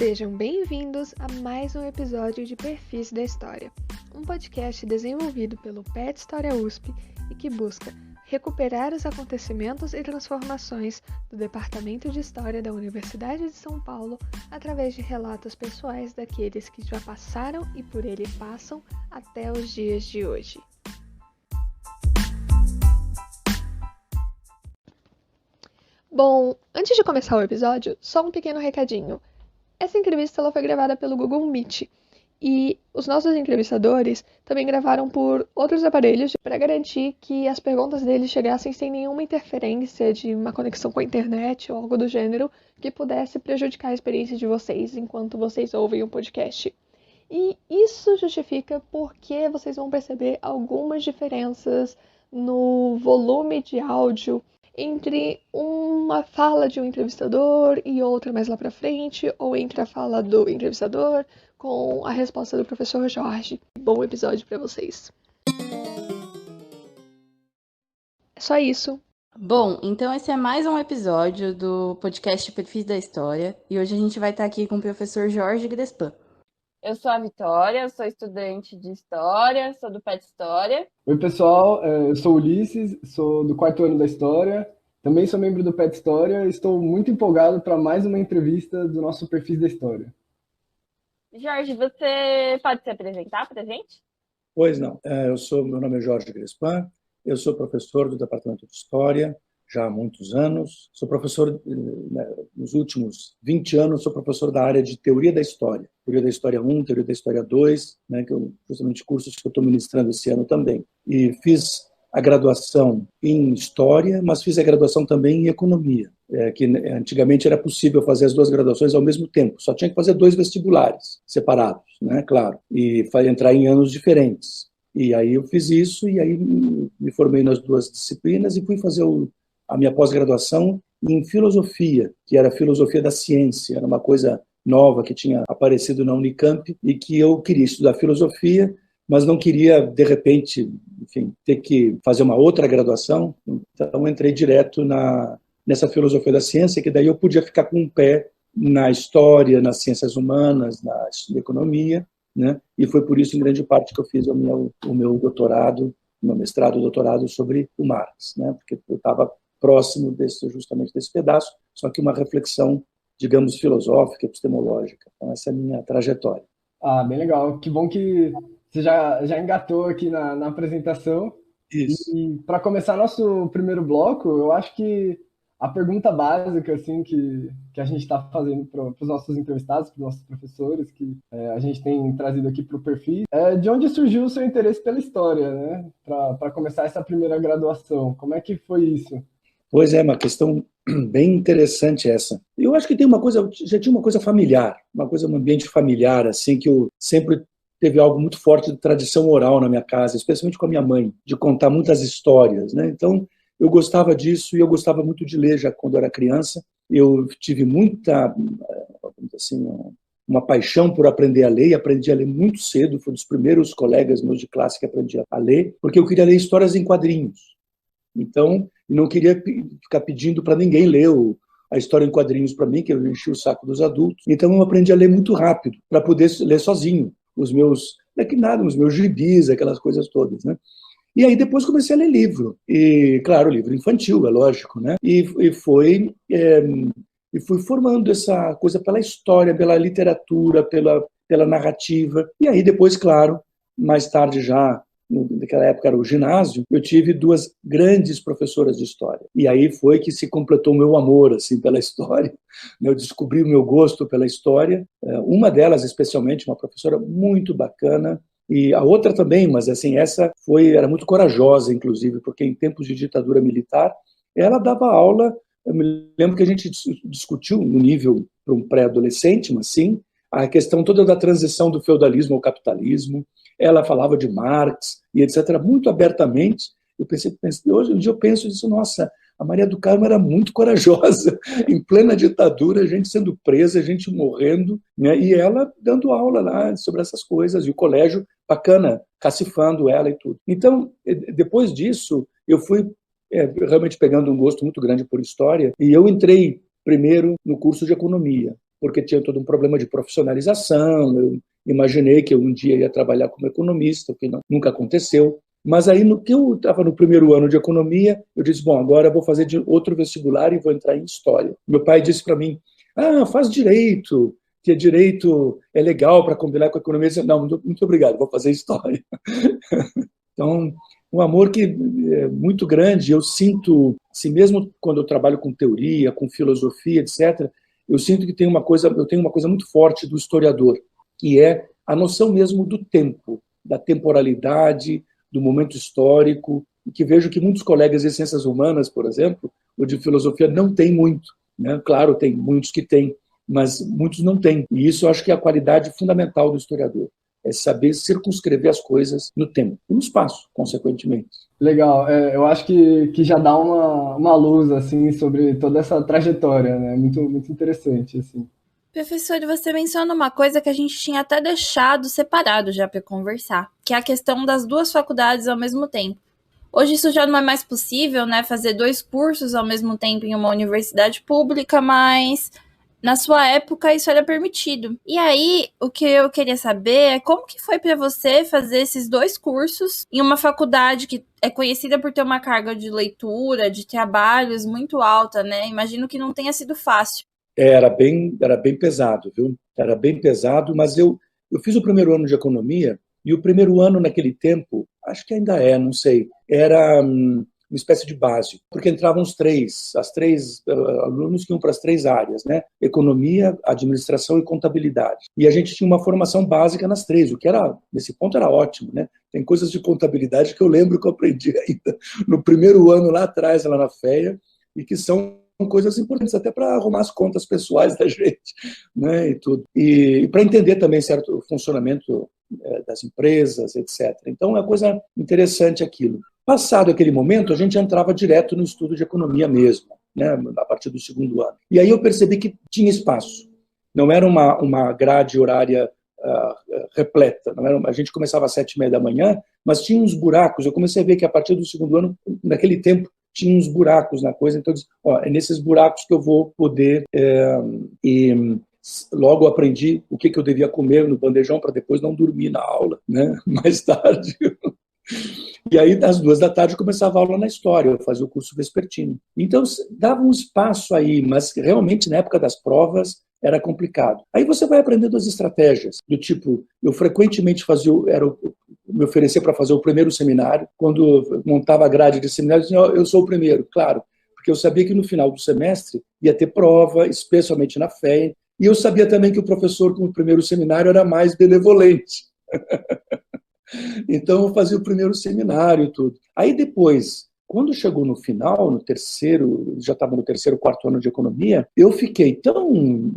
Sejam bem-vindos a mais um episódio de Perfis da História, um podcast desenvolvido pelo PET História USP e que busca recuperar os acontecimentos e transformações do Departamento de História da Universidade de São Paulo através de relatos pessoais daqueles que já passaram e por ele passam até os dias de hoje. Bom, antes de começar o episódio, só um pequeno recadinho. Essa entrevista ela foi gravada pelo Google Meet e os nossos entrevistadores também gravaram por outros aparelhos para garantir que as perguntas deles chegassem sem nenhuma interferência de uma conexão com a internet ou algo do gênero que pudesse prejudicar a experiência de vocês enquanto vocês ouvem o podcast. E isso justifica porque vocês vão perceber algumas diferenças no volume de áudio entre uma fala de um entrevistador e outra mais lá pra frente, ou entre a fala do entrevistador com a resposta do professor Jorge. Bom episódio pra vocês. É só isso. Bom, então esse é mais um episódio do podcast Perfis da História, e hoje a gente vai estar aqui com o professor Jorge Grespan. Eu sou a Vitória, sou estudante de História, sou do PET História. Oi, pessoal, eu sou o Ulisses, sou do 4º ano da História, também sou membro do PET História e estou muito empolgado para mais uma entrevista do nosso Perfis da História. Jorge, você pode se apresentar para a gente? Pois não, meu nome é Jorge Grespan, eu sou professor do Departamento de História já há muitos anos, sou professor, nos últimos 20 anos, sou professor da área de Teoria da História 1, Teoria da História 2, né, que eu, justamente cursos que eu estou ministrando esse ano também. E fiz a graduação em História, mas fiz a graduação também em Economia, que antigamente era possível fazer as duas graduações ao mesmo tempo, só tinha que fazer 2 vestibulares separados, né, claro, e entrar em anos diferentes. E aí eu fiz isso, e aí me formei nas 2 disciplinas e fui fazer a minha pós-graduação em filosofia, que era filosofia da ciência, era uma coisa nova que tinha aparecido na Unicamp e que eu queria estudar filosofia, mas não queria, de repente, enfim, ter que fazer uma outra graduação, então entrei direto nessa filosofia da ciência, que daí eu podia ficar com um pé na história, nas ciências humanas, na economia, né? E foi por isso, em grande parte, que eu fiz o meu doutorado, meu mestrado e doutorado sobre o Marx, né? Porque eu estava próximo justamente desse pedaço, só que uma reflexão, digamos, filosófica, epistemológica. Então, essa é a minha trajetória. Ah, bem legal. Que bom que você já engatou aqui na apresentação. Isso. E para começar nosso primeiro bloco, eu acho que a pergunta básica assim, que a gente está fazendo para os nossos entrevistados, para os nossos professores, que a gente tem trazido aqui para o perfil, é de onde surgiu o seu interesse pela história, né? Para começar essa primeira graduação. Como é que foi isso? Pois é, uma questão bem interessante essa. Eu acho que já tinha uma coisa familiar, um ambiente familiar, assim, que eu sempre teve algo muito forte de tradição oral na minha casa, especialmente com a minha mãe, de contar muitas histórias, né? Então, eu gostava disso e eu gostava muito de ler já quando eu era criança. Eu tive muita, assim, uma paixão por aprender a ler, e aprendi a ler muito cedo, fui um dos primeiros colegas meus de classe que aprendi a ler, porque eu queria ler histórias em quadrinhos. Então, eu não queria ficar pedindo para ninguém ler a história em quadrinhos para mim, que eu enchi o saco dos adultos. Então, eu aprendi a ler muito rápido, para poder ler sozinho os meus gibis, aquelas coisas todas, né? E aí depois comecei a ler livro, e claro, livro infantil, é lógico, né? E fui formando essa coisa pela história, pela literatura, pela narrativa. E aí depois, claro, mais tarde já, naquela época era o ginásio, eu tive 2 grandes professoras de história. E aí foi que se completou o meu amor assim, pela história. Eu descobri o meu gosto pela história. Uma delas, especialmente, uma professora muito bacana, e a outra também, mas assim, era muito corajosa, inclusive, porque em tempos de ditadura militar, ela dava aula. Eu me lembro que a gente discutiu no nível para um pré-adolescente, mas sim, a questão toda da transição do feudalismo ao capitalismo. Ela falava de Marx e etc., muito abertamente. Hoje em dia eu penso isso, nossa, a Maria do Carmo era muito corajosa, em plena ditadura, a gente sendo presa, a gente morrendo, né? E ela dando aula lá sobre essas coisas, e o colégio bacana, cacifando ela e tudo. Então, depois disso, eu fui realmente pegando um gosto muito grande por história, e eu entrei primeiro no curso de economia, porque tinha todo um problema de profissionalização. Eu imaginei que eu um dia ia trabalhar como economista, o que nunca aconteceu. Mas aí, no que eu estava no primeiro ano de economia, eu disse, bom, agora eu vou fazer outro vestibular e vou entrar em história. Meu pai disse para mim, faz direito, que direito é legal para combinar com a economia. Eu disse, não, muito obrigado, vou fazer história. Então, um amor que é muito grande. Eu sinto, assim, mesmo quando eu trabalho com teoria, com filosofia, etc., eu sinto que eu tenho uma coisa muito forte do historiador, que é a noção mesmo do tempo, da temporalidade, do momento histórico, e que vejo que muitos colegas de ciências humanas, por exemplo, ou de filosofia, não têm muito, né? Claro, tem muitos que têm, mas muitos não têm. E isso eu acho que é a qualidade fundamental do historiador, é saber circunscrever as coisas no tempo e no espaço, consequentemente. Legal, eu acho que já dá uma luz assim, sobre toda essa trajetória, né? Muito interessante. Assim. Professor, você menciona uma coisa que a gente tinha até deixado separado já para conversar, que é a questão das duas faculdades ao mesmo tempo. Hoje isso já não é mais possível, né, fazer 2 cursos ao mesmo tempo em uma universidade pública, mas na sua época isso era permitido. E aí, o que eu queria saber é como que foi para você fazer esses 2 cursos em uma faculdade que é conhecida por ter uma carga de leitura, de trabalhos muito alta, né? Imagino que não tenha sido fácil. Era bem pesado, viu? Era bem pesado, mas eu fiz o primeiro ano de economia, e o primeiro ano naquele tempo, acho que ainda não sei, era uma espécie de básico, porque entravam os três alunos que iam para as 3 áreas, né? Economia, administração e contabilidade. E a gente tinha uma formação básica nas 3, o que era, nesse ponto era ótimo, né? Tem coisas de contabilidade que eu lembro que eu aprendi ainda no primeiro ano lá atrás, lá na FEA, e que são coisas importantes até para arrumar as contas pessoais da gente, né, e tudo. E para entender também certo o funcionamento das empresas, etc. Então é uma coisa interessante aquilo. Passado aquele momento, a gente entrava direto no estudo de economia mesmo, né, a partir do segundo ano. E aí eu percebi que tinha espaço. Não era uma grade horária repleta. Não era, a gente começava às 7h30 da manhã, mas tinha uns buracos. Eu comecei a ver que a partir do segundo ano, naquele tempo, tinha uns buracos na coisa, então eu disse, é nesses buracos que eu vou poder e logo aprendi o que eu devia comer no bandejão para depois não dormir na aula, né? Mais tarde. E aí, às 2h da tarde, eu começava a aula na história, eu fazia o curso vespertino. Então, dava um espaço aí, mas realmente, na época das provas, era complicado. Aí você vai aprendendo as estratégias, do tipo, eu frequentemente me oferecer para fazer o primeiro seminário, quando montava a grade de seminário, eu dizia, eu sou o primeiro, claro, porque eu sabia que no final do semestre ia ter prova, especialmente na FEA, e eu sabia também que o professor com o primeiro seminário era mais benevolente. Então eu fazia o primeiro seminário e tudo. Aí depois, quando chegou no final, no terceiro, já estava no terceiro, quarto ano de economia, eu fiquei tão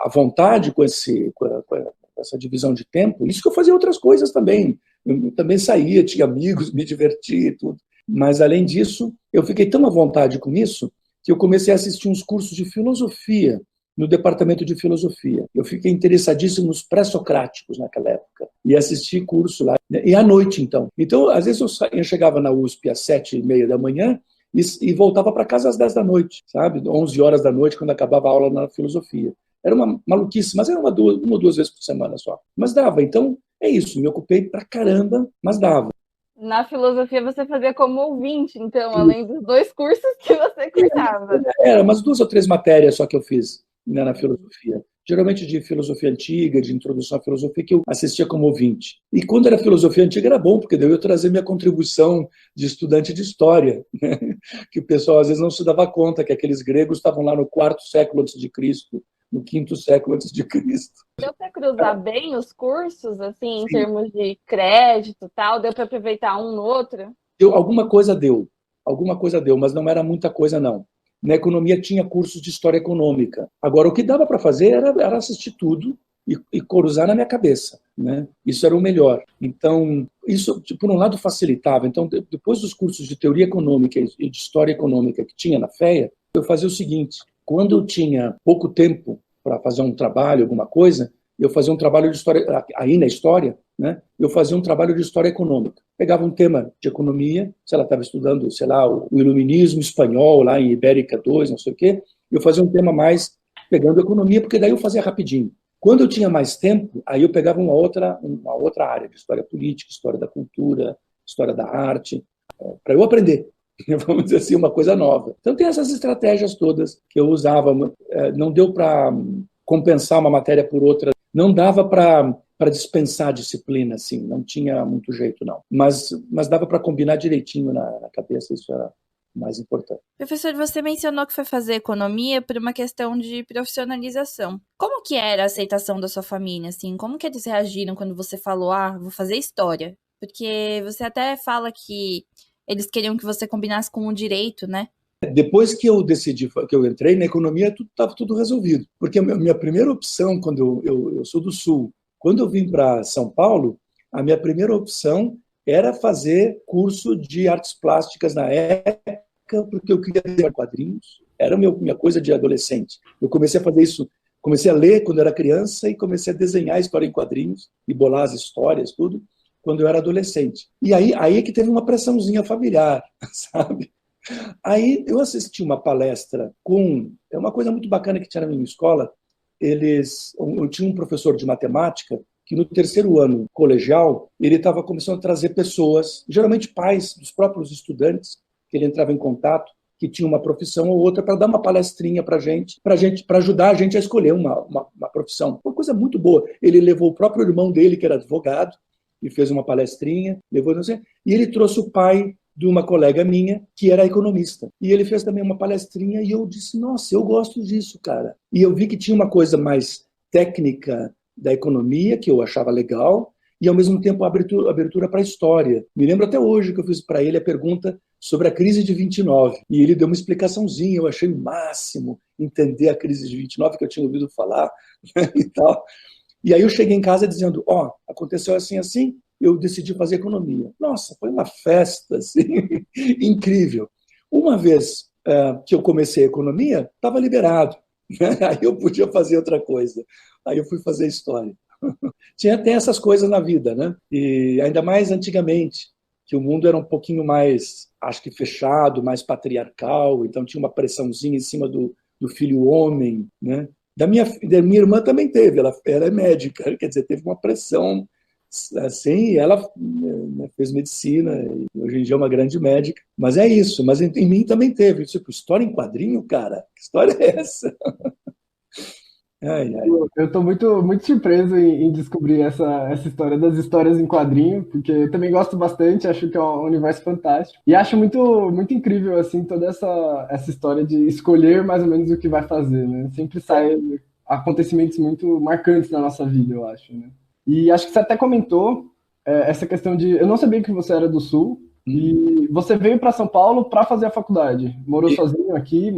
à vontade com essa divisão de tempo, isso que eu fazia outras coisas também. Eu também saía, tinha amigos, me divertia e tudo. Mas, além disso, eu fiquei tão à vontade com isso que eu comecei a assistir uns cursos de filosofia no departamento de filosofia. Eu fiquei interessadíssimo nos pré-socráticos naquela época e assisti curso lá. E à noite, então. Então, às vezes eu chegava na USP às 7h30 da manhã e voltava para casa às 10 da noite, sabe? 11 horas da noite, quando acabava a aula na filosofia. Era uma maluquice, mas era uma ou duas vezes por semana só. Mas dava. Então, é isso. Me ocupei pra caramba, mas dava. Na filosofia você fazia como ouvinte, então, além dos 2 cursos que você cursava. Era umas 2 ou 3 matérias só que eu fiz, né, na filosofia. Geralmente de filosofia antiga, de introdução à filosofia, que eu assistia como ouvinte. E quando era filosofia antiga era bom, porque daí eu trazia minha contribuição de estudante de história, né? Que o pessoal às vezes não se dava conta que aqueles gregos estavam lá no 4º século antes de Cristo, no 5º século antes de Cristo. Deu para cruzar bem os cursos, assim, em termos de crédito e tal? Deu para aproveitar um no outro? Alguma coisa deu, mas não era muita coisa, não. Na economia tinha cursos de história econômica. Agora, o que dava para fazer era assistir tudo e cruzar na minha cabeça, né? Isso era o melhor. Então, isso, por um lado, facilitava. Então, depois dos cursos de teoria econômica e de história econômica que tinha na FEA, eu fazia o seguinte, quando eu tinha pouco tempo para fazer um trabalho, alguma coisa, eu fazia um trabalho de história, aí na história, né? Eu fazia um trabalho de história econômica. Pegava um tema de economia, se ela estava estudando, sei lá, o iluminismo espanhol, lá em Ibérica II, não sei o quê, eu fazia um tema mais pegando economia, porque daí eu fazia rapidinho. Quando eu tinha mais tempo, aí eu pegava uma outra área, de história política, história da cultura, história da arte, para eu aprender, vamos dizer assim, uma coisa nova. Então tem essas estratégias todas que eu usava. Não deu para compensar uma matéria por outra, não dava para dispensar a disciplina, assim, não tinha muito jeito, não. Mas dava para combinar direitinho na cabeça, isso era mais importante. Professor, você mencionou que foi fazer economia por uma questão de profissionalização. Como que era a aceitação da sua família, assim? Como que eles reagiram quando você falou, vou fazer história? Porque você até fala que eles queriam que você combinasse com o direito, né? Depois que eu decidi, que eu entrei na economia, estava tudo resolvido. Porque a minha primeira opção, quando eu sou do Sul, quando eu vim para São Paulo, a minha primeira opção era fazer curso de artes plásticas na época, porque eu queria ler quadrinhos. Era minha coisa de adolescente. Eu comecei a fazer isso, comecei a ler quando era criança e comecei a desenhar história em quadrinhos e bolar as histórias, tudo, quando eu era adolescente. E aí é que teve uma pressãozinha familiar, sabe? Aí eu assisti uma palestra é uma coisa muito bacana que tinha na minha escola. Eu tinha um professor de matemática que no terceiro ano colegial ele estava começando a trazer pessoas, geralmente pais dos próprios estudantes, que ele entrava em contato, que tinha uma profissão ou outra, para dar uma palestrinha para ajudar a gente a escolher uma profissão. Uma coisa muito boa. Ele levou o próprio irmão dele, que era advogado, e fez uma palestrinha, e ele trouxe o pai de uma colega minha, que era economista. E ele fez também uma palestrinha e eu disse, nossa, eu gosto disso, cara. E eu vi que tinha uma coisa mais técnica da economia, que eu achava legal, e ao mesmo tempo abertura para a história. Me lembro até hoje que eu fiz para ele a pergunta sobre a crise de 29. E ele deu uma explicaçãozinha, eu achei o máximo entender a crise de 29, que eu tinha ouvido falar, e tal. E aí eu cheguei em casa dizendo, aconteceu assim, assim, eu decidi fazer economia. Nossa, foi uma festa assim, incrível. Uma vez que eu comecei a economia, estava liberado. Aí eu podia fazer outra coisa. Aí eu fui fazer história. Tem essas coisas na vida, né? E ainda mais antigamente, que o mundo era um pouquinho mais, acho que fechado, mais patriarcal, então tinha uma pressãozinha em cima do filho homem, né? Da minha irmã também teve, ela é médica, quer dizer, teve uma pressão assim, ela fez medicina, e hoje em dia é uma grande médica, mas é isso, mas em mim também teve, tipo, história em quadrinho, cara, que história é essa? Ai. Eu estou muito, muito surpreso em descobrir essa história das histórias em quadrinho, porque eu também gosto bastante, acho que é um universo fantástico. E acho muito, muito incrível assim, toda essa história de escolher mais ou menos o que vai fazer, né? Sempre saem acontecimentos muito marcantes na nossa vida, eu acho, né? E acho que você até comentou essa questão de... Eu não sabia que você era do Sul, e você veio para São Paulo para fazer a faculdade. Morou sozinho aqui.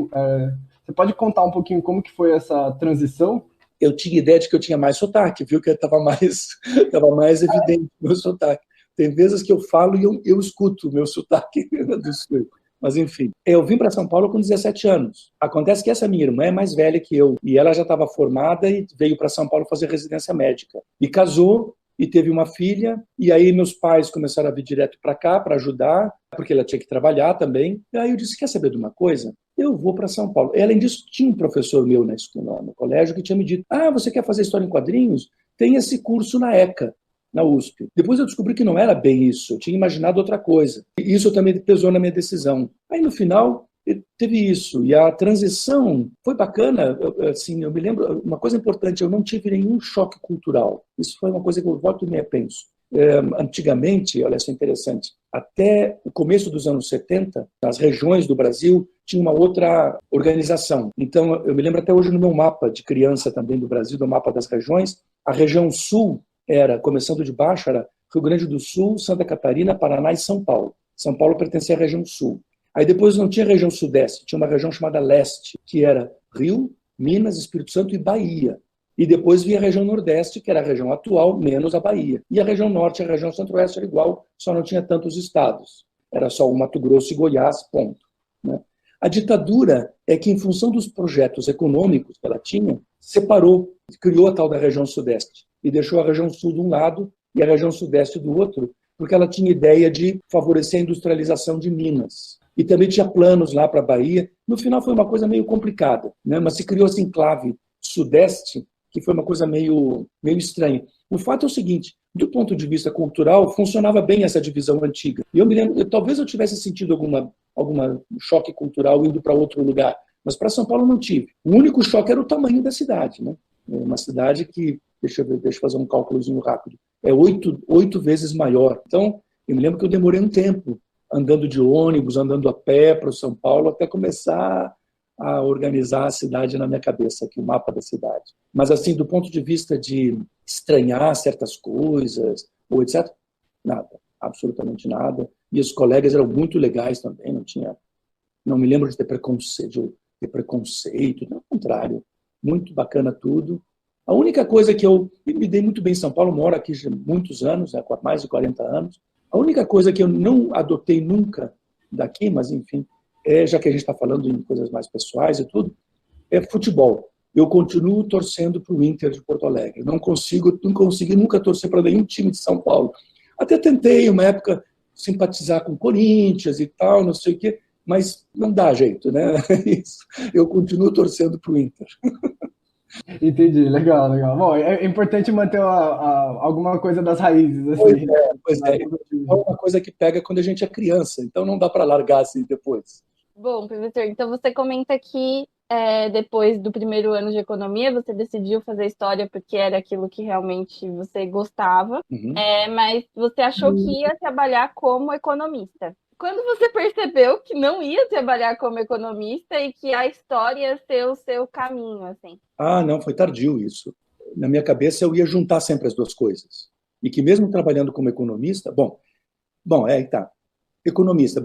Você pode contar um pouquinho como que foi essa transição? Eu tinha ideia de que eu tinha mais sotaque, viu? Que estava mais evidente o meu sotaque. Tem vezes que eu falo e eu escuto o meu sotaque do Sul. Mas, enfim, eu vim para São Paulo com 17 anos. Acontece que essa minha irmã é mais velha que eu, e ela já estava formada e veio para São Paulo fazer residência médica. E casou, e teve uma filha, e aí meus pais começaram a vir direto para cá para ajudar, porque ela tinha que trabalhar também. E aí eu disse, quer saber de uma coisa? Eu vou para São Paulo. E, além disso, tinha um professor meu no colégio que tinha me dito, você quer fazer história em quadrinhos? Tem esse curso na ECA, na USP. Depois eu descobri que não era bem isso, eu tinha imaginado outra coisa. E isso também pesou na minha decisão. Aí, no final, teve isso. E a transição foi bacana. Eu me lembro, uma coisa importante, eu não tive nenhum choque cultural. Isso foi uma coisa que eu volto e me penso. Antigamente, olha só interessante, até o começo dos anos 70, as regiões do Brasil tinham uma outra organização. Então, eu me lembro até hoje no meu mapa de criança também do Brasil, do mapa das regiões, a região sul era, começando de baixo, era Rio Grande do Sul, Santa Catarina, Paraná e São Paulo. São Paulo pertencia à região sul. Aí depois não tinha região sudeste, tinha uma região chamada leste, que era Rio, Minas, Espírito Santo e Bahia. E depois vinha a região nordeste, que era a região atual, menos a Bahia. E a região norte, a região centro-oeste era igual, só não tinha tantos estados. Era só o Mato Grosso e Goiás, ponto. Né? A ditadura é que, em função dos projetos econômicos que ela tinha, separou, criou a tal da região sudeste e deixou a região sul de um lado e a região sudeste do outro, porque ela tinha ideia de favorecer a industrialização de Minas. e também tinha planos lá para a Bahia. No final foi uma coisa meio complicada, né? Mas se criou essa enclave sudeste, que foi uma coisa meio estranha. O fato é o seguinte, do ponto de vista cultural, funcionava bem essa divisão antiga. E eu me lembro, talvez eu tivesse sentido alguma choque cultural indo para outro lugar, mas para São Paulo não tive. O único choque era o tamanho da cidade, né? É uma cidade que, deixa eu fazer um cálculozinho rápido, é 8 vezes maior. Então, eu me lembro que eu demorei um tempo andando de ônibus, andando a pé para o São Paulo, até começar a organizar a cidade na minha cabeça, aqui, o mapa da cidade. Mas, assim, do ponto de vista de estranhar certas coisas, ou etc., nada, absolutamente nada. E os colegas eram muito legais também, não me lembro de ter preconceito, ao contrário, muito bacana tudo. A única coisa que eu me dei muito bem em São Paulo, moro aqui já há muitos anos, né, mais de 40 anos, a única coisa que eu não adotei nunca daqui, mas enfim, já que a gente está falando em coisas mais pessoais e tudo, é futebol. Eu continuo torcendo para o Inter de Porto Alegre. Não consegui nunca torcer para nenhum time de São Paulo. Até tentei, uma época, simpatizar com o Corinthians e tal, não sei o quê, mas não dá jeito, né? Isso. Eu continuo torcendo para o Inter. Entendi, legal, legal. Bom, é importante manter alguma coisa das raízes, assim. Pois é. É uma coisa que pega quando a gente é criança, então não dá para largar assim depois. Bom, professor, então você comenta que depois do primeiro ano de economia, você decidiu fazer história porque era aquilo que realmente você gostava, mas você achou que ia trabalhar como economista. Quando você percebeu que não ia trabalhar como economista e que a história ia ser o seu caminho, assim? Ah, não, foi tardio isso. Na minha cabeça eu ia juntar sempre as duas coisas. E que mesmo trabalhando como economista, economista,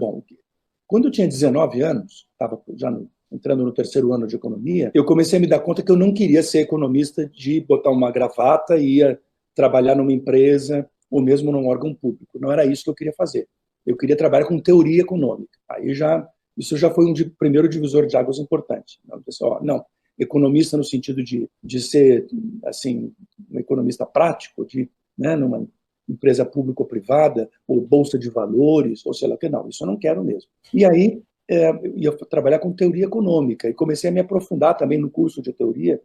quando eu tinha 19 anos, estava já entrando no terceiro ano de economia, eu comecei a me dar conta que eu não queria ser economista de botar uma gravata e ir trabalhar numa empresa ou mesmo num órgão público. Não era isso que eu queria fazer. Eu queria trabalhar com teoria econômica. Isso já foi um primeiro divisor de águas importante. Não, economista no sentido de ser assim, um economista prático, numa empresa pública ou privada, ou bolsa de valores, ou sei lá o que, não, isso eu não quero mesmo. E aí eu ia trabalhar com teoria econômica e comecei a me aprofundar também no curso de economia,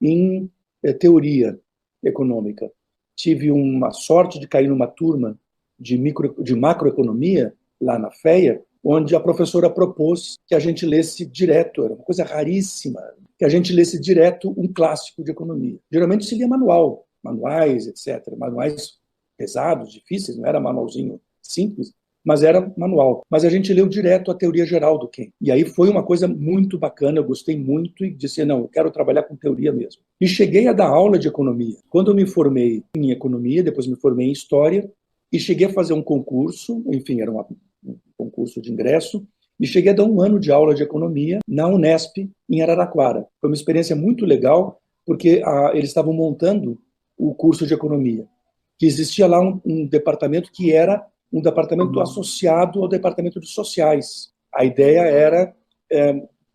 em teoria econômica. Tive uma sorte de cair numa turma de macroeconomia, lá na FEA, onde a professora propôs que a gente lesse direto, era uma coisa raríssima, que a gente lesse direto um clássico de economia. Geralmente se lia manuais, etc., manuais pesados, difíceis, não era manualzinho simples, mas era manual. Mas a gente leu direto a teoria geral do Keynes. E aí foi uma coisa muito bacana, eu gostei muito e disse, não, eu quero trabalhar com teoria mesmo. E cheguei a dar aula de economia. Quando eu me formei em economia, depois me formei em história, e cheguei a fazer um concurso, enfim, era um concurso de ingresso, e cheguei a dar um ano de aula de economia na Unesp, em Araraquara. Foi uma experiência muito legal, porque eles estavam montando o curso de economia, que existia lá um departamento que era um departamento associado ao departamento de sociais. A ideia era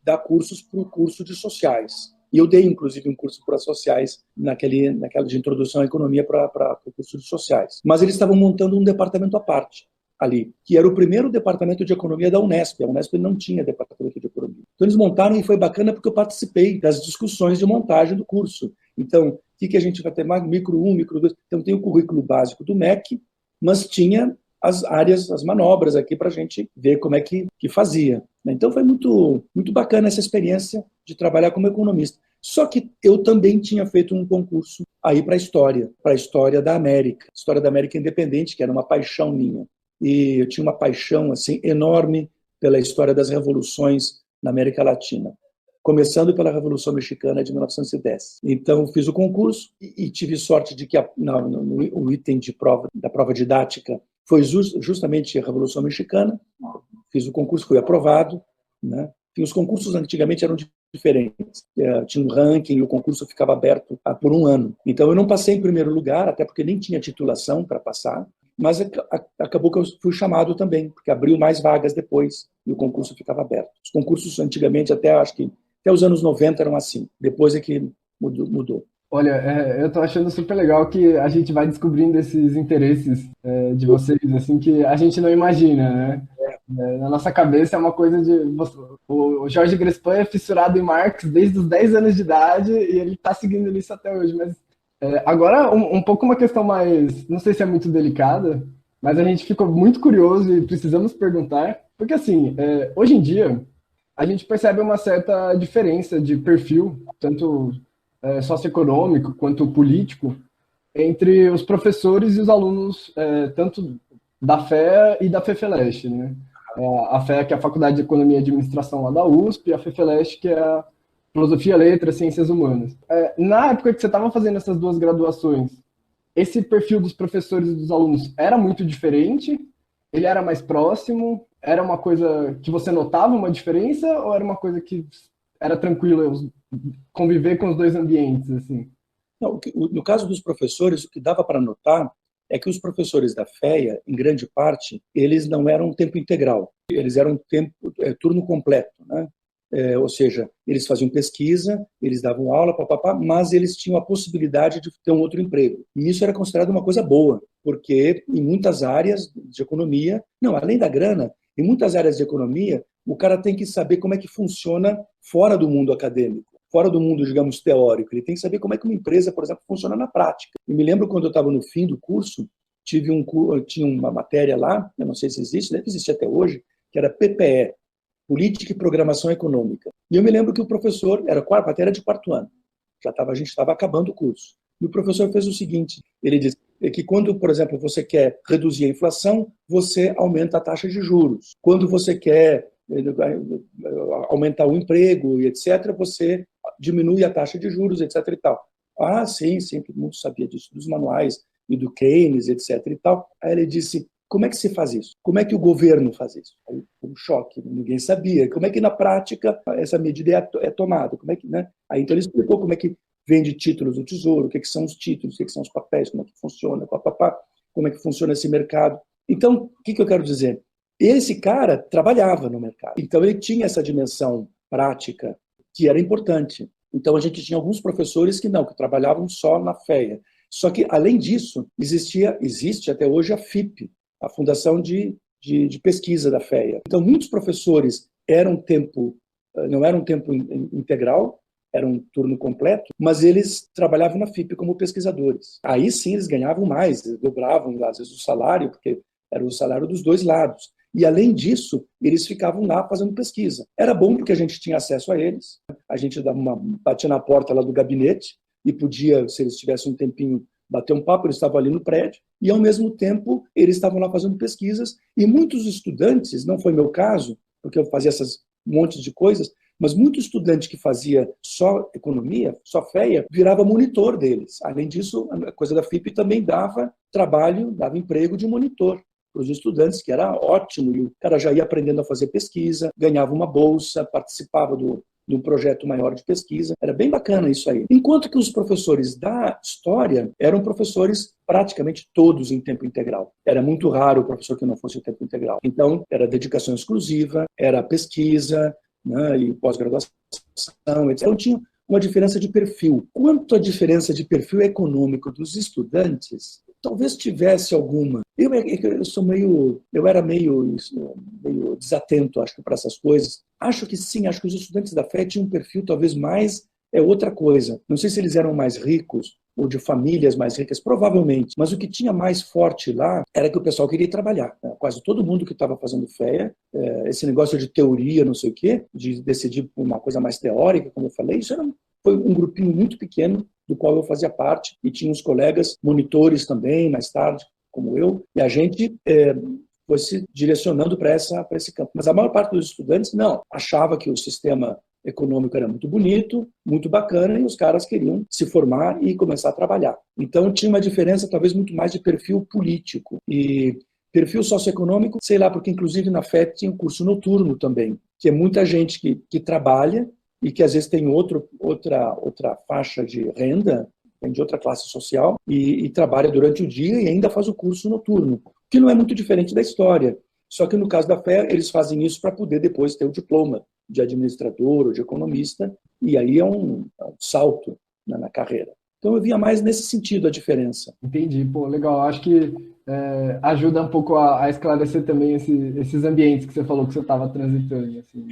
dar cursos para o curso de sociais. E eu dei, inclusive, um curso para sociais, naquela de introdução à economia para o curso de sociais. Mas eles estavam montando um departamento à parte ali, que era o primeiro departamento de economia da Unesp. A Unesp não tinha departamento de economia. Então eles montaram e foi bacana porque eu participei das discussões de montagem do curso. Então, o que a gente vai ter mais? Micro 1, micro 2. Então tem o currículo básico do MEC, mas tinha as áreas, as manobras aqui para a gente ver como é que fazia. Então foi muito, muito bacana essa experiência de trabalhar como economista. Só que eu também tinha feito um concurso aí para a história da América independente, que era uma paixão minha. E eu tinha uma paixão assim enorme pela história das revoluções na América Latina, começando pela Revolução Mexicana de 1910. Então fiz o concurso e tive sorte de que o item da prova didática foi justamente a Revolução Mexicana. Fiz o concurso, fui aprovado, né? E os concursos antigamente eram diferentes. Tinha um ranking e o concurso ficava aberto por um ano. Então eu não passei em primeiro lugar, até porque nem tinha titulação para passar, mas acabou que eu fui chamado também, porque abriu mais vagas depois e o concurso ficava aberto. Os concursos antigamente, até os anos 90 eram assim, depois é que mudou. Olha, eu tô achando super legal que a gente vai descobrindo esses interesses de vocês, assim, que a gente não imagina, né? Na nossa cabeça é uma coisa de... O Jorge Grespan é fissurado em Marx desde os 10 anos de idade e ele está seguindo isso até hoje. Mas agora, um pouco uma questão mais... Não sei se é muito delicada, mas a gente ficou muito curioso e precisamos perguntar. Porque, assim, hoje em dia, a gente percebe uma certa diferença de perfil, tanto socioeconômico quanto político, entre os professores e os alunos, tanto da FEA e da FEFELESH, né? A FEA, que é a Faculdade de Economia e Administração lá da USP, e a FEFELESH, que é a Filosofia, Letras, Ciências Humanas. Na época que você estava fazendo essas duas graduações, esse perfil dos professores e dos alunos era muito diferente? Ele era mais próximo? Era uma coisa que você notava uma diferença? Ou era uma coisa que era tranquilo conviver com os dois ambientes, assim? Não, no caso dos professores, o que dava para notar é que os professores da FEA, em grande parte, eles não eram tempo integral, eles eram turno completo, né? Ou seja, eles faziam pesquisa, eles davam aula, mas eles tinham a possibilidade de ter um outro emprego. E isso era considerado uma coisa boa, porque em muitas áreas de economia, não, além da grana, em muitas áreas de economia, o cara tem que saber como é que funciona fora do mundo acadêmico, fora do mundo, digamos, teórico. Ele tem que saber como é que uma empresa, por exemplo, funciona na prática. Eu me lembro quando eu estava no fim do curso, tinha uma matéria lá, eu não sei se existe, deve existir até hoje, que era PPE, Política e Programação Econômica. E eu me lembro que o professor, era matéria de quarto ano, a gente estava acabando o curso. E o professor fez o seguinte, ele disse que quando, por exemplo, você quer reduzir a inflação, você aumenta a taxa de juros. Quando você quer aumentar o emprego e etc., você diminui a taxa de juros, etc. e tal. Ah, sim, todo mundo sabia disso, dos manuais e do Keynes, etc. e tal. Aí ele disse, como é que se faz isso? Como é que o governo faz isso? Aí, um choque, ninguém sabia. Como é que na prática essa medida é tomada? Como é que, né? Aí então ele explicou como é que vende títulos do Tesouro, o que são os títulos, o que são os papéis, como é que funciona, como é que funciona esse mercado. Então, o que eu quero dizer? Esse cara trabalhava no mercado. Então ele tinha essa dimensão prática que era importante. Então a gente tinha alguns professores que trabalhavam só na FEA. Só que, além disso, existe até hoje a FIP, a Fundação de Pesquisa da FEA. Então, muitos professores não eram tempo integral, era um turno completo, mas eles trabalhavam na FIP como pesquisadores. Aí sim eles ganhavam mais, eles dobravam, às vezes, o salário, porque era o salário dos dois lados. E, além disso, eles ficavam lá fazendo pesquisa. Era bom porque a gente tinha acesso a eles, a gente batia na porta lá do gabinete e podia, se eles tivessem um tempinho, bater um papo, eles estavam ali no prédio, e ao mesmo tempo eles estavam lá fazendo pesquisas, e muitos estudantes, não foi meu caso, porque eu fazia essas montes de coisas, mas muito estudante que fazia só economia, só FEA, virava monitor deles. Além disso, a coisa da FIP também dava trabalho, dava emprego de monitor para os estudantes, que era ótimo, e o cara já ia aprendendo a fazer pesquisa, ganhava uma bolsa, participava de um projeto maior de pesquisa. Era bem bacana isso aí. Enquanto que os professores da história eram professores praticamente todos em tempo integral. Era muito raro o professor que não fosse em tempo integral. Então, era dedicação exclusiva, era pesquisa, né, e pós-graduação, etc. Então, tinha uma diferença de perfil. Quanto à diferença de perfil econômico dos estudantes, talvez tivesse alguma. Eu era meio desatento, acho, para essas coisas. Acho que sim, acho que os estudantes da FEA tinham um perfil talvez mais outra coisa. Não sei se eles eram mais ricos ou de famílias mais ricas, provavelmente. Mas o que tinha mais forte lá era que o pessoal queria trabalhar. Né? Quase todo mundo que estava fazendo FEA, esse negócio de teoria, não sei o quê, de decidir por uma coisa mais teórica, como eu falei, foi um grupinho muito pequeno do qual eu fazia parte, e tinha uns colegas monitores também, mais tarde, como eu, e a gente foi se direcionando para esse campo. Mas a maior parte dos estudantes, não, achava que o sistema econômico era muito bonito, muito bacana, e os caras queriam se formar e começar a trabalhar. Então tinha uma diferença talvez muito mais de perfil político. E perfil socioeconômico, sei lá, porque inclusive na FET tinha um curso noturno também, que é muita gente que trabalha e que às vezes tem outra faixa de renda, vem de outra classe social, e trabalha durante o dia e ainda faz o curso noturno, que não é muito diferente da história. Só que no caso da FEA, eles fazem isso para poder depois ter o diploma de administrador ou de economista, e aí é um salto na carreira. Então eu via mais nesse sentido a diferença. Entendi, pô, legal. Acho que ajuda um pouco a esclarecer também esses ambientes que você falou que você estava transitando. Assim,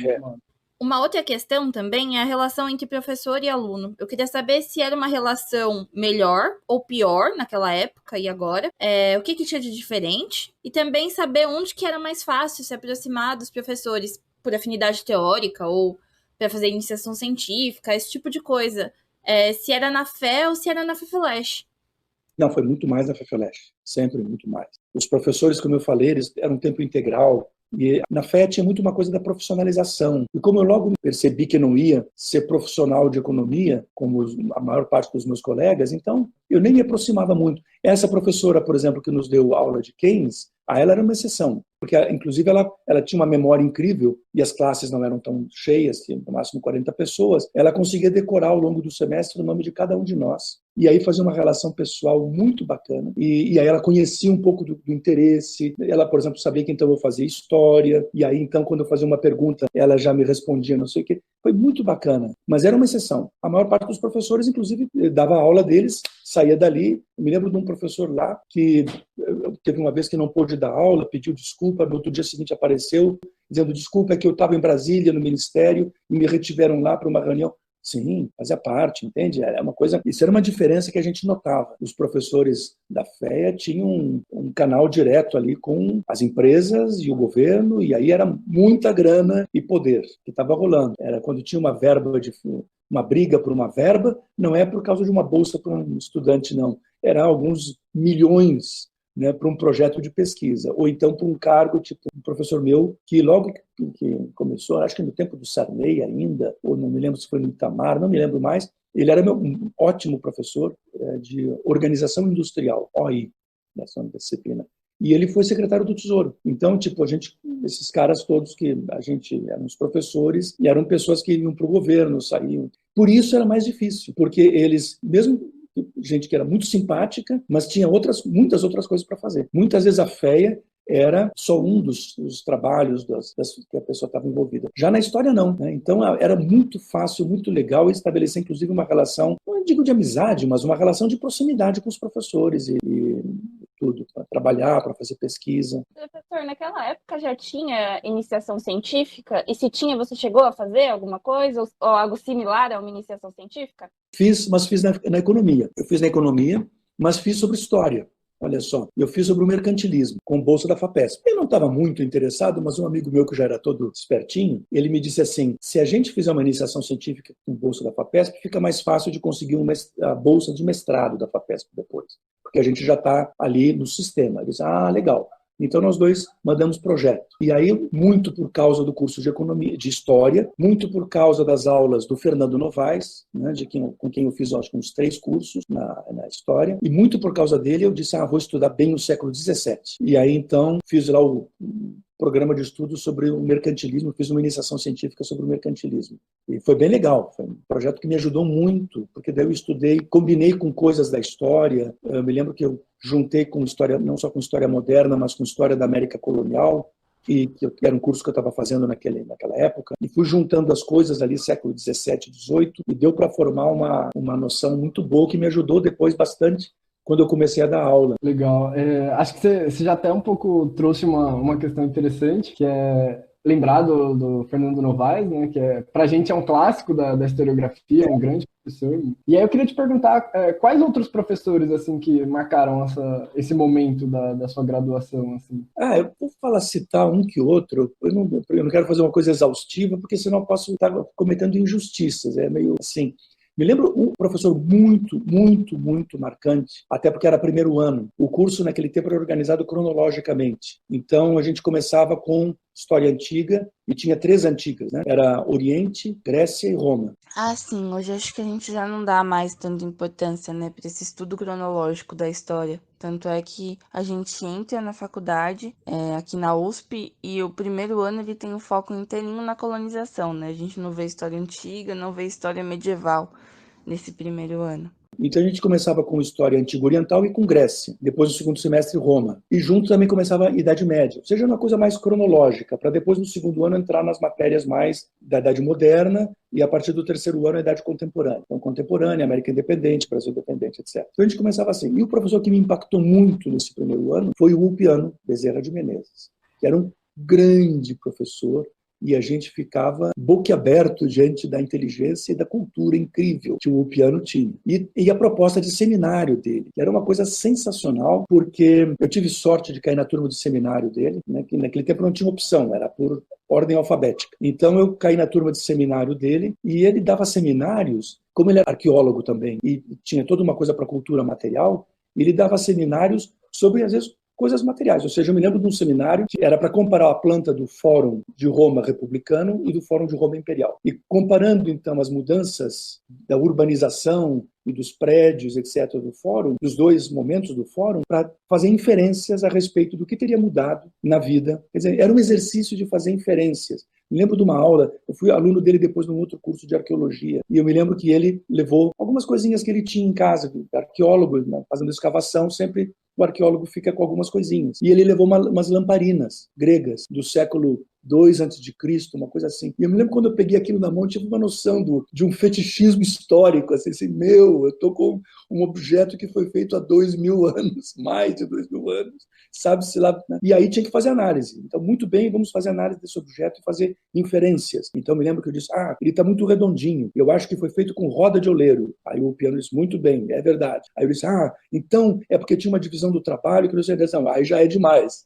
Uma outra questão também é a relação entre professor e aluno. Eu queria saber se era uma relação melhor ou pior naquela época e agora, o que tinha de diferente, e também saber onde que era mais fácil se aproximar dos professores por afinidade teórica ou para fazer iniciação científica, esse tipo de coisa. Se era na FE ou se era na FEFELESH. Não, foi muito mais na FEFELESH, sempre muito mais. Os professores, como eu falei, eles eram tempo integral, e na FE tinha muito uma coisa da profissionalização. E como eu logo percebi que eu não ia ser profissional de economia, como a maior parte dos meus colegas, então eu nem me aproximava muito. Essa professora, por exemplo, que nos deu aula de Keynes, ela era uma exceção, porque inclusive ela tinha uma memória incrível e as classes não eram tão cheias, tinha no máximo 40 pessoas. Ela conseguia decorar ao longo do semestre o nome de cada um de nós. E aí fazia uma relação pessoal muito bacana. E aí ela conhecia um pouco do interesse. Ela, por exemplo, sabia que então eu fazia história. E aí, então, quando eu fazia uma pergunta, ela já me respondia não sei o quê. Foi muito bacana. Mas era uma exceção. A maior parte dos professores, inclusive, dava a aula deles, saía dali. Eu me lembro de um professor lá que teve uma vez que não pôde dar aula, pediu desculpa, no outro dia seguinte apareceu, dizendo desculpa, é que eu estava em Brasília, no Ministério, e me retiveram lá para uma reunião. Sim, fazia parte, entende? Era uma coisa, isso era uma diferença que a gente notava. Os professores da FEA tinham um canal direto ali com as empresas e o governo, e aí era muita grana e poder que estava rolando. Era quando tinha uma verba, uma briga por uma verba, não é por causa de uma bolsa para um estudante, não. Era alguns milhões, né, para um projeto de pesquisa, ou então para um cargo, tipo um professor meu, que logo que começou, acho que no tempo do Sarney ainda, ou não me lembro se foi no Itamar, não me lembro mais, ele era um ótimo professor de organização industrial, OI, nessa disciplina. E ele foi secretário do Tesouro. Então, tipo, esses caras todos que a gente eram os professores e eram pessoas que iam para o governo, saíam. Por isso era mais difícil, porque eles, mesmo gente que era muito simpática, mas tinha muitas outras coisas para fazer. Muitas vezes a FEA era só um dos trabalhos que a pessoa estava envolvida. Já na história, não. Né? Então, era muito fácil, muito legal estabelecer, inclusive, uma relação, não digo de amizade, mas uma relação de proximidade com os professores e tudo, para trabalhar, para fazer pesquisa. Professor, naquela época já tinha iniciação científica? E se tinha, você chegou a fazer alguma coisa? Ou algo similar a uma iniciação científica? Fiz, mas fiz na economia. Eu fiz na economia, mas fiz sobre história. Olha só, eu fiz sobre o mercantilismo, com bolsa da FAPESP. Eu não estava muito interessado, mas um amigo meu que já era todo espertinho, ele me disse assim, se a gente fizer uma iniciação científica com bolsa da FAPESP, fica mais fácil de conseguir a bolsa de mestrado da FAPESP depois, porque a gente já está ali no sistema. Ele disse, legal. Então, nós dois mandamos projeto. E aí, muito por causa do curso de economia, de história, muito por causa das aulas do Fernando Novaes, né, com quem eu fiz, acho que uns 3 cursos na história, e muito por causa dele, eu disse, vou estudar bem o século XVII. E aí, então, fiz lá o programa de estudo sobre o mercantilismo, fiz uma iniciação científica sobre o mercantilismo. E foi bem legal, foi um projeto que me ajudou muito, porque daí eu estudei, combinei com coisas da história, eu me lembro que eu juntei com história, não só com história moderna, mas com história da América colonial, que era um curso que eu estava fazendo naquela época, e fui juntando as coisas ali, século XVII, XVIII, e deu para formar uma noção muito boa, que me ajudou depois bastante, quando eu comecei a dar aula. Legal. Acho que você já até um pouco trouxe uma questão interessante, que é lembrar do Fernando Novaes, né, que pra gente é um clássico da historiografia, um grande professor. E aí eu queria te perguntar, quais outros professores assim que marcaram esse momento da sua graduação? Assim? Eu vou citar um que outro, eu não quero fazer uma coisa exaustiva, porque senão eu posso estar cometendo injustiças, é meio assim. Me lembro um professor muito, muito, muito marcante, até porque era primeiro ano. O curso naquele tempo era organizado cronologicamente. Então, a gente começava com história antiga e tinha 3 antigas, né? Era Oriente, Grécia e Roma. Sim, hoje acho que a gente já não dá mais tanta importância, né, para esse estudo cronológico da história. Tanto é que a gente entra na faculdade, aqui na USP, e o primeiro ano ele tem o foco inteirinho na colonização, né? A gente não vê história antiga, não vê história medieval nesse primeiro ano. Então a gente começava com história antiga oriental e com Grécia. Depois, no segundo semestre, Roma. E junto também começava a Idade Média. Ou seja, uma coisa mais cronológica, para depois, no segundo ano, entrar nas matérias mais da Idade Moderna e, a partir do terceiro ano, a Idade Contemporânea. Então, Contemporânea, América Independente, Brasil Independente, etc. Então a gente começava assim. E o professor que me impactou muito nesse primeiro ano foi o Ulpiano Bezerra de Menezes, que era um grande professor, e a gente ficava boquiaberto diante da inteligência e da cultura incrível que o Ulpiano tinha. E a proposta de seminário dele, que era uma coisa sensacional, porque eu tive sorte de cair na turma do seminário dele, né, que naquele tempo não tinha opção, era por ordem alfabética. Então eu caí na turma de seminário dele, e ele dava seminários, como ele era arqueólogo também, e tinha toda uma coisa para cultura material, ele dava seminários sobre, às vezes, coisas materiais. Ou seja, eu me lembro de um seminário que era para comparar a planta do Fórum de Roma republicano e do Fórum de Roma imperial. E comparando, então, as mudanças da urbanização e dos prédios, etc., do Fórum, dos dois momentos do Fórum, para fazer inferências a respeito do que teria mudado na vida. Quer dizer, era um exercício de fazer inferências. Me lembro de uma aula, eu fui aluno dele depois num outro curso de arqueologia, e eu me lembro que ele levou algumas coisinhas que ele tinha em casa, arqueólogo, né, fazendo escavação, sempre o arqueólogo fica com algumas coisinhas. E ele levou umas lamparinas gregas do século II a.C., uma coisa assim. E eu me lembro quando eu peguei aquilo na mão, eu tive uma noção de um fetichismo histórico, assim, eu estou com um objeto que foi feito há 2000 anos, mais de 2000 anos, sabe-se lá. Né? E aí tinha que fazer análise. Então, muito bem, vamos fazer análise desse objeto e fazer inferências. Então, eu me lembro que eu disse, ele está muito redondinho, eu acho que foi feito com roda de oleiro. Aí o Ulpiano disse, muito bem, é verdade. Aí eu disse, então é porque tinha uma divisão do trabalho que não sei, aí já é demais.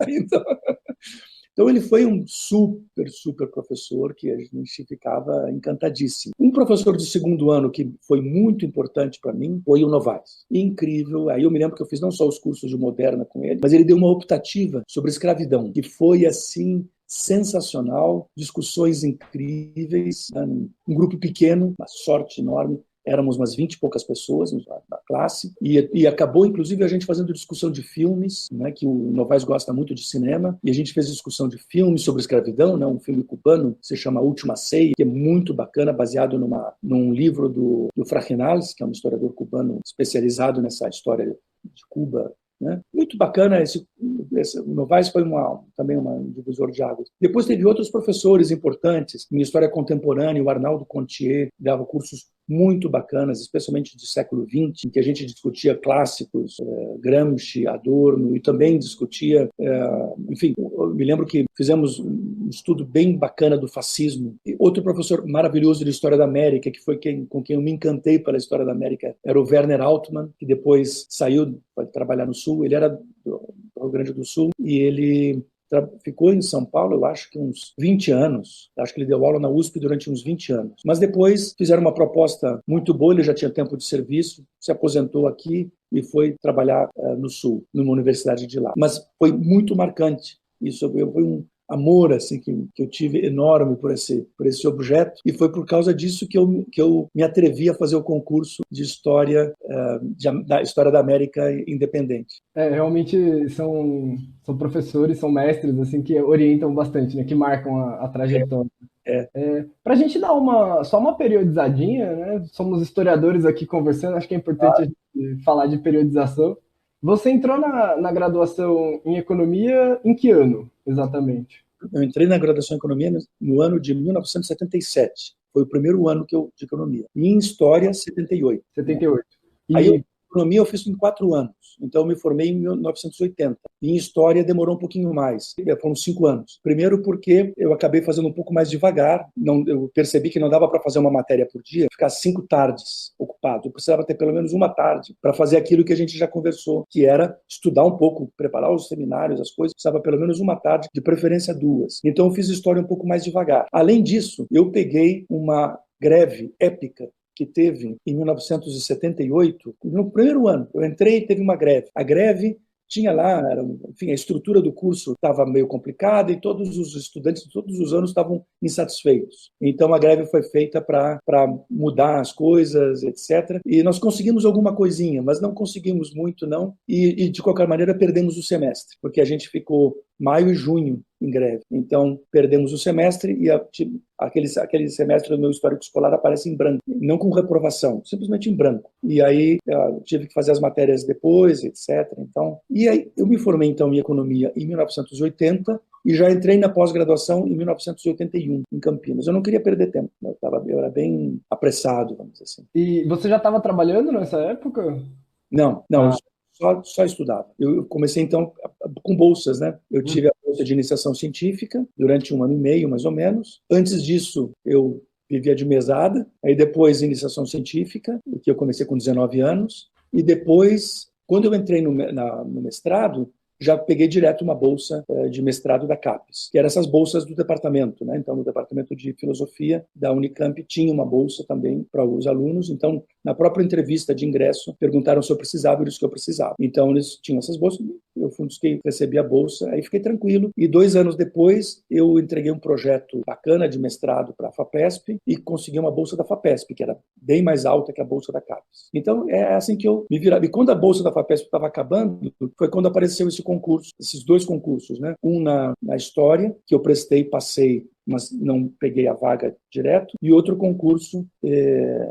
Então ele foi um super professor que a gente ficava encantadíssimo. Um professor de segundo ano que foi muito importante para mim foi o Novaes. Incrível. Aí eu me lembro que eu fiz não só os cursos de moderna com ele, mas ele deu uma optativa sobre escravidão, que foi assim sensacional, discussões incríveis, um grupo pequeno, uma sorte enorme. Éramos umas 20 e poucas pessoas na classe, e acabou, inclusive, a gente fazendo discussão de filmes, né, que o Novaes gosta muito de cinema, e a gente fez discussão de filmes sobre escravidão, né, um filme cubano, que se chama A Última Ceia, que é muito bacana, baseado num livro do Frajinals, que é um historiador cubano especializado nessa história de Cuba, né? Muito bacana, o Novaes foi também um divisor de águas. Depois teve outros professores importantes, em História Contemporânea, o Arnaldo Contier dava cursos muito bacanas, especialmente do século XX, em que a gente discutia clássicos, Gramsci, Adorno, e também discutia, enfim, eu me lembro que fizemos um estudo bem bacana do fascismo. E outro professor maravilhoso de História da América, que foi com quem eu me encantei pela História da América, era o Werner Altmann, que depois saiu para trabalhar no Sul. Ele era do Rio Grande do Sul e ele ficou em São Paulo, eu acho que uns 20 anos. Acho que ele deu aula na USP durante uns 20 anos. Mas depois fizeram uma proposta muito boa, ele já tinha tempo de serviço, se aposentou aqui e foi trabalhar no Sul, numa universidade de lá. Mas foi muito marcante. Isso foi um amor assim que eu tive enorme por esse objeto, e foi por causa disso que eu me atrevi a fazer o concurso de história da história da América independente. Realmente são professores, são mestres assim que orientam bastante, né, que marcam a trajetória. Para a gente dar só uma periodizadinha, né? Somos historiadores aqui conversando, acho que é importante a gente falar de periodização. Você entrou na graduação em economia em que ano, exatamente? Eu entrei na graduação em economia no ano de 1977. Foi o primeiro ano de economia. E em história, 78. 78. Aí economia eu fiz em 4 anos. Então eu me formei em 1980. E em história demorou um pouquinho mais. Foram 5 anos. Primeiro porque eu acabei fazendo um pouco mais devagar. Eu percebi que não dava para fazer uma matéria por dia, ficar 5 tardes ocupado. Eu precisava ter pelo menos uma tarde para fazer aquilo que a gente já conversou, que era estudar um pouco, preparar os seminários, as coisas. Precisava pelo menos uma tarde, de preferência 2. Então eu fiz história um pouco mais devagar. Além disso, eu peguei uma greve épica que teve em 1978, no primeiro ano. Eu entrei e teve uma greve. A greve tinha lá, enfim, a estrutura do curso estava meio complicada e todos os estudantes, todos os anos, estavam insatisfeitos. Então, a greve foi feita para mudar as coisas, etc. E nós conseguimos alguma coisinha, mas não conseguimos muito, não. E de qualquer maneira, perdemos o semestre, porque a gente ficou maio e junho em greve. Então, perdemos o semestre e aquele semestre do meu histórico escolar aparece em branco, não com reprovação, simplesmente em branco. E aí eu tive que fazer as matérias depois, etc. Então, e aí eu me formei então em economia em 1980 e já entrei na pós-graduação em 1981 em Campinas. Eu não queria perder tempo, eu era bem apressado, vamos dizer assim. E você já estava trabalhando nessa época? Não, só estudava. Eu comecei, então, com bolsas, né? Eu tive a bolsa de iniciação científica durante 1 ano e meio, mais ou menos. Antes disso, eu vivia de mesada. Aí depois, iniciação científica, que eu comecei com 19 anos. E depois, quando eu entrei no mestrado, já peguei direto uma bolsa de mestrado da CAPES, que eram essas bolsas do departamento, né? Então, no departamento de filosofia da Unicamp tinha uma bolsa também para os alunos. Então, na própria entrevista de ingresso, perguntaram se eu precisava, e isso que eu precisava. Então, eles tinham essas bolsas, eu fui um dos que recebi a bolsa, aí fiquei tranquilo. E 2 anos depois, eu entreguei um projeto bacana de mestrado para a FAPESP e consegui uma bolsa da FAPESP, que era bem mais alta que a bolsa da CAPES. Então, é assim que eu me virava. E quando a bolsa da FAPESP estava acabando, foi quando apareceu esse concurso, esses 2 concursos, né? Um na História, que eu prestei, passei, mas não peguei a vaga direto, e outro concurso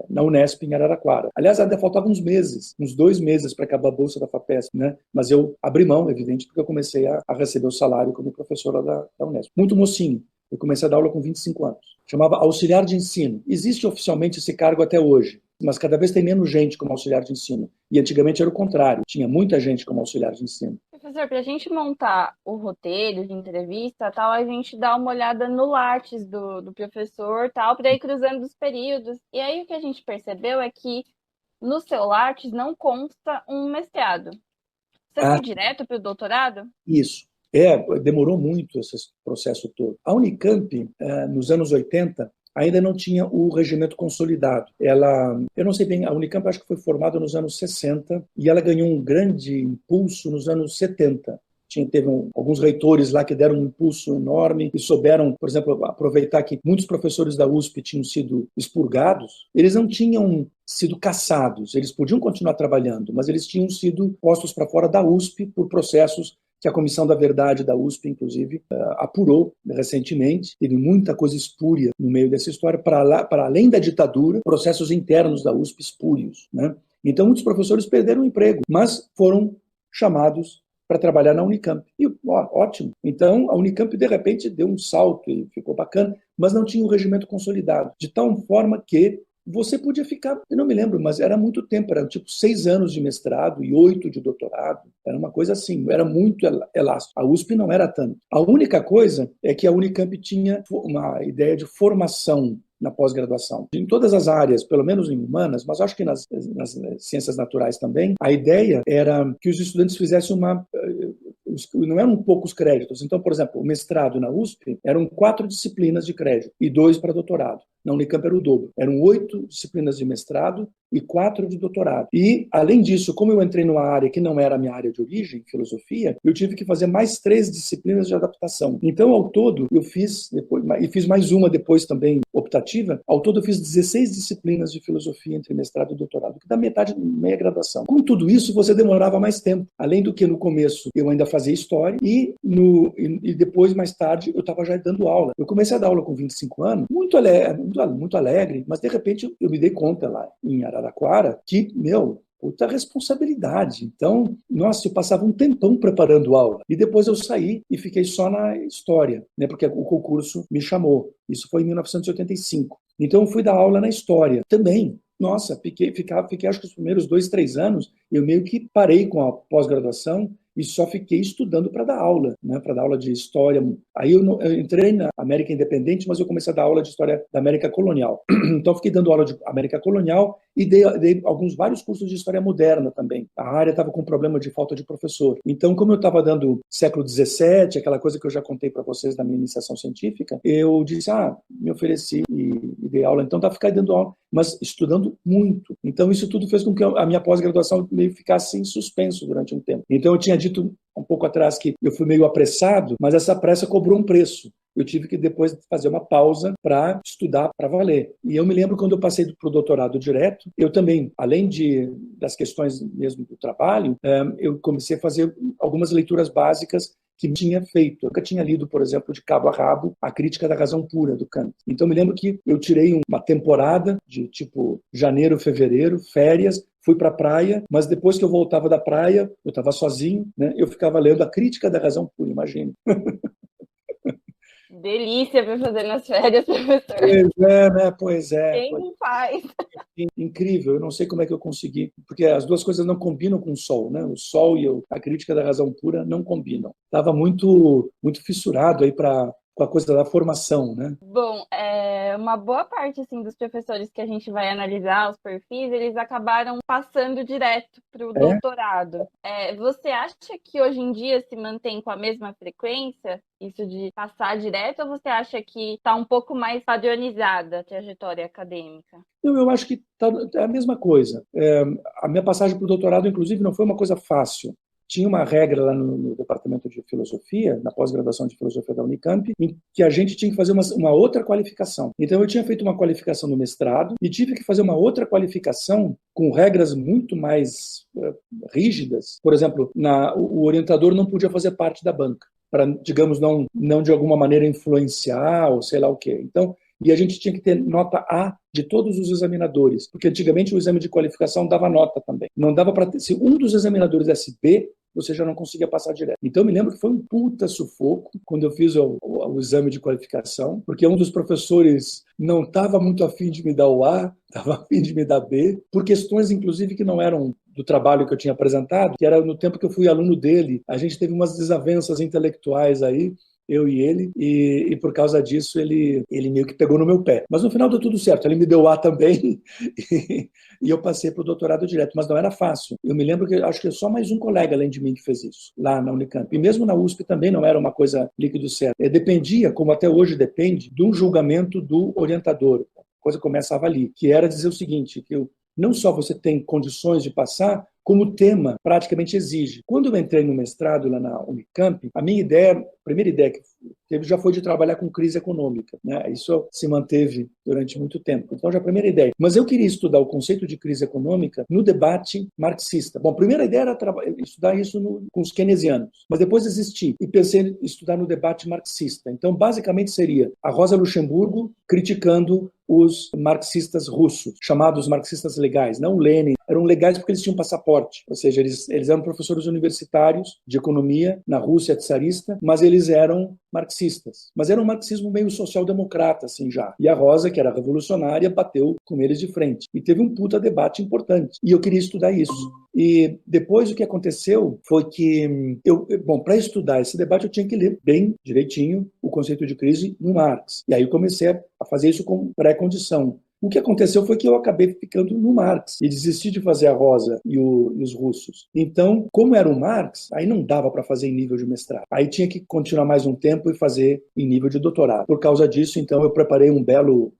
na Unesp, em Araraquara. Aliás, ainda faltavam uns meses, uns 2 meses para acabar a bolsa da FAPESP, né? Mas eu abri mão, evidente, porque eu comecei a receber o salário como professora da Unesp. Muito mocinho. Eu comecei a dar aula com 25 anos. Chamava auxiliar de ensino. Existe oficialmente esse cargo até hoje, mas cada vez tem menos gente como auxiliar de ensino. E antigamente era o contrário, tinha muita gente como auxiliar de ensino. Professor, para a gente montar o roteiro de entrevista, tal, a gente dá uma olhada no Lattes do professor, tal, para ir cruzando os períodos. E aí o que a gente percebeu é que no seu Lattes não consta um mestrado. Você foi direto para o doutorado? Isso. Demorou muito esse processo todo. A Unicamp, nos anos 80, ainda não tinha o regimento consolidado. Eu não sei bem, a Unicamp acho que foi formada nos anos 60 e ela ganhou um grande impulso nos anos 70. Teve alguns reitores lá que deram um impulso enorme e souberam, por exemplo, aproveitar que muitos professores da USP tinham sido expurgados. Eles não tinham sido caçados, eles podiam continuar trabalhando, mas eles tinham sido postos para fora da USP por processos que a Comissão da Verdade da USP, inclusive, apurou recentemente. Teve muita coisa espúria no meio dessa história, para além da ditadura, processos internos da USP espúrios, né? Então, muitos professores perderam o emprego, mas foram chamados para trabalhar na Unicamp. E ótimo. Então, a Unicamp, de repente, deu um salto e ficou bacana, mas não tinha um regimento consolidado, de tal forma que você podia ficar, eu não me lembro, mas era muito tempo, era tipo 6 anos de mestrado e 8 de doutorado, era uma coisa assim, era muito elástico. A USP não era tanto. A única coisa é que a Unicamp tinha uma ideia de formação na pós-graduação. Em todas as áreas, pelo menos em humanas, mas acho que nas ciências naturais também, a ideia era que os estudantes fizessem não eram poucos créditos. Então, por exemplo, o mestrado na USP eram 4 disciplinas de crédito e 2 para doutorado. Na Unicamp era o dobro. Eram 8 disciplinas de mestrado e 4 de doutorado. E, além disso, como eu entrei numa área que não era a minha área de origem, filosofia, eu tive que fazer mais 3 disciplinas de adaptação. Então, ao todo, eu fiz, e fiz mais uma depois também, optativa, ao todo eu fiz 16 disciplinas de filosofia entre mestrado e doutorado, que dá meia graduação. Com tudo isso, você demorava mais tempo. Além do que no começo eu ainda fazia história e depois, mais tarde, eu estava já dando aula. Eu comecei a dar aula com 25 anos, muito alegre, mas de repente eu me dei conta lá em Araraquara que, puta responsabilidade. Então, nossa, eu passava um tempão preparando aula. E depois eu saí e fiquei só na história, né, porque o concurso me chamou. Isso foi em 1985. Então, eu fui dar aula na história também. Nossa, fiquei acho que os primeiros 2, 3 anos, eu meio que parei com a pós-graduação e só fiquei estudando para dar aula, né, para dar aula de história. Aí eu entrei na América Independente, mas eu comecei a dar aula de história da América Colonial. Então, fiquei dando aula de América Colonial e dei vários cursos de história moderna também. A área estava com problema de falta de professor. Então, como eu estava dando século XVII, aquela coisa que eu já contei para vocês da minha iniciação científica, eu disse, me ofereci e dei aula. Então, estava ficando dando aula, mas estudando muito. Então, isso tudo fez com que a minha pós-graduação meio ficasse em suspenso durante um tempo. Então, eu tinha dito um pouco atrás que eu fui meio apressado, mas essa pressa cobrou um preço. Eu tive que depois fazer uma pausa para estudar para valer. E eu me lembro quando eu passei para o doutorado direto, eu também, além das questões mesmo do trabalho, eu comecei a fazer algumas leituras básicas que tinha feito. Eu nunca tinha lido, por exemplo, de cabo a rabo, A Crítica da Razão Pura, do Kant. Então, me lembro que eu tirei uma temporada de, tipo, janeiro, fevereiro, férias, fui para a praia, mas depois que eu voltava da praia, eu estava sozinho, né? Eu ficava lendo A Crítica da Razão Pura, imagina. Delícia para fazer nas férias, professor. Pois é, né? Pois é. Quem não faz? Incrível, eu não sei como é que eu consegui, porque as duas coisas não combinam com o sol, né? O sol e A Crítica da Razão Pura não combinam. Estava muito fissurado aí com a coisa da formação, né? Bom, uma boa parte assim, dos professores que a gente vai analisar, os perfis, eles acabaram passando direto para o doutorado. Você acha que hoje em dia se mantém com a mesma frequência, isso de passar direto, ou você acha que está um pouco mais padronizada a trajetória acadêmica? Eu acho que é a mesma coisa. A minha passagem para o doutorado, inclusive, não foi uma coisa fácil. Tinha uma regra lá no departamento de filosofia, na pós-graduação de filosofia da Unicamp, em que a gente tinha que fazer uma outra qualificação. Então, eu tinha feito uma qualificação no mestrado e tive que fazer uma outra qualificação com regras muito mais rígidas. Por exemplo, o orientador não podia fazer parte da banca, para, digamos, não de alguma maneira influenciar ou sei lá o quê. Então, e a gente tinha que ter nota A de todos os examinadores, porque antigamente o exame de qualificação dava nota também. Não dava para ter. Se um dos examinadores desse B, você já não conseguia passar direto. Então, eu me lembro que foi um puta sufoco quando eu fiz o exame de qualificação, porque um dos professores não estava muito afim de me dar o A, estava afim de me dar B, por questões, inclusive, que não eram do trabalho que eu tinha apresentado, que era no tempo que eu fui aluno dele. A gente teve umas desavenças intelectuais aí, eu e ele, e por causa disso ele meio que pegou no meu pé. Mas no final deu tudo certo, ele me deu A também, e eu passei para o doutorado direto, mas não era fácil. Eu me lembro que acho que só mais um colega além de mim que fez isso, lá na Unicamp. E mesmo na USP também não era uma coisa líquido certo. Dependia, como até hoje depende, do julgamento do orientador. A coisa começava ali, que era dizer o seguinte, que não só você tem condições de passar, como o tema praticamente exige. Quando eu entrei no mestrado lá na Unicamp, a primeira ideia que teve já foi de trabalhar com crise econômica, né? Isso se manteve durante muito tempo. Então, já a primeira ideia. Mas eu queria estudar o conceito de crise econômica no debate marxista. Bom, a primeira ideia era estudar isso com os keynesianos, mas depois desisti e pensei em estudar no debate marxista. Então, basicamente seria a Rosa Luxemburgo criticando os marxistas russos, chamados marxistas legais, não Lenin. Eram legais porque eles tinham passaporte, ou seja, eles eram professores universitários de economia na Rússia czarista, mas eles eram marxistas. Mas era um marxismo meio social-democrata, assim, já. E a Rosa, que era revolucionária, bateu com eles de frente. E teve um puta debate importante. E eu queria estudar isso. E depois o que aconteceu foi que, para estudar esse debate, eu tinha que ler bem direitinho o conceito de crise no Marx. E aí eu comecei a fazer isso como pré-condição. O que aconteceu foi que eu acabei ficando no Marx e desisti de fazer a Rosa e os russos. Então, como era o Marx, aí não dava para fazer em nível de mestrado. Aí tinha que continuar mais um tempo e fazer em nível de doutorado. Por causa disso, então, eu preparei um belo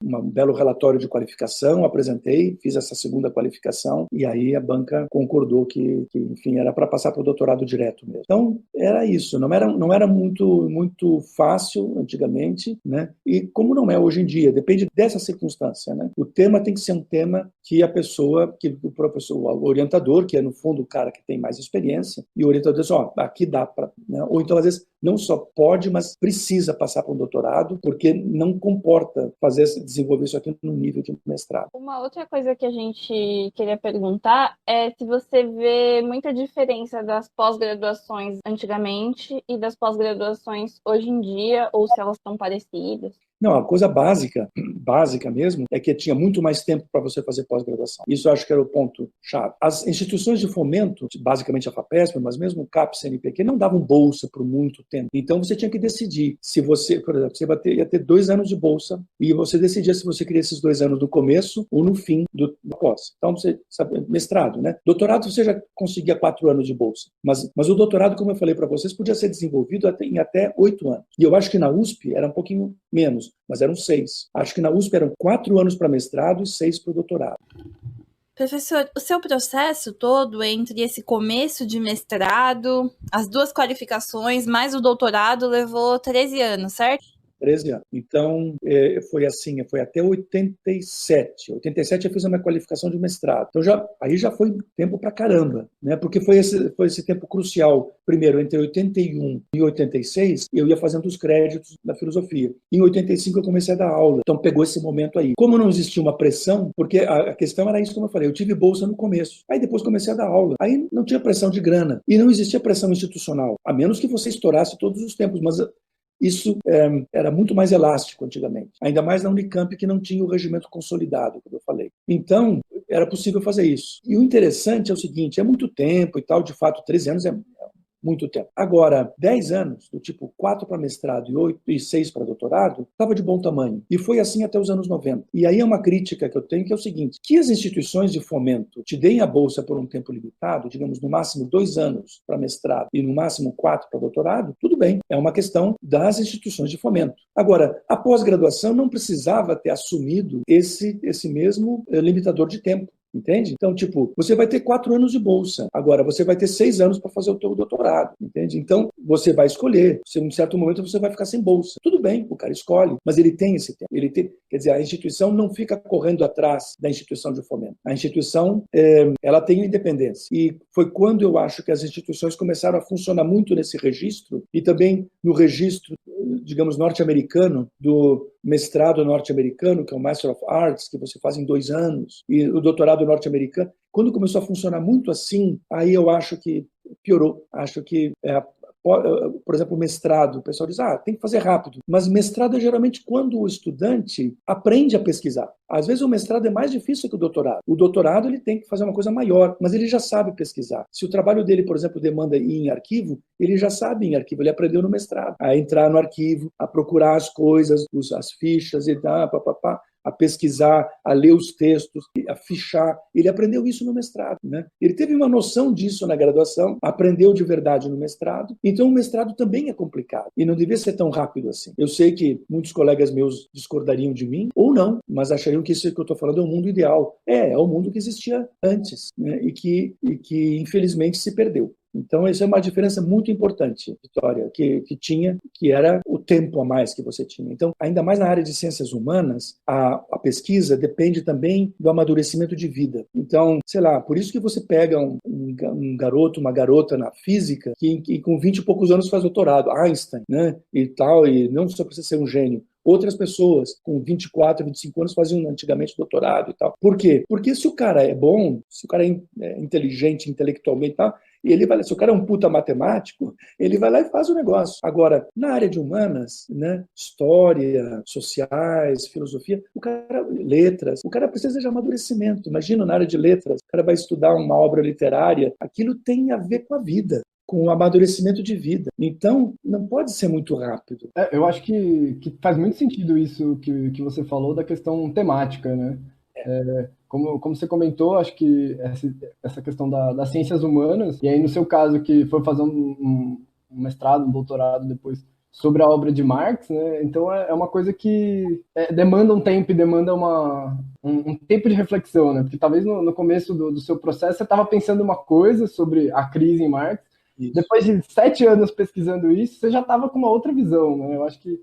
relatório de qualificação, apresentei, fiz essa segunda qualificação e aí a banca concordou que enfim, era para passar para o doutorado direto mesmo. Então, era isso. Não era muito fácil antigamente, né? E como não é hoje em dia, depende dessa circunstância, né? O tema tem que ser um tema que o professor, o orientador, que é no fundo o cara que tem mais experiência, e o orientador diz, aqui dá para, né? Ou então às vezes não só pode, mas precisa passar para um doutorado, porque não comporta desenvolver isso aqui no nível de mestrado. Uma outra coisa que a gente queria perguntar é se você vê muita diferença das pós-graduações antigamente e das pós-graduações hoje em dia, ou se elas estão parecidas. Não, a coisa básica mesmo, é que tinha muito mais tempo para você fazer pós-graduação. Isso eu acho que era o ponto-chave. As instituições de fomento, basicamente a FAPESP, mas mesmo o CAPES, CNPq, não davam bolsa por muito tempo. Então você tinha que decidir se você, por exemplo, você ia ter 2 anos de bolsa e você decidia se você queria esses 2 anos no começo ou no fim do pós. Então você sabe, mestrado, né? Doutorado você já conseguia 4 anos de bolsa. Mas o doutorado, como eu falei para vocês, podia ser desenvolvido em até 8 anos. E eu acho que na USP era um pouquinho menos, mas eram 6. Acho que na USP eram 4 anos para mestrado e 6 para o doutorado. Professor, o seu processo todo entre esse começo de mestrado, as 2 qualificações, mais o doutorado, levou 13 anos, certo? 13 anos. Então, foi assim, foi até 87. 87 eu fiz a minha qualificação de mestrado. Então, aí já foi tempo pra caramba, né? Porque foi esse tempo crucial. Primeiro, entre 81 e 86, eu ia fazendo os créditos da filosofia. Em 85, eu comecei a dar aula. Então, pegou esse momento aí. Como não existia uma pressão, porque a questão era isso, como eu falei, eu tive bolsa no começo. Aí depois comecei a dar aula. Aí não tinha pressão de grana. E não existia pressão institucional. A menos que você estourasse todos os tempos. Mas isso era muito mais elástico antigamente. Ainda mais na Unicamp, que não tinha o regimento consolidado, como eu falei. Então, era possível fazer isso. E o interessante é o seguinte, é muito tempo e tal, de fato, 13 anos é muito tempo. Agora, 10 anos, do tipo 4 para mestrado e 8 e 6 para doutorado, estava de bom tamanho. E foi assim até os anos 90. E aí é uma crítica que eu tenho, que é o seguinte, que as instituições de fomento te deem a bolsa por um tempo limitado, digamos, no máximo 2 anos para mestrado e no máximo 4 para doutorado, tudo bem. É uma questão das instituições de fomento. Agora, a pós-graduação não precisava ter assumido esse mesmo limitador de tempo. Entende? Então, tipo, você vai ter 4 anos de bolsa. Agora, você vai ter 6 anos para fazer o teu doutorado. Entende? Então, você vai escolher. Se em um certo momento você vai ficar sem bolsa. Tudo bem, o cara escolhe, mas ele tem esse tempo. Quer dizer, a instituição não fica correndo atrás da instituição de fomento. A instituição, ela tem independência. E foi quando eu acho que as instituições começaram a funcionar muito nesse registro e também no registro, digamos, norte-americano, do mestrado norte-americano, que é o Master of Arts, que você faz em 2 anos, e o doutorado norte-americano. Quando começou a funcionar muito assim, aí eu acho que piorou. Acho que, por exemplo, o mestrado, o pessoal diz, tem que fazer rápido. Mas mestrado é geralmente quando o estudante aprende a pesquisar. Às vezes o mestrado é mais difícil que o doutorado. O doutorado ele tem que fazer uma coisa maior, mas ele já sabe pesquisar. Se o trabalho dele, por exemplo, demanda ir em arquivo, ele já sabe em arquivo, ele aprendeu no mestrado. A entrar no arquivo, a procurar as coisas, as fichas e tal, a pesquisar, a ler os textos, a fichar. Ele aprendeu isso no mestrado, né? Ele teve uma noção disso na graduação, aprendeu de verdade no mestrado. Então, o mestrado também é complicado e não devia ser tão rápido assim. Eu sei que muitos colegas meus discordariam de mim, ou não, mas achariam que isso que eu estou falando é o mundo ideal. É o mundo que existia antes, né? e que, infelizmente, se perdeu. Então, essa é uma diferença muito importante, Vitória, que tinha, que era o tempo a mais que você tinha. Então, ainda mais na área de ciências humanas, a pesquisa depende também do amadurecimento de vida. Então, sei lá, por isso que você pega um garoto, uma garota na física, que com 20 e poucos anos faz doutorado, Einstein, né, e tal, e não só precisa ser um gênio. Outras pessoas com 24, 25 anos faziam antigamente doutorado e tal. Por quê? Porque se o cara é bom, se o cara é inteligente intelectualmente e tal, se o cara é um puta matemático, ele vai lá e faz o negócio. Agora, na área de humanas, né, história, sociais, filosofia, letras, o cara precisa de amadurecimento. Imagina, na área de letras, o cara vai estudar uma obra literária, aquilo tem a ver com a vida, com o amadurecimento de vida. Então, não pode ser muito rápido. Eu acho que faz muito sentido isso que você falou da questão temática, né? Como você comentou, acho que essa questão das ciências humanas, e aí no seu caso que foi fazer um mestrado, um doutorado depois sobre a obra de Marx, né? Então é uma coisa que demanda um tempo e demanda um tempo de reflexão, né? Porque talvez no começo do seu processo você estava pensando uma coisa sobre a crise em Marx, isso. Depois de 7 anos pesquisando isso, você já estava com uma outra visão, né? Eu acho que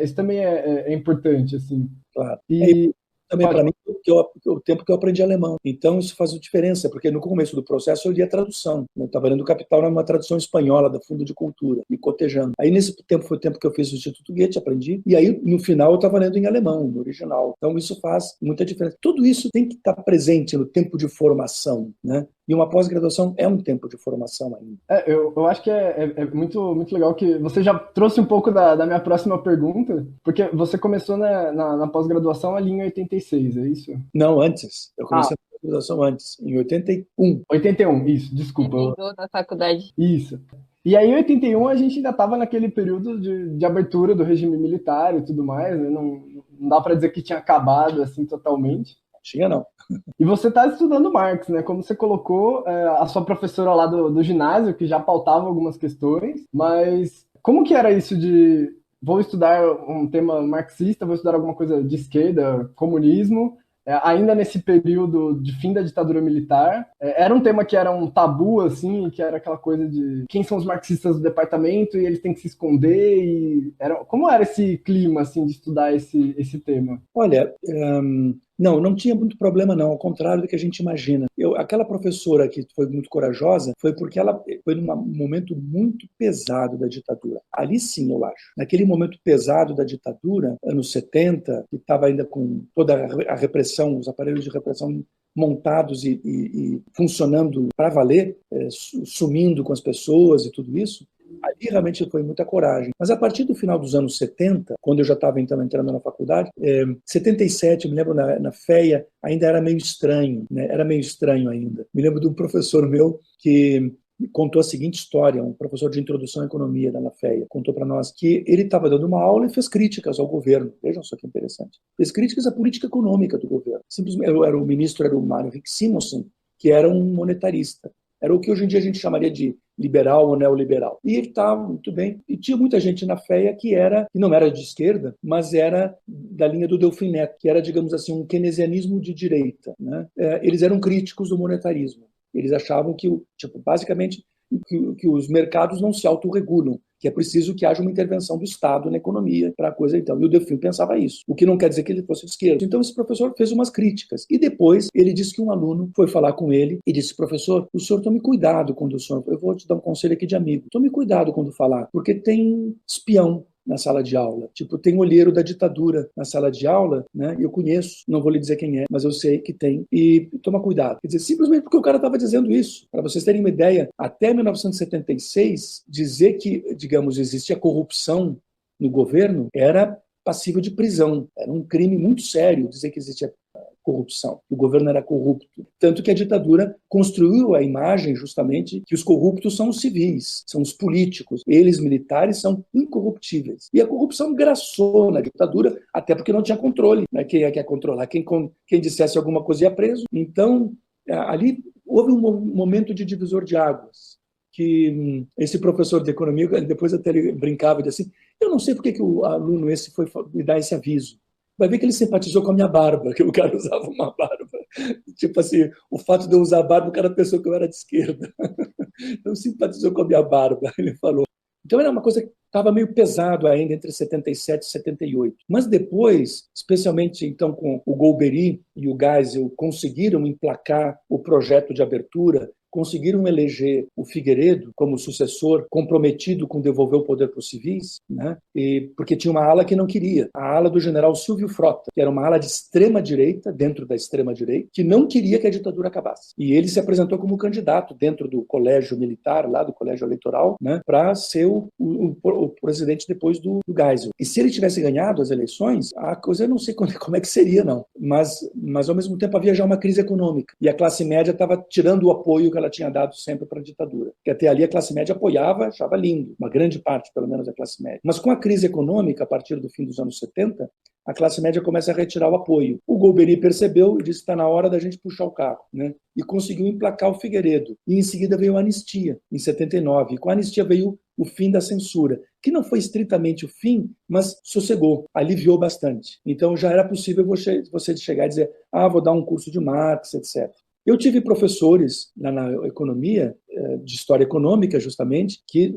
isso também é importante, assim. Claro. E também para mim o tempo que eu aprendi alemão. Então isso faz diferença, porque no começo do processo eu li a tradução. Eu estava lendo Capital numa tradução espanhola da Fundo de Cultura, e cotejando. Aí nesse tempo foi o tempo que eu fiz o Instituto Goethe, aprendi, e aí no final eu estava lendo em alemão, no original. Então isso faz muita diferença. Tudo isso tem que estar presente no tempo de formação, né? E uma pós-graduação é um tempo de formação ainda. Eu acho que é muito, muito legal que você já trouxe um pouco da minha próxima pergunta, porque você começou na pós-graduação ali em 86, é isso? Não, antes. Eu comecei a pós-graduação antes, em 81. 81, isso, desculpa. Emendou na faculdade. Isso. E aí, em 81, a gente ainda estava naquele período de abertura do regime militar e tudo mais, né? Não dá para dizer que tinha acabado assim totalmente. Tinha não. E você está estudando Marx, né? Como você colocou, a sua professora lá do ginásio, que já pautava algumas questões, mas como que era isso vou estudar um tema marxista, vou estudar alguma coisa de esquerda, comunismo, ainda nesse período de fim da ditadura militar, era um tema que era um tabu, assim, que era aquela coisa de quem são os marxistas do departamento e eles têm que se esconder, como era esse clima, assim, de estudar esse tema? Olha, não tinha muito problema não, ao contrário do que a gente imagina. Aquela professora que foi muito corajosa foi porque ela foi num momento muito pesado da ditadura. Ali sim, eu acho. Naquele momento pesado da ditadura, anos 70, que estava ainda com toda a repressão, os aparelhos de repressão montados e funcionando para valer, sumindo com as pessoas e tudo isso, ali realmente foi muita coragem. Mas a partir do final dos anos 70, quando eu já estava então entrando na faculdade, 77, eu me lembro na FEA, ainda era meio estranho, né? Era meio estranho ainda. Me lembro de um professor meu que contou a seguinte história, um professor de introdução à economia da FEA, contou para nós que ele estava dando uma aula e fez críticas ao governo. Vejam só que interessante. Fez críticas à política econômica do governo. Simplesmente, o ministro era o Mário Henrique Simonsen, que era um monetarista. Era o que hoje em dia a gente chamaria de liberal ou neoliberal. E ele estava muito bem. E tinha muita gente na FEA que não era de esquerda, mas era da linha do Delfim Neto, que era, digamos assim, um keynesianismo de direita, né? Eles eram críticos do monetarismo. Eles achavam que, basicamente, que os mercados não se autorregulam, que é preciso que haja uma intervenção do Estado na economia para a coisa. Então, e o Delfim pensava isso, o que não quer dizer que ele fosse de esquerda. Então, esse professor fez umas críticas. E depois, ele disse que um aluno foi falar com ele e disse, professor, o senhor tome cuidado quando o senhor... Eu vou te dar um conselho aqui de amigo. Tome cuidado quando falar, porque tem espião na sala de aula. Tem olheiro da ditadura na sala de aula, né? Eu conheço, não vou lhe dizer quem é, mas eu sei que tem. E toma cuidado. Quer dizer, simplesmente porque o cara estava dizendo isso. Para vocês terem uma ideia, até 1976, dizer que, digamos, existia corrupção no governo era passível de prisão. Era um crime muito sério dizer que existia corrupção. O governo era corrupto. Tanto que a ditadura construiu a imagem justamente que os corruptos são os civis, são os políticos. Eles, militares, são incorruptíveis. E a corrupção graçou na ditadura, até porque não tinha controle. Né? Quem é que ia controlar? Quem dissesse alguma coisa ia preso. Então, ali houve um momento de divisor de águas, que esse professor de economia, depois até ele brincava e disse assim, eu não sei por que o aluno esse foi me dar esse aviso. Vai ver que ele simpatizou com a minha barba, que o cara usava uma barba. Tipo assim, o fato de eu usar barba, o cara pensou que eu era de esquerda. Então simpatizou com a minha barba, ele falou. Então era uma coisa que estava meio pesado ainda entre 77 e 78. Mas depois, especialmente então com o Golbery e o Geisel, conseguiram emplacar o projeto de abertura, conseguiram eleger o Figueiredo como sucessor, comprometido com devolver o poder para os civis, né? Porque tinha uma ala que não queria, a ala do general Silvio Frota, que era uma ala de extrema-direita, dentro da extrema-direita, que não queria que a ditadura acabasse. E ele se apresentou como candidato dentro do colégio militar, lá do colégio eleitoral, né? Para ser o presidente depois do Geisel. E se ele tivesse ganhado as eleições, a coisa eu não sei como é que seria, não. Mas ao mesmo tempo havia já uma crise econômica. E a classe média estava tirando o apoio que ela tinha dado sempre para a ditadura. Porque até ali a classe média apoiava, achava lindo. Uma grande parte, pelo menos, da classe média. Mas com a crise econômica, a partir do fim dos anos 70, a classe média começa a retirar o apoio. O Golbery percebeu e disse que está na hora da gente puxar o carro, né? E conseguiu emplacar o Figueiredo. E em seguida veio a anistia, em 79. E com a anistia veio o fim da censura, que não foi estritamente o fim, mas sossegou, aliviou bastante. Então já era possível você chegar e dizer, vou dar um curso de Marx, etc. Eu tive professores na economia, de história econômica justamente, que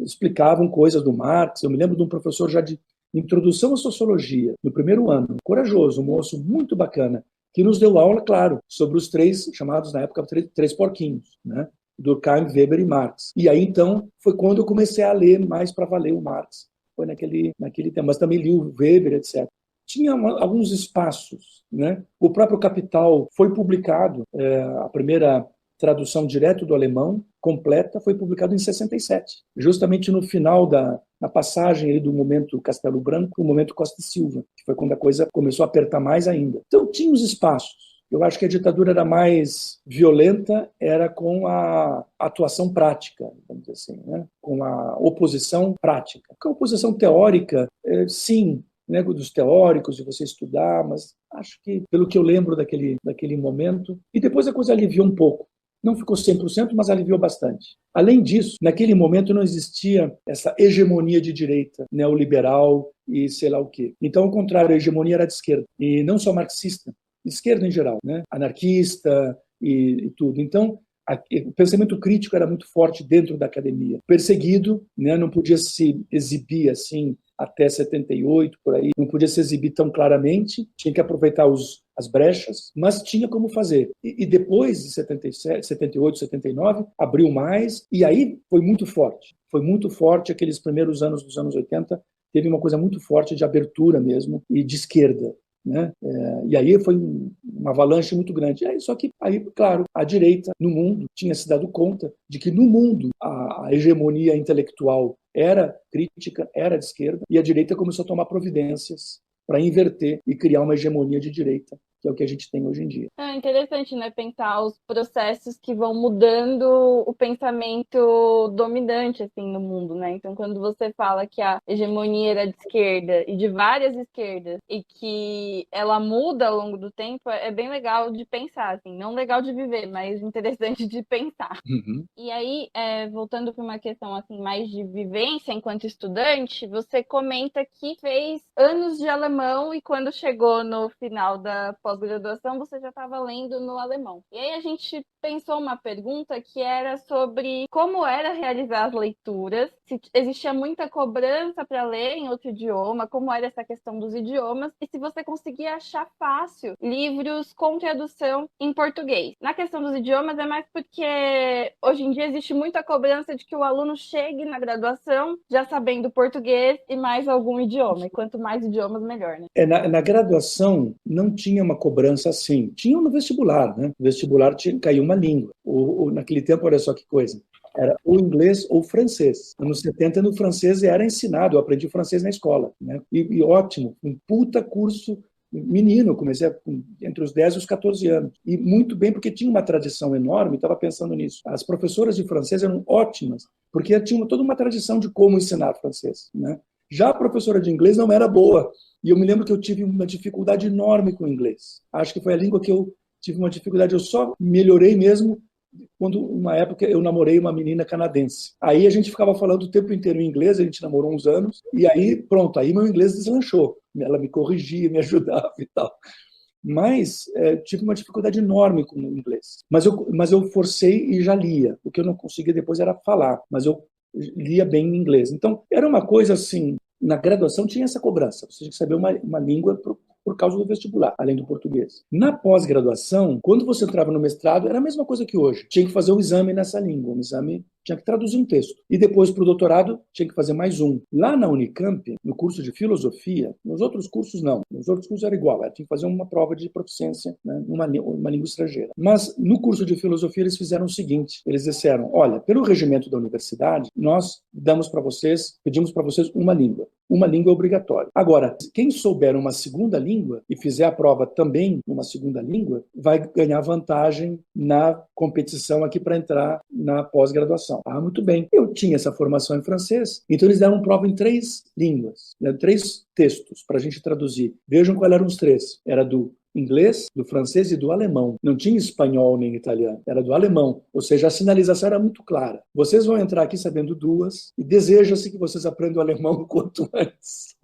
explicavam coisas do Marx. Eu me lembro de um professor já de introdução à sociologia, no primeiro ano, corajoso, um moço muito bacana, que nos deu aula, claro, sobre os três, chamados na época, três porquinhos, né? Durkheim, Weber e Marx. E aí, então, foi quando eu comecei a ler mais para valer o Marx. Foi naquele tempo, mas também li o Weber, etc. Tinha alguns espaços, né? O próprio Capital foi publicado, a primeira tradução direto do alemão, completa, foi publicado em 67, justamente no final na passagem ali do momento Castelo Branco, o momento Costa e Silva, que foi quando a coisa começou a apertar mais ainda. Então, tinha os espaços. Eu acho que a ditadura era mais violenta, era com a atuação prática, vamos dizer assim, né? Com a oposição prática. Com a oposição teórica, sim, né, dos teóricos, de você estudar, mas acho que, pelo que eu lembro daquele momento, e depois a coisa aliviou um pouco. Não ficou 100%, mas aliviou bastante. Além disso, naquele momento não existia essa hegemonia de direita, neoliberal e sei lá o quê. Então, ao contrário, a hegemonia era de esquerda. E não só marxista, esquerda em geral, né? Anarquista e tudo. Então, o pensamento crítico era muito forte dentro da academia. Perseguido, né? Não podia se exibir assim até 78, por aí, não podia se exibir tão claramente, tinha que aproveitar as brechas, mas tinha como fazer. E depois de 77, 78, 79, abriu mais, e aí foi muito forte. Foi muito forte aqueles primeiros anos dos anos 80, teve uma coisa muito forte de abertura mesmo, e de esquerda, né? E aí foi uma avalanche muito grande. Só que aí, claro, a direita no mundo tinha se dado conta de que no mundo a hegemonia intelectual era crítica, era de esquerda, e a direita começou a tomar providências para inverter e criar uma hegemonia de direita, que é o que a gente tem hoje em dia. É interessante, né, pensar os processos que vão mudando o pensamento dominante, assim, no mundo, né? Então, quando você fala que a hegemonia era de esquerda e de várias esquerdas e que ela muda ao longo do tempo, é bem legal de pensar, assim, não legal de viver, mas interessante de pensar. Uhum. E aí, voltando para uma questão, assim, mais de vivência enquanto estudante, você comenta que fez anos de alemão e quando chegou no final da pós-graduação, você já estava lendo no alemão. E aí a gente pensou uma pergunta que era sobre como era realizar as leituras, se existia muita cobrança para ler em outro idioma, como era essa questão dos idiomas, e se você conseguia achar fácil livros com tradução em português. Na questão dos idiomas é mais porque hoje em dia existe muita cobrança de que o aluno chegue na graduação já sabendo português e mais algum idioma, e quanto mais idiomas, melhor, né? Na graduação não tinha uma cobrança assim. Tinha no vestibular, né? No vestibular caiu uma língua. Naquele tempo, olha só que coisa. Era ou inglês ou francês. Nos 70, no francês era ensinado. Eu aprendi francês na escola, né? E ótimo. Um puta curso menino. Eu comecei entre os 10 e os 14 anos. E muito bem, porque tinha uma tradição enorme. Estava pensando nisso. As professoras de francês eram ótimas, porque tinham toda uma tradição de como ensinar francês, né? Já a professora de inglês não era boa. E eu me lembro que eu tive uma dificuldade enorme com o inglês. Acho que foi a língua que eu tive uma dificuldade. Eu só melhorei mesmo quando, uma época, eu namorei uma menina canadense. Aí a gente ficava falando o tempo inteiro em inglês, a gente namorou uns anos, e aí, pronto, aí meu inglês deslanchou. Ela me corrigia, me ajudava e tal. Mas tive uma dificuldade enorme com o inglês. Mas eu forcei e já lia. O que eu não conseguia depois era falar, mas eu lia bem em inglês. Então, era uma coisa assim, na graduação tinha essa cobrança, você tinha que saber uma língua por causa do vestibular, além do português. Na pós-graduação, quando você entrava no mestrado, era a mesma coisa que hoje. Tinha que fazer um exame nessa língua, um exame, tinha que traduzir um texto. E depois, para o doutorado, tinha que fazer mais um. Lá na Unicamp, no curso de filosofia, nos outros cursos não. Nos outros cursos era igual, tinha que fazer uma prova de proficiência, né, numa língua estrangeira. Mas no curso de filosofia, eles fizeram o seguinte, eles disseram, olha, pelo regimento da universidade, nós pedimos para vocês uma língua. Uma língua é obrigatória. Agora, quem souber uma segunda língua e fizer a prova também numa segunda língua, vai ganhar vantagem na competição aqui para entrar na pós-graduação. Ah, muito bem. Eu tinha essa formação em francês, então eles deram prova em 3 línguas, né, 3 textos para a gente traduzir. Vejam quais eram os 3. Era do inglês, do francês e do alemão. Não tinha espanhol nem italiano, era do alemão. Ou seja, a sinalização era muito clara. Vocês vão entrar aqui sabendo 2 e deseja-se que vocês aprendam alemão o quanto antes.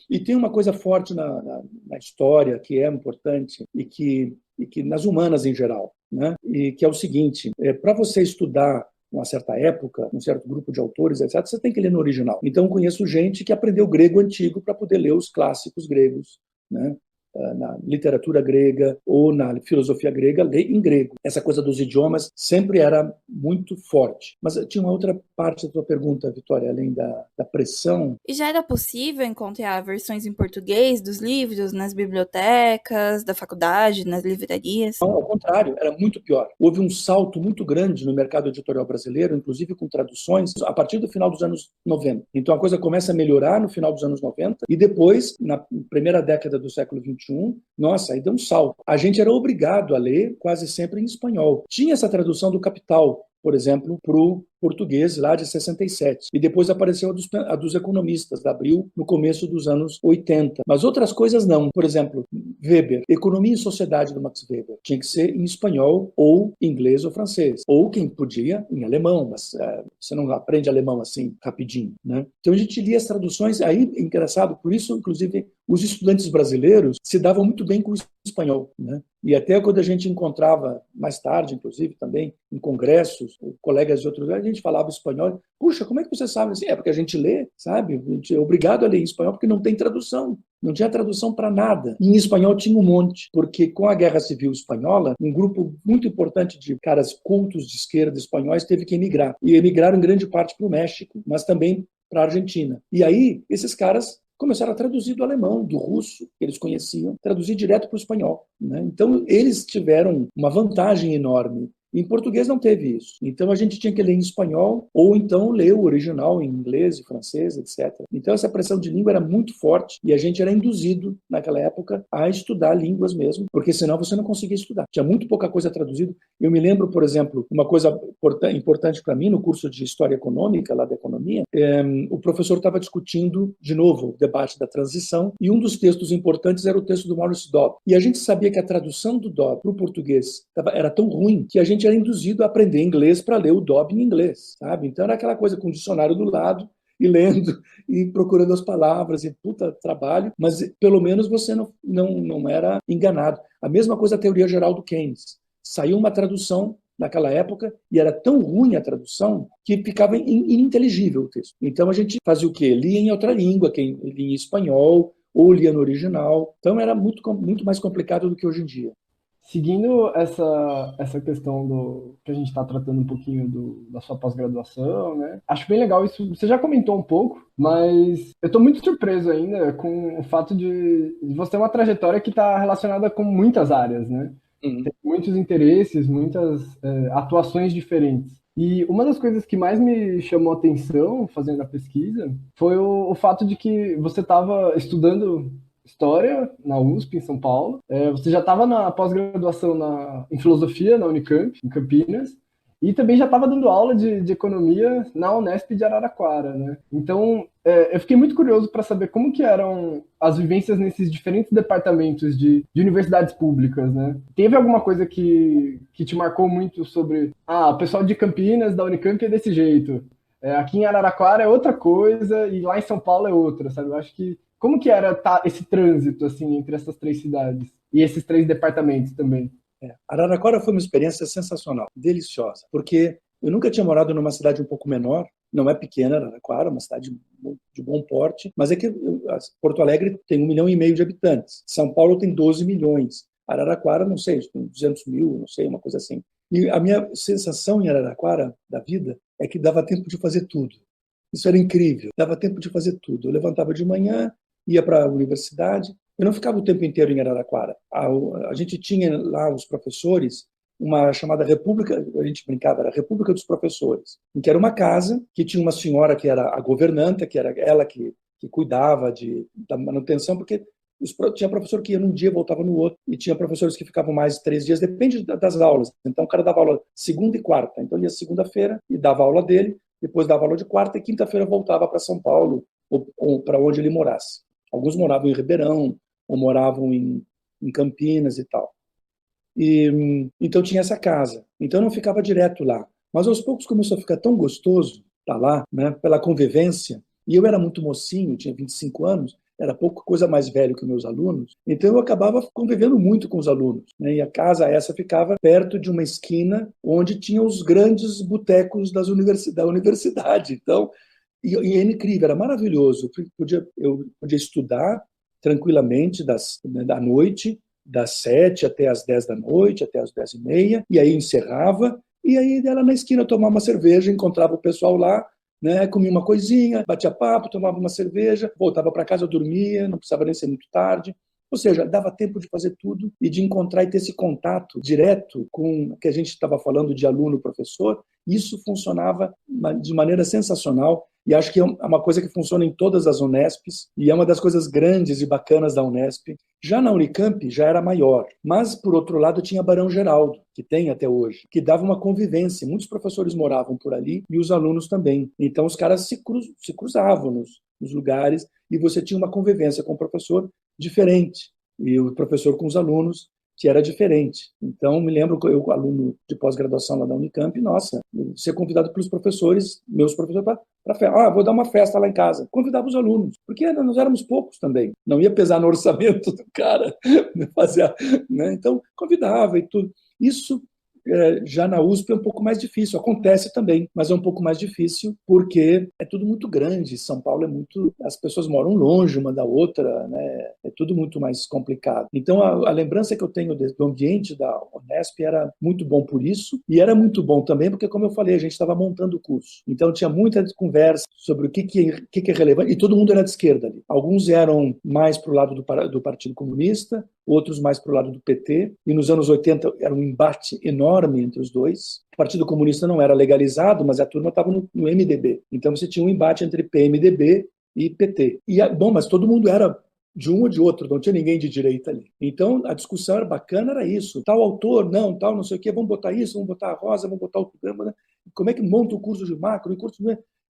E tem uma coisa forte na história que é importante e que nas humanas em geral, né? E que é o seguinte, para você estudar uma certa época, um certo grupo de autores, etc., você tem que ler no original. Então, eu conheço gente que aprendeu grego antigo para poder ler os clássicos gregos, né? Na literatura grega ou na filosofia grega, ler em grego. Essa coisa dos idiomas sempre era muito forte. Mas tinha uma outra parte da tua pergunta, Vitória, além da pressão. E já era possível encontrar versões em português dos livros nas bibliotecas, da faculdade, nas livrarias? Não, ao contrário, era muito pior. Houve um salto muito grande no mercado editorial brasileiro, inclusive com traduções, a partir do final dos anos 90. Então a coisa começa a melhorar no final dos anos 90 e depois, na primeira década do século XXI, nossa, aí deu um salto. A gente era obrigado a ler quase sempre em espanhol. Tinha essa tradução do Capital, por exemplo, para o português lá de 67. E depois apareceu a dos economistas, da Abril, no começo dos anos 80. Mas outras coisas não. Por exemplo, Weber, Economia e Sociedade do Max Weber. Tinha que ser em espanhol, ou inglês ou francês. Ou quem podia, em alemão, mas você não aprende alemão assim, rapidinho, né? Então a gente lia as traduções, aí, engraçado, por isso, inclusive, os estudantes brasileiros se davam muito bem com o espanhol, né? E até quando a gente encontrava, mais tarde, inclusive, também, em congressos, colegas de outros lugares, a gente falava espanhol. Puxa, como é que você sabe? Assim, porque a gente lê, sabe? A gente é obrigado a ler em espanhol porque não tem tradução. Não tinha tradução para nada. E em espanhol tinha um monte, porque com a Guerra Civil Espanhola, um grupo muito importante de caras cultos de esquerda espanhóis teve que emigrar. E emigraram em grande parte para o México, mas também para a Argentina. E aí, esses caras começaram a traduzir do alemão, do russo, que eles conheciam, traduzir direto para o espanhol, né? Então, eles tiveram uma vantagem enorme. Em português não teve isso. Então a gente tinha que ler em espanhol ou então ler o original em inglês e francês, etc. Então essa pressão de língua era muito forte e a gente era induzido, naquela época, a estudar línguas mesmo, porque senão você não conseguia estudar. Tinha muito pouca coisa traduzida. Eu me lembro, por exemplo, uma coisa importante para mim no curso de História Econômica, lá da Economia, o professor estava discutindo, de novo, o debate da transição e um dos textos importantes era o texto do Maurice Dobb. E a gente sabia que a tradução do Dobb para o português era tão ruim que a gente era induzido a aprender inglês para ler o Dobb em inglês, sabe? Então era aquela coisa com o dicionário do lado e lendo e procurando as palavras e puta trabalho, mas pelo menos você não era enganado. A mesma coisa a teoria geral do Keynes. Saiu uma tradução naquela época e era tão ruim a tradução que ficava ininteligível o texto. Então a gente fazia o quê? Lia em outra língua, quem lia em espanhol ou lia no original. Então era muito mais complicado do que hoje em dia. Seguindo essa questão do que a gente está tratando um pouquinho da sua pós-graduação, né? Acho bem legal isso. Você já comentou um pouco, mas eu estou muito surpreso ainda com o fato de você ter uma trajetória que está relacionada com muitas áreas, né? Tem muitos interesses, muitas atuações diferentes. E uma das coisas que mais me chamou a atenção fazendo a pesquisa foi o fato de que você estava estudando História na USP, em São Paulo. Você já estava na pós-graduação em Filosofia, na Unicamp, em Campinas, e também já estava dando aula de Economia na Unesp de Araraquara, né? Então, eu fiquei muito curioso para saber como que eram as vivências nesses diferentes departamentos de universidades públicas, né? Teve alguma coisa que te marcou muito sobre o pessoal de Campinas, da Unicamp é desse jeito, aqui em Araraquara é outra coisa e lá em São Paulo é outra, sabe? Eu acho que como que era esse trânsito assim entre essas três cidades e esses três departamentos também? Araraquara foi uma experiência sensacional, deliciosa, porque eu nunca tinha morado numa cidade um pouco menor, não é pequena Araraquara, é uma cidade de bom porte, mas é que Porto Alegre tem 1,5 milhão de habitantes, São Paulo tem 12 milhões, Araraquara, não sei, tem 200 mil, não sei, uma coisa assim. E a minha sensação em Araraquara, da vida, é que dava tempo de fazer tudo. Isso era incrível, dava tempo de fazer tudo. Eu levantava de manhã, ia para a universidade. Eu não ficava o tempo inteiro em Araraquara. A gente tinha lá os professores, uma chamada República, a gente brincava, era a República dos Professores, em que era uma casa que tinha uma senhora que era a governanta, que era ela que cuidava da manutenção, porque tinha professor que ia num dia e voltava no outro, e tinha professores que ficavam mais 3 dias, depende das aulas. Então o cara dava aula segunda e quarta, então ele ia segunda-feira e dava aula dele, depois dava aula de quarta e quinta-feira voltava para São Paulo ou para onde ele morasse. Alguns moravam em Ribeirão, ou moravam em Campinas e tal. Então tinha essa casa. Então eu não ficava direto lá. Mas aos poucos começou a ficar tão gostoso estar lá, né, pela convivência. E eu era muito mocinho, tinha 25 anos, era pouca coisa mais velho que meus alunos. Então eu acabava convivendo muito com os alunos, né, e a casa essa ficava perto de uma esquina onde tinha os grandes botecos da universidade. Então, e era incrível, era maravilhoso. Eu podia estudar tranquilamente da noite, das 7 até as 10 da noite, até as 10h30, e aí encerrava, e aí ela na esquina tomava uma cerveja, encontrava o pessoal lá, né, comia uma coisinha, batia papo, tomava uma cerveja, voltava para casa, dormia, não precisava nem ser muito tarde. Ou seja, dava tempo de fazer tudo e de encontrar e ter esse contato direto com o que a gente estava falando de aluno-professor. Isso funcionava de maneira sensacional e acho que é uma coisa que funciona em todas as Unesps e é uma das coisas grandes e bacanas da Unesp, Já na Unicamp já era maior, mas, por outro lado, tinha Barão Geraldo, que tem até hoje, que dava uma convivência. Muitos professores moravam por ali e os alunos também. Então, os caras se cruzavam nos lugares e você tinha uma convivência com o professor diferente e o professor com os alunos, que era diferente. Então, me lembro que eu, aluno de pós-graduação lá da Unicamp, nossa, ser convidado pelos professores, meus professores, para festa. Vou dar uma festa lá em casa. Convidava os alunos, porque nós éramos poucos também. Não ia pesar no orçamento do cara. Fazer, né? Então, convidava e tudo. Isso já na USP é um pouco mais difícil. Acontece também, mas é um pouco mais difícil porque é tudo muito grande. São Paulo é muito... As pessoas moram longe uma da outra, né? É tudo muito mais complicado. Então, a lembrança que eu tenho do ambiente da Unesp era muito bom por isso, e era muito bom também porque, como eu falei, a gente estava montando o curso. Então, tinha muita conversa sobre o que é relevante, e todo mundo era de esquerda ali. Alguns eram mais para o lado do Partido Comunista, outros mais para o lado do PT, e nos anos 80 era um embate enorme entre os dois. O Partido Comunista não era legalizado, mas a turma estava no MDB. Então você tinha um embate entre PMDB e PT. Mas todo mundo era de um ou de outro, não tinha ninguém de direita ali. Então a discussão era bacana, era isso. Tal autor, não, tal, não sei o quê, vamos botar isso, vamos botar a Rosa, vamos botar o programa, né? Como é que monta o curso de macro, o curso,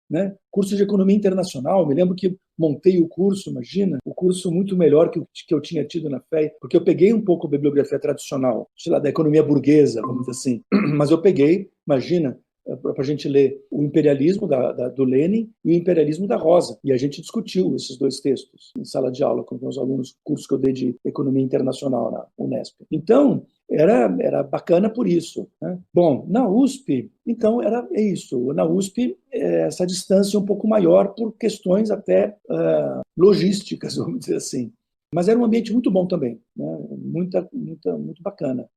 né? Curso de Economia Internacional, me lembro que montei o curso, imagina, o curso muito melhor que eu tinha tido na FEI, porque eu peguei um pouco a bibliografia tradicional, sei lá, da economia burguesa, vamos dizer assim, mas eu peguei, imagina, para a gente ler o imperialismo do Lenin e o imperialismo da Rosa, e a gente discutiu esses dois textos em sala de aula com meus alunos, curso que eu dei de Economia Internacional na Unesp. Então, era bacana por isso, né? Bom, na USP, então, é isso. Na USP, essa distância é um pouco maior por questões até logísticas, vamos dizer assim. Mas era um ambiente muito bom também, né? Muito bacana.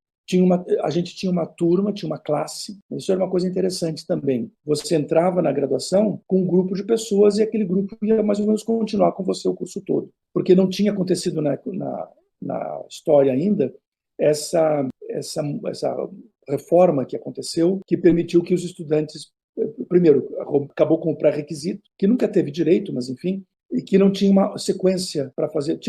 A gente tinha uma turma, tinha uma classe. Isso era uma coisa interessante também. Você entrava na graduação com um grupo de pessoas e aquele grupo ia mais ou menos continuar com você o curso todo. Porque não tinha acontecido na história ainda essa reforma que aconteceu, que permitiu que os estudantes, primeiro, acabou com o pré-requisito, que nunca teve direito, mas enfim, e que não tinha uma sequência para fazer.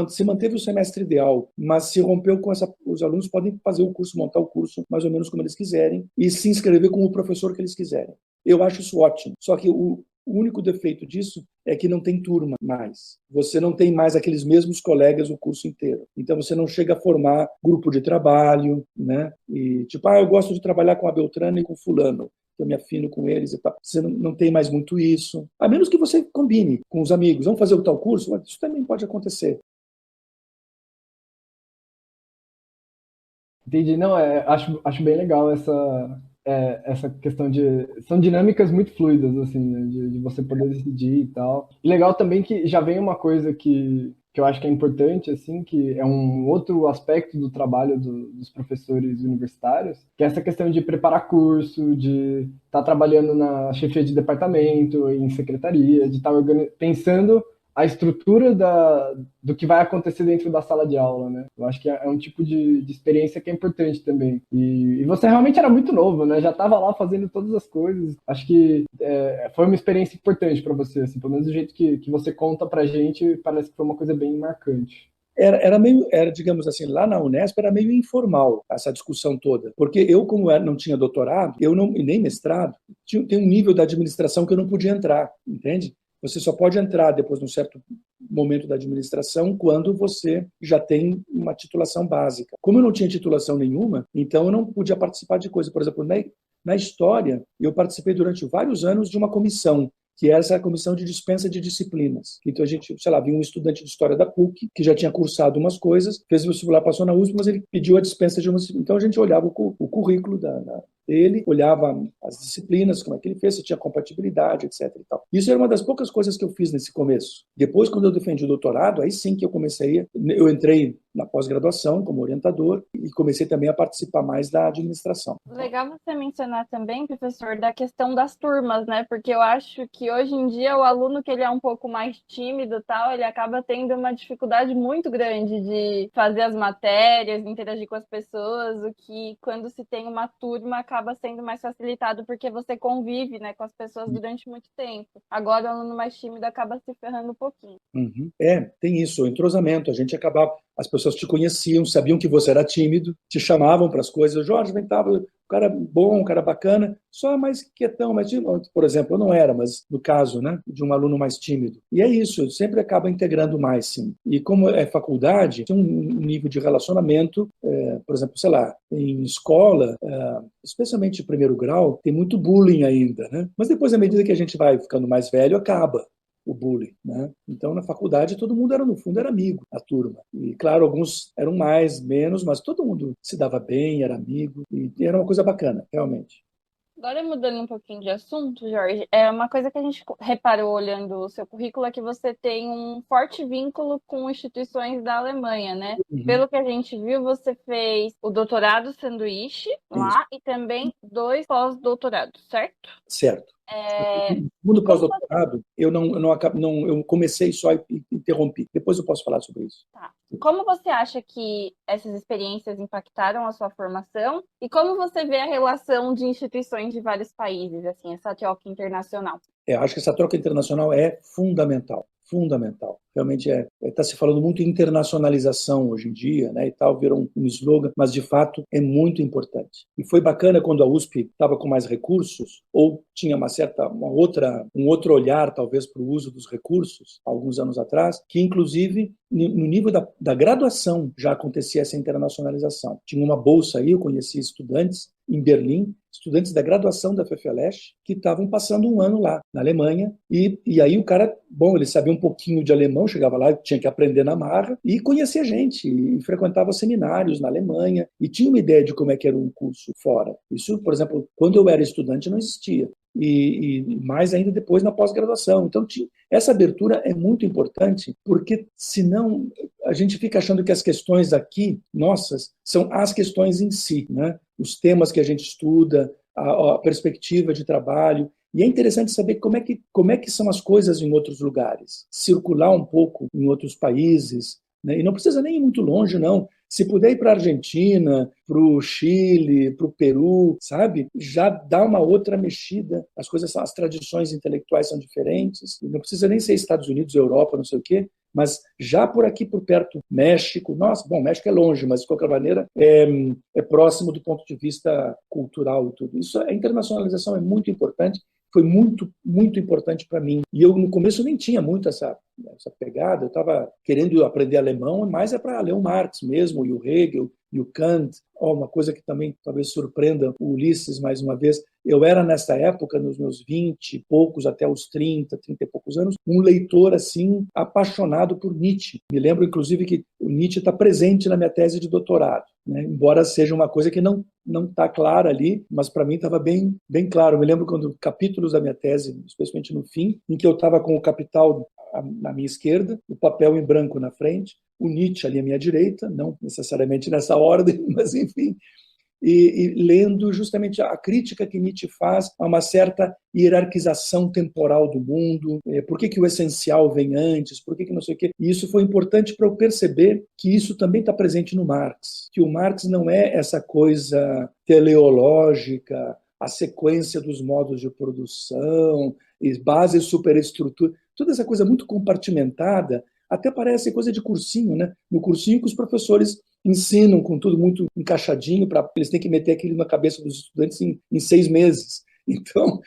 Se manteve o semestre ideal, mas se rompeu com essa. Os alunos podem fazer o curso, montar o curso mais ou menos como eles quiserem e se inscrever com o professor que eles quiserem. Eu acho isso ótimo. Só que o único defeito disso é que não tem turma mais. Você não tem mais aqueles mesmos colegas o curso inteiro. Então, você não chega a formar grupo de trabalho, né? E tipo, eu gosto de trabalhar com a Beltrana e com fulano. Eu me afino com eles e tal. Você não tem mais muito isso. A menos que você combine com os amigos. Vamos fazer o tal curso? Isso também pode acontecer. Entendi. Não, acho bem legal essa questão de... São dinâmicas muito fluidas, assim, né? De você poder decidir e tal. E legal também que já vem uma coisa que eu acho que é importante, assim, que é um outro aspecto do trabalho dos professores universitários, que é essa questão de preparar curso, de estar trabalhando na chefia de departamento, em secretaria, de estar pensando a estrutura do que vai acontecer dentro da sala de aula, né? Eu acho que é um tipo de experiência que é importante também. E você realmente era muito novo, né? Já estava lá fazendo todas as coisas. Acho que foi uma experiência importante para você, assim, pelo menos do jeito que você conta pra gente, parece que foi uma coisa bem marcante. Era, digamos assim, lá na Unesp era meio informal essa discussão toda, porque eu, como não tinha doutorado, e nem mestrado, tem um nível da administração que eu não podia entrar, entende? Você só pode entrar depois de um certo momento da administração quando você já tem uma titulação básica. Como eu não tinha titulação nenhuma, então eu não podia participar de coisa. Por exemplo, na história, eu participei durante vários anos de uma comissão, que era essa comissão de dispensa de disciplinas. Então a gente, sei lá, vinha um estudante de história da PUC, que já tinha cursado umas coisas, fez o vestibular, passou na USP, mas ele pediu a dispensa de uma disciplina. Então a gente olhava o currículo dele, olhava as disciplinas, como é que ele fez, se tinha compatibilidade, etc. E tal. Isso era uma das poucas coisas que eu fiz nesse começo. Depois, quando eu defendi o doutorado, aí sim que eu entrei na pós-graduação como orientador e comecei também a participar mais da administração. Legal você mencionar também, professor, da questão das turmas, né? Porque eu acho que hoje em dia o aluno que ele é um pouco mais tímido e tal, ele acaba tendo uma dificuldade muito grande de fazer as matérias, interagir com as pessoas, o que quando se tem uma turma acaba sendo mais facilitado porque você convive, né, com as pessoas durante muito tempo. Agora o aluno mais tímido acaba se ferrando um pouquinho. Uhum. Tem isso, o entrosamento. A gente as pessoas te conheciam, sabiam que você era tímido, te chamavam para as coisas. Jorge, vem cá, um cara bom, um cara bacana, só mais quietão, mais tímido. Por exemplo, eu não era, mas no caso, né, de um aluno mais tímido. E é isso, sempre acaba integrando mais, sim. E como é faculdade, tem um nível de relacionamento, por exemplo, sei lá, em escola, especialmente em primeiro grau, tem muito bullying ainda, né? Mas depois, à medida que a gente vai ficando mais velho, acaba o bullying, né? Então, na faculdade, todo mundo era, no fundo, era amigo, a turma. E, claro, alguns eram mais, menos, mas todo mundo se dava bem, era amigo, e era uma coisa bacana, realmente. Agora, mudando um pouquinho de assunto, Jorge, é uma coisa que a gente reparou olhando o seu currículo é que você tem um forte vínculo com instituições da Alemanha, né? Uhum. Pelo que a gente viu, você fez o doutorado sanduíche lá e também 2 pós-doutorados, certo? Certo. No segundo pós-doutorado, eu comecei só e interrompi. Depois eu posso falar sobre isso. Tá. Como você acha que essas experiências impactaram a sua formação? E como você vê a relação de instituições de vários países, assim, essa troca internacional? Acho que essa troca internacional é fundamental. Fundamental. Realmente está se falando muito em internacionalização hoje em dia, né, e tal, virou um slogan, mas de fato é muito importante. E foi bacana quando a USP estava com mais recursos, ou tinha um outro olhar, talvez, para o uso dos recursos, alguns anos atrás, que inclusive no nível da graduação já acontecia essa internacionalização. Tinha uma bolsa aí, eu conheci estudantes em Berlim, estudantes da graduação da FFLESH, que estavam passando um ano lá, na Alemanha, e aí o cara, bom, ele sabia um pouquinho de alemão, chegava lá, tinha que aprender na marra, e conhecia gente, e frequentava seminários na Alemanha, e tinha uma ideia de como é que era um curso fora. Isso, por exemplo, quando eu era estudante, não existia. E mais ainda depois na pós-graduação. Então, essa abertura é muito importante, porque senão a gente fica achando que as questões aqui, nossas, são as questões em si, né? Os temas que a gente estuda, a perspectiva de trabalho. E é interessante saber como é que são as coisas em outros lugares, circular um pouco em outros países, né? E não precisa nem ir muito longe, não. Se puder ir para a Argentina, para o Chile, para o Peru, sabe? Já dá uma outra mexida. As tradições intelectuais são diferentes. Não precisa nem ser Estados Unidos, Europa, não sei o quê. Mas já por aqui, por perto, México. Nossa, bom, México é longe, mas de qualquer maneira é próximo do ponto de vista cultural e tudo. A internacionalização é muito importante. Foi muito, muito importante para mim. E eu, no começo, nem tinha muito essa pegada. Eu estava querendo aprender alemão, mas é para ler o Marx mesmo, e o Hegel, e o Kant. Uma coisa que também talvez surpreenda o Ulisses mais uma vez. Eu era, nessa época, nos meus 20 e poucos, até os 30 e poucos anos, um leitor, assim, apaixonado por Nietzsche. Me lembro, inclusive, que o Nietzsche está presente na minha tese de doutorado, né? Embora seja uma coisa que não está clara ali, mas para mim estava bem, bem claro. Eu me lembro quando capítulos da minha tese, especialmente no fim, em que eu estava com o Capital na minha esquerda, o papel em branco na frente, o Nietzsche ali à minha direita, não necessariamente nessa ordem, mas enfim, e lendo justamente a crítica que Nietzsche faz a uma certa hierarquização temporal do mundo, por que o essencial vem antes, por que não sei o quê. E isso foi importante para eu perceber que isso também está presente no Marx, que o Marx não é essa coisa teleológica, a sequência dos modos de produção, base e superestrutura, toda essa coisa muito compartimentada, até parece coisa de cursinho, né? No cursinho que os professores ensinam com tudo muito encaixadinho, para eles têm que meter aquilo na cabeça dos estudantes em 6 meses. Então,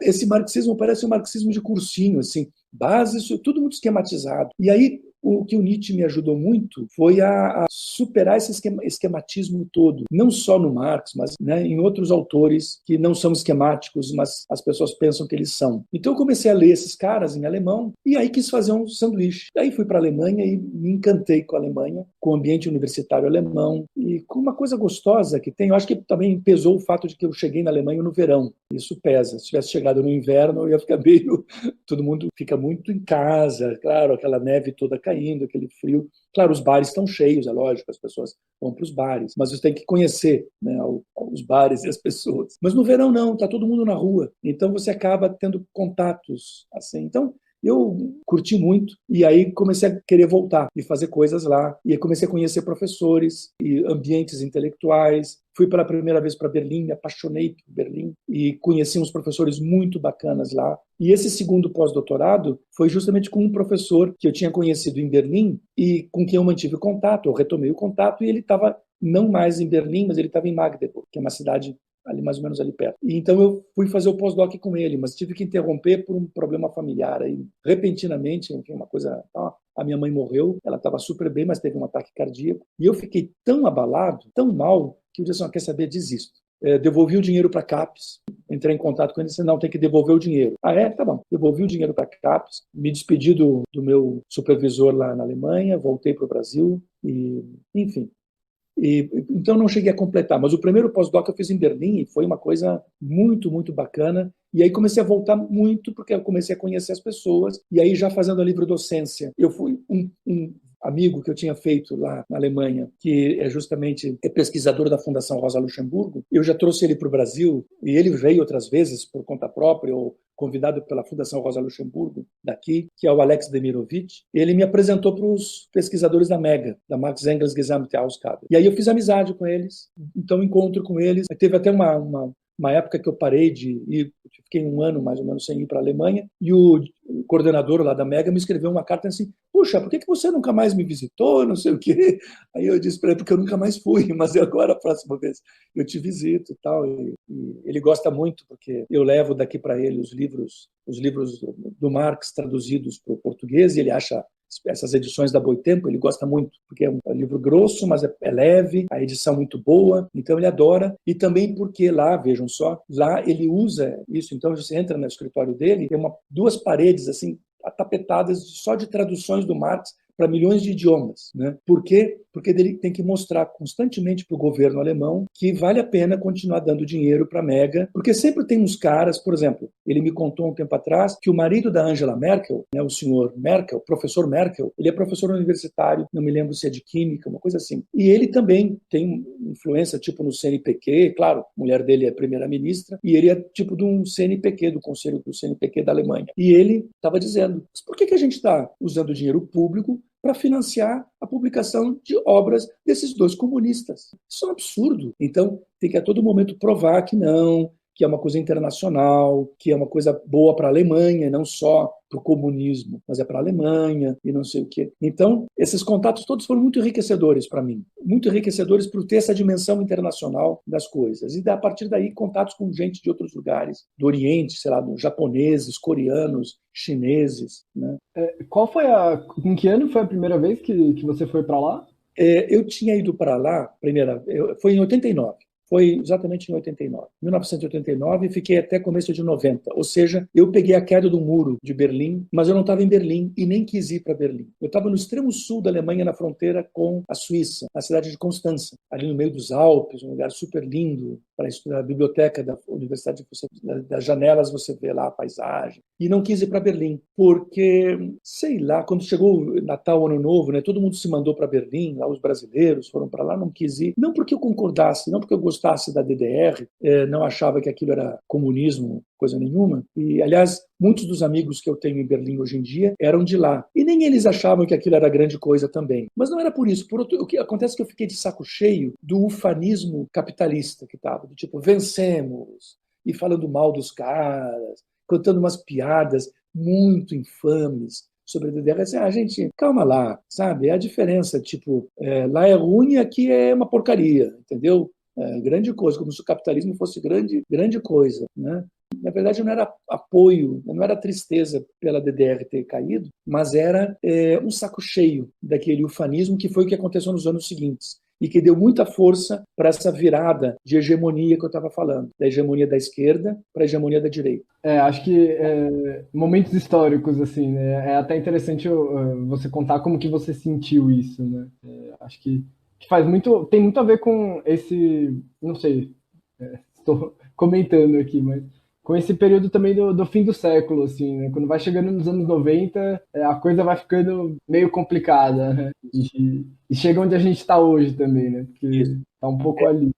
esse marxismo parece um marxismo de cursinho, assim, base, tudo muito esquematizado. E aí, o que o Nietzsche me ajudou muito foi a superar esse esquematismo todo, não só no Marx, mas, né, em outros autores que não são esquemáticos, mas as pessoas pensam que eles são. Então eu comecei a ler esses caras em alemão e aí quis fazer um sanduíche. Aí fui para a Alemanha e me encantei com a Alemanha, com o ambiente universitário alemão e com uma coisa gostosa que tem. Eu acho que também pesou o fato de que eu cheguei na Alemanha no verão. Isso pesa. Se tivesse chegado no inverno, eu ia ficar meio... Todo mundo fica muito em casa, claro, aquela neve toda caindo, aquele frio. Claro, os bares estão cheios, é lógico, as pessoas vão para os bares, mas você tem que conhecer, né, os bares e as pessoas. Mas no verão não, está todo mundo na rua, então você acaba tendo contatos assim. Então, Eu curti muito e aí comecei a querer voltar e fazer coisas lá. E aí comecei a conhecer professores e ambientes intelectuais. Fui pela primeira vez para Berlim, me apaixonei por Berlim e conheci uns professores muito bacanas lá. E esse segundo pós-doutorado foi justamente com um professor que eu tinha conhecido em Berlim e com quem eu mantive contato. Eu retomei o contato e ele estava não mais em Berlim, mas ele estava em Magdeburg, que é uma cidade ali mais ou menos ali perto. E então eu fui fazer o pós-doc com ele, mas tive que interromper por um problema familiar aí, repentinamente, enfim, uma coisa, a minha mãe morreu, ela estava super bem, mas teve um ataque cardíaco, e eu fiquei tão abalado, tão mal, que eu disse assim, quer saber, desisto. Devolvi o dinheiro para a CAPES, entrei em contato com ele e disse, não, tem que devolver o dinheiro. Ah, é? Tá bom. Devolvi o dinheiro para a CAPES, me despedi do meu supervisor lá na Alemanha, voltei para o Brasil, e enfim. Então não cheguei a completar, mas o primeiro pós-doc eu fiz em Berlim e foi uma coisa muito, muito bacana. E aí comecei a voltar muito, porque eu comecei a conhecer as pessoas, e aí já fazendo a livrodocência. Eu fui um amigo que eu tinha feito lá na Alemanha, que é justamente pesquisador da Fundação Rosa Luxemburgo, eu já trouxe ele para o Brasil, e ele veio outras vezes por conta própria, ou convidado pela Fundação Rosa Luxemburgo, daqui, que é o Alex Demirovich. Ele me apresentou para os pesquisadores da MEGA, da Max Engels Gesamtausgabe. E aí eu fiz amizade com eles, então encontro com eles. Teve até uma época que eu parei de ir, fiquei um ano mais ou menos sem ir para a Alemanha, e o coordenador lá da Mega me escreveu uma carta assim, puxa, por que você nunca mais me visitou, não sei o quê. Aí eu disse para ele, porque eu nunca mais fui, mas agora, a próxima vez, eu te visito e tal. E ele gosta muito, porque eu levo daqui para ele os livros do Marx traduzidos para o português, e ele acha essas edições da Boitempo, ele gosta muito, porque é um livro grosso, mas é leve, a edição muito boa, então ele adora, e também porque lá, vejam só, lá ele usa isso, então você entra no escritório dele, tem duas paredes assim, tapetadas só de traduções do Marx para milhões de idiomas. Né? Por quê? Porque ele tem que mostrar constantemente para o governo alemão que vale a pena continuar dando dinheiro para a Mega, porque sempre tem uns caras, por exemplo, ele me contou um tempo atrás que o marido da Angela Merkel, né, o senhor Merkel, professor Merkel, ele é professor universitário, não me lembro se é de química, uma coisa assim. E ele também tem influência tipo no CNPq, claro, a mulher dele é primeira-ministra, e ele é tipo de um CNPq, do Conselho do CNPq da Alemanha. E ele estava dizendo, mas por que a gente está usando dinheiro público para financiar a publicação de obras desses dois comunistas? Isso é um absurdo. Então, tem que a todo momento provar que não, que é uma coisa internacional, que é uma coisa boa para a Alemanha, não só para o comunismo, mas é para a Alemanha e não sei o quê. Então, esses contatos todos foram muito enriquecedores para mim, muito enriquecedores por ter essa dimensão internacional das coisas. E, a partir daí, contatos com gente de outros lugares, do Oriente, sei lá, japoneses, coreanos, chineses. Né? Em que ano foi a primeira vez que você foi para lá? Eu tinha ido para lá, foi em 89. Foi exatamente em 1989, e fiquei até começo de 90. Ou seja, eu peguei a queda do muro de Berlim, mas eu não estava em Berlim e nem quis ir para Berlim. Eu estava no extremo sul da Alemanha, na fronteira com a Suíça, na cidade de Constança, ali no meio dos Alpes, um lugar super lindo para estudar. A biblioteca da Universidade, das janelas você vê lá a paisagem. E não quis ir para Berlim, porque, sei lá, quando chegou o Natal, Ano Novo, né, todo mundo se mandou para Berlim, lá os brasileiros foram para lá, não quis ir. Não porque eu concordasse, não porque eu gostasse da DDR, não achava que aquilo era comunismo, coisa nenhuma. E, aliás, muitos dos amigos que eu tenho em Berlim hoje em dia eram de lá. E nem eles achavam que aquilo era grande coisa também. Mas não era por isso. O que acontece é que eu fiquei de saco cheio do ufanismo capitalista que estava, do tipo, vencemos, e falando mal dos caras, contando umas piadas muito infames sobre a DDR. Assim, gente, calma lá, sabe? É a diferença, tipo, lá é ruim e aqui é uma porcaria, entendeu? Grande coisa, como se o capitalismo fosse grande coisa, né? Na verdade, não era apoio, não era tristeza pela DDR ter caído, mas era um saco cheio daquele ufanismo, que foi o que aconteceu nos anos seguintes e que deu muita força para essa virada de hegemonia que eu estava falando, da hegemonia da esquerda para a hegemonia da direita. Acho que momentos históricos, assim, né? É até interessante você contar como que você sentiu isso, né? Acho que tem muito a ver com esse, não sei, estou comentando aqui, mas com esse período também do fim do século, assim, né? Quando vai chegando nos anos 90, a coisa vai ficando meio complicada, né? E chega onde a gente está hoje também, né? Porque está um pouco ali.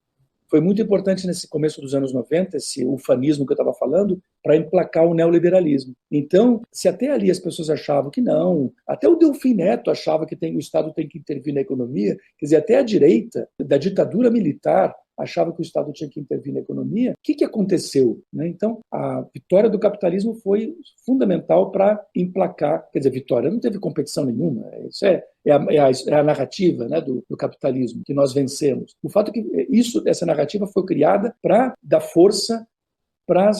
foi muito importante nesse começo dos anos 90, esse ufanismo que eu estava falando, para emplacar o neoliberalismo. Então, se até ali as pessoas achavam que não, até o Delfim Neto achava que o Estado tem que intervir na economia, quer dizer, até a direita da ditadura militar achava que o Estado tinha que intervir na economia, o que aconteceu? Então, a vitória do capitalismo foi fundamental para emplacar, quer dizer, vitória, não teve competição nenhuma, isso é a narrativa, né, do capitalismo, que nós vencemos. O fato é que essa narrativa foi criada para dar força para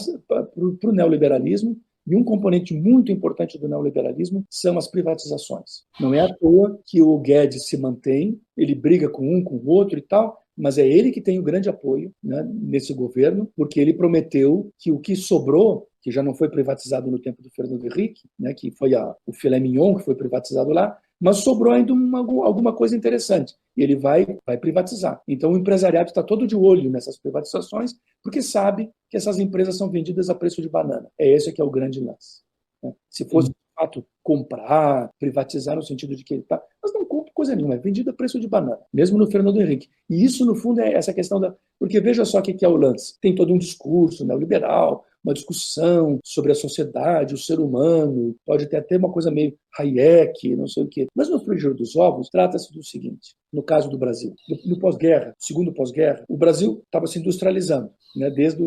o neoliberalismo, e um componente muito importante do neoliberalismo são as privatizações. Não é à toa que o Guedes se mantém, ele briga com um, com o outro e tal, mas é ele que tem o grande apoio, né, nesse governo, porque ele prometeu que o que sobrou, que já não foi privatizado no tempo do Fernando Henrique, né, que foi o filé mignon que foi privatizado lá, mas sobrou ainda alguma coisa interessante. E ele vai privatizar. Então o empresariado está todo de olho nessas privatizações, porque sabe que essas empresas são vendidas a preço de banana. É esse que é o grande lance. Se fosse, de fato, comprar, privatizar no sentido de que ele está... Mas não compra coisa nenhuma, é vendido a preço de banana, mesmo no Fernando Henrique. E isso, no fundo, é essa questão da... Porque veja só o que é o lance. Tem todo um discurso neoliberal, uma discussão sobre a sociedade, o ser humano, pode ter até uma coisa meio Hayek, não sei o quê. Mas no frigir dos ovos, trata-se do seguinte, no caso do Brasil. No pós-guerra, segundo pós-guerra, o Brasil estava se industrializando, né, desde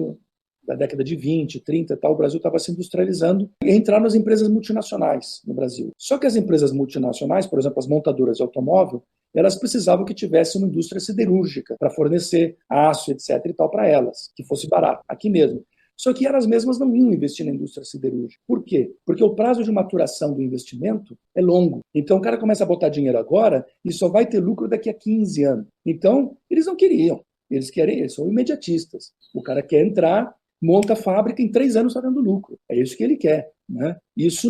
da década de 20, 30 e tal, o Brasil estava se industrializando e entraram as empresas multinacionais no Brasil. Só que as empresas multinacionais, por exemplo, as montadoras de automóvel, elas precisavam que tivesse uma indústria siderúrgica para fornecer aço, etc. e tal para elas, que fosse barato, aqui mesmo. Só que elas mesmas não iam investir na indústria siderúrgica. Por quê? Porque o prazo de maturação do investimento é longo. Então o cara começa a botar dinheiro agora e só vai ter lucro daqui a 15 anos. Então, eles não queriam. Eles são imediatistas. O cara quer entrar, monta a fábrica, em 3 anos está dando lucro. É isso que ele quer. Né? Isso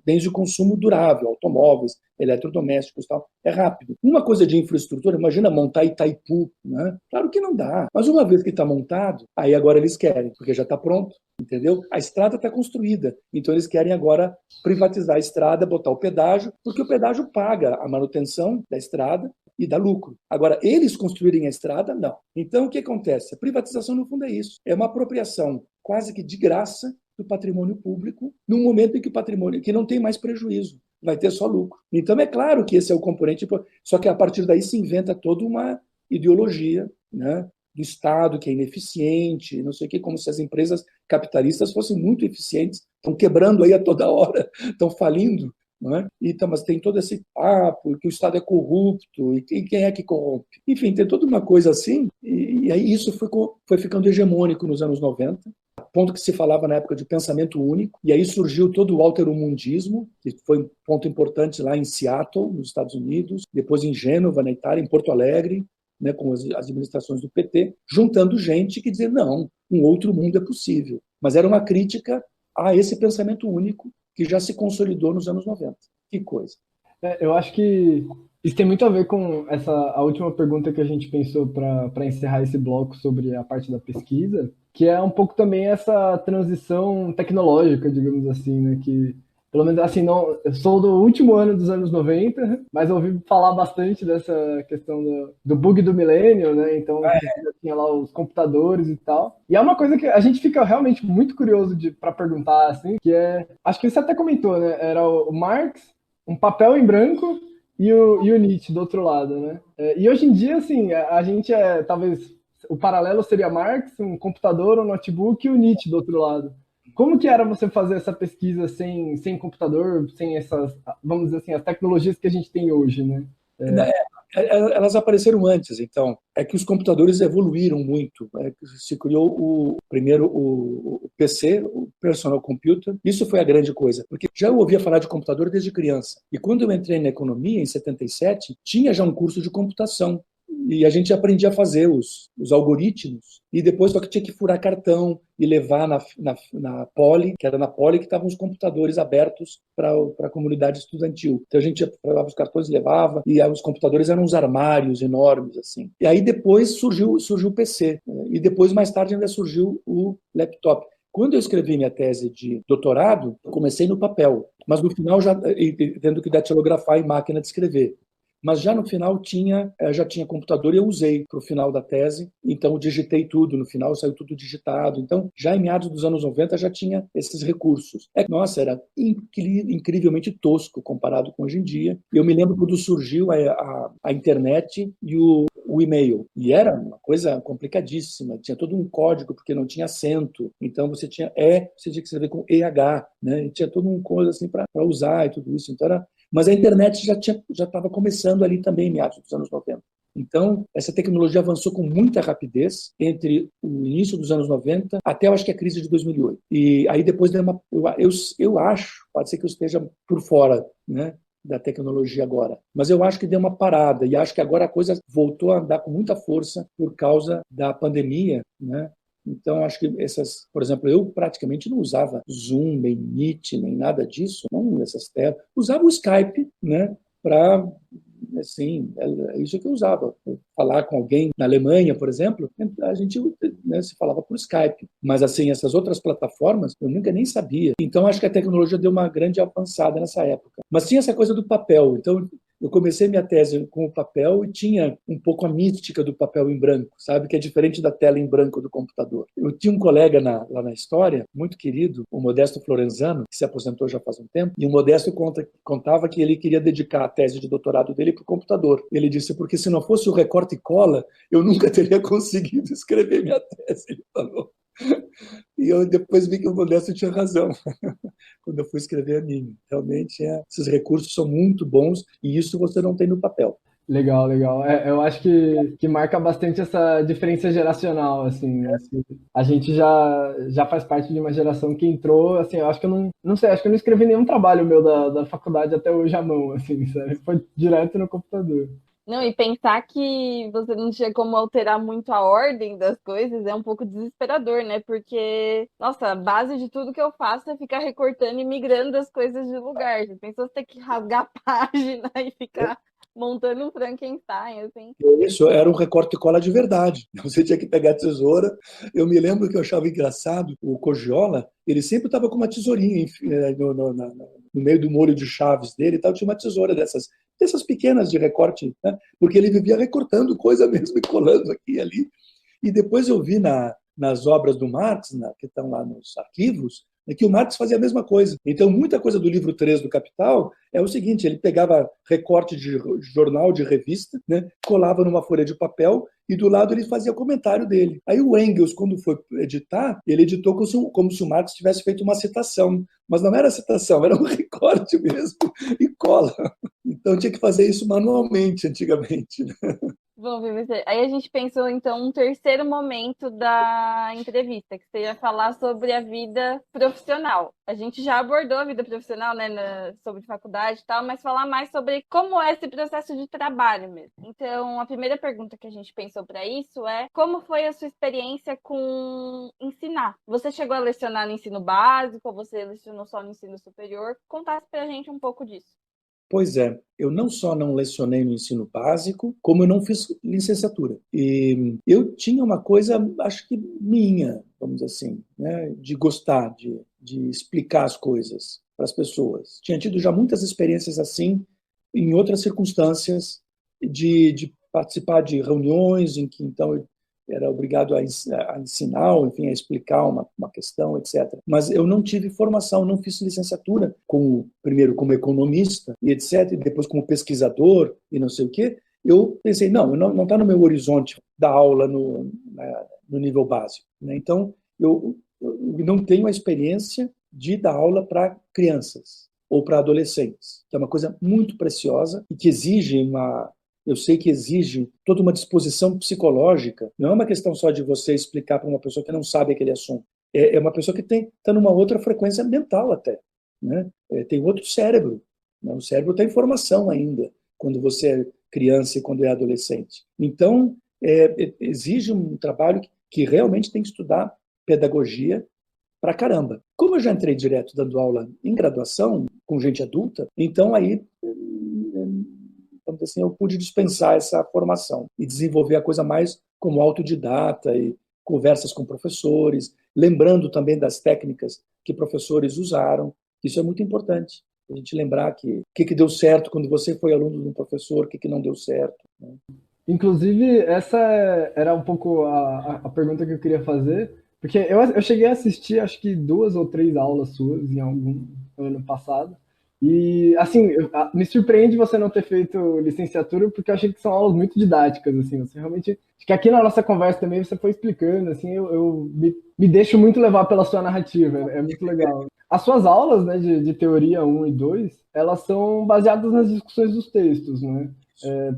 desde o consumo durável, automóveis, eletrodomésticos e tal, é rápido. Uma coisa de infraestrutura, imagina montar Itaipu, né? Claro que não dá. Mas uma vez que está montado, aí agora eles querem, porque já está pronto, entendeu? A estrada está construída, então eles querem agora privatizar a estrada, botar o pedágio, porque o pedágio paga a manutenção da estrada e dá lucro. Agora, eles construírem a estrada, não. Então, o que acontece? A privatização, no fundo, é isso. É uma apropriação quase que de graça do patrimônio público, num momento em que o patrimônio que não tem mais prejuízo, vai ter só lucro. Então é claro que esse é o componente, só que a partir daí se inventa toda uma ideologia, né, do Estado que é ineficiente, não sei o quê, como se as empresas capitalistas fossem muito eficientes, estão quebrando aí a toda hora, estão falindo. Não é? Então, mas tem todo esse papo que o Estado é corrupto e quem é que corrompe. Enfim, tem toda uma coisa assim, e aí isso foi ficando hegemônico nos anos 90, a ponto que se falava na época de pensamento único, e aí surgiu todo o alteromundismo, que foi um ponto importante lá em Seattle, nos Estados Unidos, depois em Gênova, na Itália, em Porto Alegre, né, com as administrações do PT, juntando gente que dizia, não, um outro mundo é possível. Mas era uma crítica a esse pensamento único que já se consolidou nos anos 90. Que coisa. Eu acho que isso tem muito a ver com a última pergunta que a gente pensou para encerrar esse bloco sobre a parte da pesquisa, que é um pouco também essa transição tecnológica, digamos assim, né? Que, pelo menos assim, não, eu sou do último ano dos anos 90, mas ouvi falar bastante dessa questão do bug do milênio, né? Então, já tinha lá os computadores e tal. E é uma coisa que a gente fica realmente muito curioso para perguntar, assim, que é... Acho que você até comentou, né? Era o Marx, um papel em branco e o Nietzsche do outro lado, né? E hoje em dia, assim, a gente talvez... O paralelo seria Marx, um computador, um notebook e o Nietzsche do outro lado. Como que era você fazer essa pesquisa sem computador, sem essas, vamos dizer assim, as tecnologias que a gente tem hoje, né? Elas apareceram antes, então. É que os computadores evoluíram muito. Se criou primeiro o PC, o Personal Computer. Isso foi a grande coisa, porque já eu ouvia falar de computador desde criança. E quando eu entrei na economia, em 77, tinha já um curso de computação. E a gente aprendia a fazer os algoritmos, e depois só que tinha que furar cartão e levar na Poli, que era na Poli que estavam os computadores abertos para a comunidade estudantil. Então a gente levava os cartões, levava, e os computadores eram uns armários enormes, assim. E aí depois surgiu o PC, e depois, mais tarde, ainda surgiu o laptop. Quando eu escrevi minha tese de doutorado, eu comecei no papel, mas no final já tendo que datilografar em máquina de escrever. Mas já no final já tinha computador e eu usei para o final da tese, então eu digitei tudo, no final saiu tudo digitado. Então, já em meados dos anos 90 já tinha esses recursos. Nossa, era incrivelmente tosco comparado com hoje em dia. Eu me lembro quando surgiu a internet e o e-mail. E era uma coisa complicadíssima. Tinha todo um código, porque não tinha acento. Então, você tinha você tinha que escrever com EH, né? E tinha toda uma coisa assim para usar e tudo isso. Então, mas a internet já estava começando ali também, em meados dos anos 90. Então, essa tecnologia avançou com muita rapidez entre o início dos anos 90 até, eu acho que a crise de 2008. E aí depois eu acho, pode ser que eu esteja por fora, né, da tecnologia agora, mas eu acho que deu uma parada e acho que agora a coisa voltou a andar com muita força por causa da pandemia, né? Então, acho que por exemplo, eu praticamente não usava Zoom, nem Meet, nem nada disso, não essas telas. Usava o Skype, né, para, assim, é isso que eu usava. Falar com alguém na Alemanha, por exemplo, a gente, né, se falava por Skype. Mas, assim, essas outras plataformas, eu nunca nem sabia. Então, acho que a tecnologia deu uma grande avançada nessa época. Mas tinha essa coisa do papel. Então, eu comecei minha tese com o papel e tinha um pouco a mística do papel em branco, sabe? Que é diferente da tela em branco do computador. Eu tinha um colega lá na história, muito querido, o Modesto Florenzano, que se aposentou já faz um tempo, e o Modesto contava que ele queria dedicar a tese de doutorado dele para o computador. Ele disse, porque se não fosse o recorte e cola, eu nunca teria conseguido escrever minha tese, ele falou. E eu depois vi que o Modesto tinha razão quando eu fui escrever a minha. Realmente, esses recursos são muito bons e isso você não tem no papel. Legal, legal. Eu acho que marca bastante essa diferença geracional, assim, assim. A gente já faz parte de uma geração que entrou, assim, eu acho que eu não sei, acho que eu não escrevi nenhum trabalho meu da faculdade até hoje à mão, assim, sabe? Foi direto no computador. Não, e pensar que você não tinha como alterar muito a ordem das coisas é um pouco desesperador, né? Porque, nossa, a base de tudo que eu faço é ficar recortando e migrando as coisas de lugar. Você pensou você ter que rasgar a página e ficar montando um Frankenstein, assim. Isso era um recorte e cola de verdade. Você tinha que pegar a tesoura. Eu me lembro que eu achava engraçado, o Cogiola, ele sempre estava com uma tesourinha no meio do molho de chaves dele e tal, tinha uma tesoura dessas pequenas de recorte, né? Porque ele vivia recortando coisa mesmo e colando aqui e ali. E depois eu vi nas obras do Marx, que estão lá nos arquivos, que o Marx fazia a mesma coisa. Então, muita coisa do livro 3 do Capital é o seguinte, ele pegava recorte de jornal, de revista, né, colava numa folha de papel e do lado ele fazia o comentário dele. Aí o Engels, quando foi editar, ele editou como se o Marx tivesse feito uma citação. Mas não era citação, era um recorte mesmo e cola. Então, tinha que fazer isso manualmente, antigamente. Né? Bom, aí a gente pensou, então, um terceiro momento da entrevista, que seria falar sobre a vida profissional. A gente já abordou a vida profissional, né, sobre faculdade e tal, mas falar mais sobre como é esse processo de trabalho mesmo. Então, a primeira pergunta que a gente pensou para isso é como foi a sua experiência com ensinar? Você chegou a lecionar no ensino básico ou você lecionou só no ensino superior? Contasse para a gente um pouco disso. Pois é, eu não só não lecionei no ensino básico, como eu não fiz licenciatura. E eu tinha uma coisa, acho que minha, vamos dizer assim, né, de gostar, de explicar as coisas para as pessoas. Tinha tido já muitas experiências assim, em outras circunstâncias, de participar de reuniões em que, então, eu era obrigado a ensinar, enfim, a explicar uma questão, etc. Mas eu não tive formação, não fiz licenciatura, primeiro como economista, e etc., e depois como pesquisador, e não sei o quê. Eu pensei, não está no meu horizonte dar aula no nível básico. Né? Então, eu não tenho a experiência de dar aula para crianças ou para adolescentes, que é uma coisa muito preciosa e que exige eu sei que exige toda uma disposição psicológica. Não é uma questão só de você explicar para uma pessoa que não sabe aquele assunto. É uma pessoa que está numa outra frequência mental até. Né? Tem outro cérebro. Né? O cérebro está em formação ainda, quando você é criança e quando é adolescente. Então, exige um trabalho que realmente tem que estudar pedagogia pra caramba. Como eu já entrei direto dando aula em graduação, com gente adulta, então aí assim, eu pude dispensar essa formação e desenvolver a coisa mais como autodidata e conversas com professores, lembrando também das técnicas que professores usaram. Isso é muito importante. A gente lembrar o que deu certo quando você foi aluno de um professor, o que não deu certo, né? Inclusive, essa era um pouco a pergunta que eu queria fazer, porque eu cheguei a assistir, acho que 2 ou 3 aulas suas em algum ano passado, e, assim, me surpreende você não ter feito licenciatura, porque eu achei que são aulas muito didáticas, assim, você realmente... Acho que aqui na nossa conversa também você foi explicando, assim, eu me deixo muito levar pela sua narrativa, é muito legal. As suas aulas, né, de teoria 1 e 2, elas são baseadas nas discussões dos textos, né?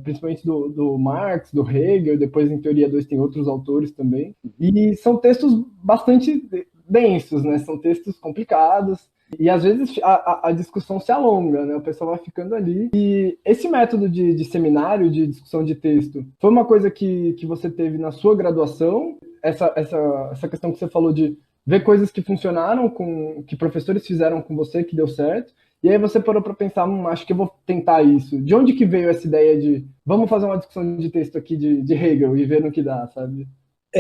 Principalmente do Marx, do Hegel, depois em Teoria 2 tem outros autores também, e são textos bastante densos, né? São textos complicados, e às vezes a discussão se alonga, né? O pessoal vai ficando ali. E esse método de seminário, de discussão de texto, foi uma coisa que você teve na sua graduação? Essa questão que você falou de ver coisas que funcionaram, que professores fizeram com você, que deu certo, e aí você parou para pensar, acho que eu vou tentar isso. De onde que veio essa ideia de vamos fazer uma discussão de texto aqui de Hegel e ver no que dá, sabe?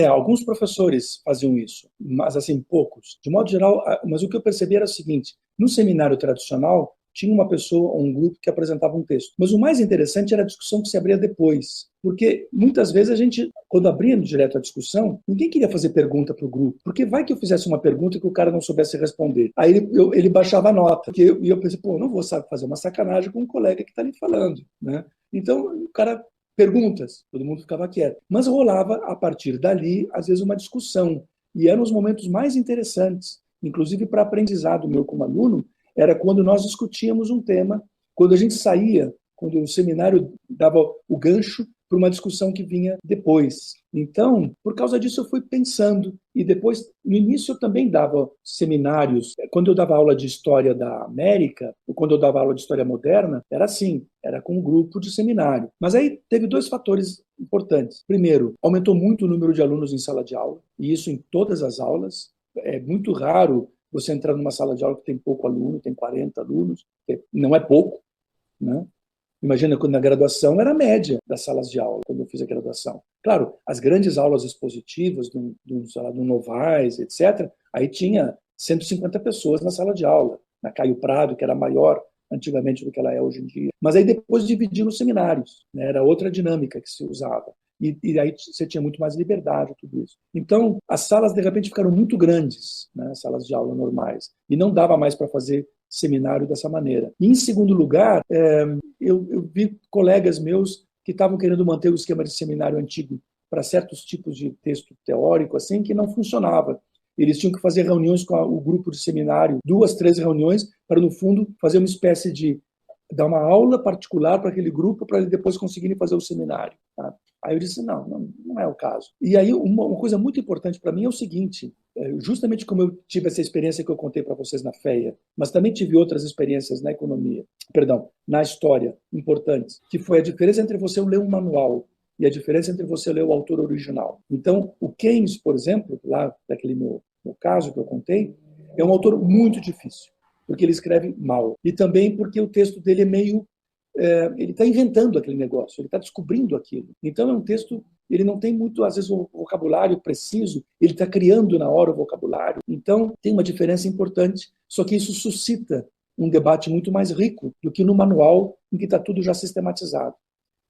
Alguns professores faziam isso, mas assim, poucos. De modo geral, mas o que eu percebi era o seguinte, no seminário tradicional, tinha uma pessoa ou um grupo que apresentava um texto. Mas o mais interessante era a discussão que se abria depois. Porque muitas vezes a gente, quando abria direto a discussão, ninguém queria fazer pergunta para o grupo. Porque vai que eu fizesse uma pergunta que o cara não soubesse responder. Aí ele baixava a nota. E eu pensei, não vou fazer uma sacanagem com um colega que está ali falando, né? Então, o cara... perguntas, todo mundo ficava quieto. Mas rolava, a partir dali, às vezes, uma discussão. E eram os momentos mais interessantes, inclusive para aprendizado meu como aluno, era quando nós discutíamos um tema, quando a gente saía, quando o seminário dava o gancho para uma discussão que vinha depois. Então, por causa disso, eu fui pensando. E depois, no início, eu também dava seminários. Quando eu dava aula de História da América, ou quando eu dava aula de História Moderna, era assim, era com um grupo de seminário. Mas aí teve 2 fatores importantes. Primeiro, aumentou muito o número de alunos em sala de aula, e isso em todas as aulas. É muito raro você entrar numa sala de aula que tem pouco aluno, tem 40 alunos, não é pouco, né? Imagina, quando na graduação era a média das salas de aula, quando eu fiz a graduação. Claro, as grandes aulas expositivas, do Novaes, etc., aí tinha 150 pessoas na sala de aula, na Caio Prado, que era maior antigamente do que ela é hoje em dia. Mas aí depois dividiam os seminários, né? Era outra dinâmica que se usava. E aí você tinha muito mais liberdade, tudo isso. Então, as salas, de repente, ficaram muito grandes, né? Salas de aula normais. E não dava mais para fazer seminário dessa maneira. E, em segundo lugar, eu vi colegas meus que estavam querendo manter o esquema de seminário antigo para certos tipos de texto teórico, assim, que não funcionava. Eles tinham que fazer reuniões com o grupo de seminário, 2, 3 reuniões, para, no fundo, fazer uma espécie de dar uma aula particular para aquele grupo, para eles depois conseguirem fazer o seminário. Tá? Aí eu disse, não é o caso. E aí uma coisa muito importante para mim é o seguinte, justamente como eu tive essa experiência que eu contei para vocês na FEA, mas também tive outras experiências na na história, importantes, que foi a diferença entre você ler um manual e a diferença entre você ler o autor original. Então, o Keynes, por exemplo, lá daquele meu caso que eu contei, é um autor muito difícil, porque ele escreve mal. E também porque o texto dele é meio... ele está inventando aquele negócio, ele está descobrindo aquilo. Então é um texto, ele não tem muito, às vezes, um vocabulário preciso, ele está criando na hora o vocabulário. Então tem uma diferença importante, só que isso suscita um debate muito mais rico do que no manual, em que está tudo já sistematizado.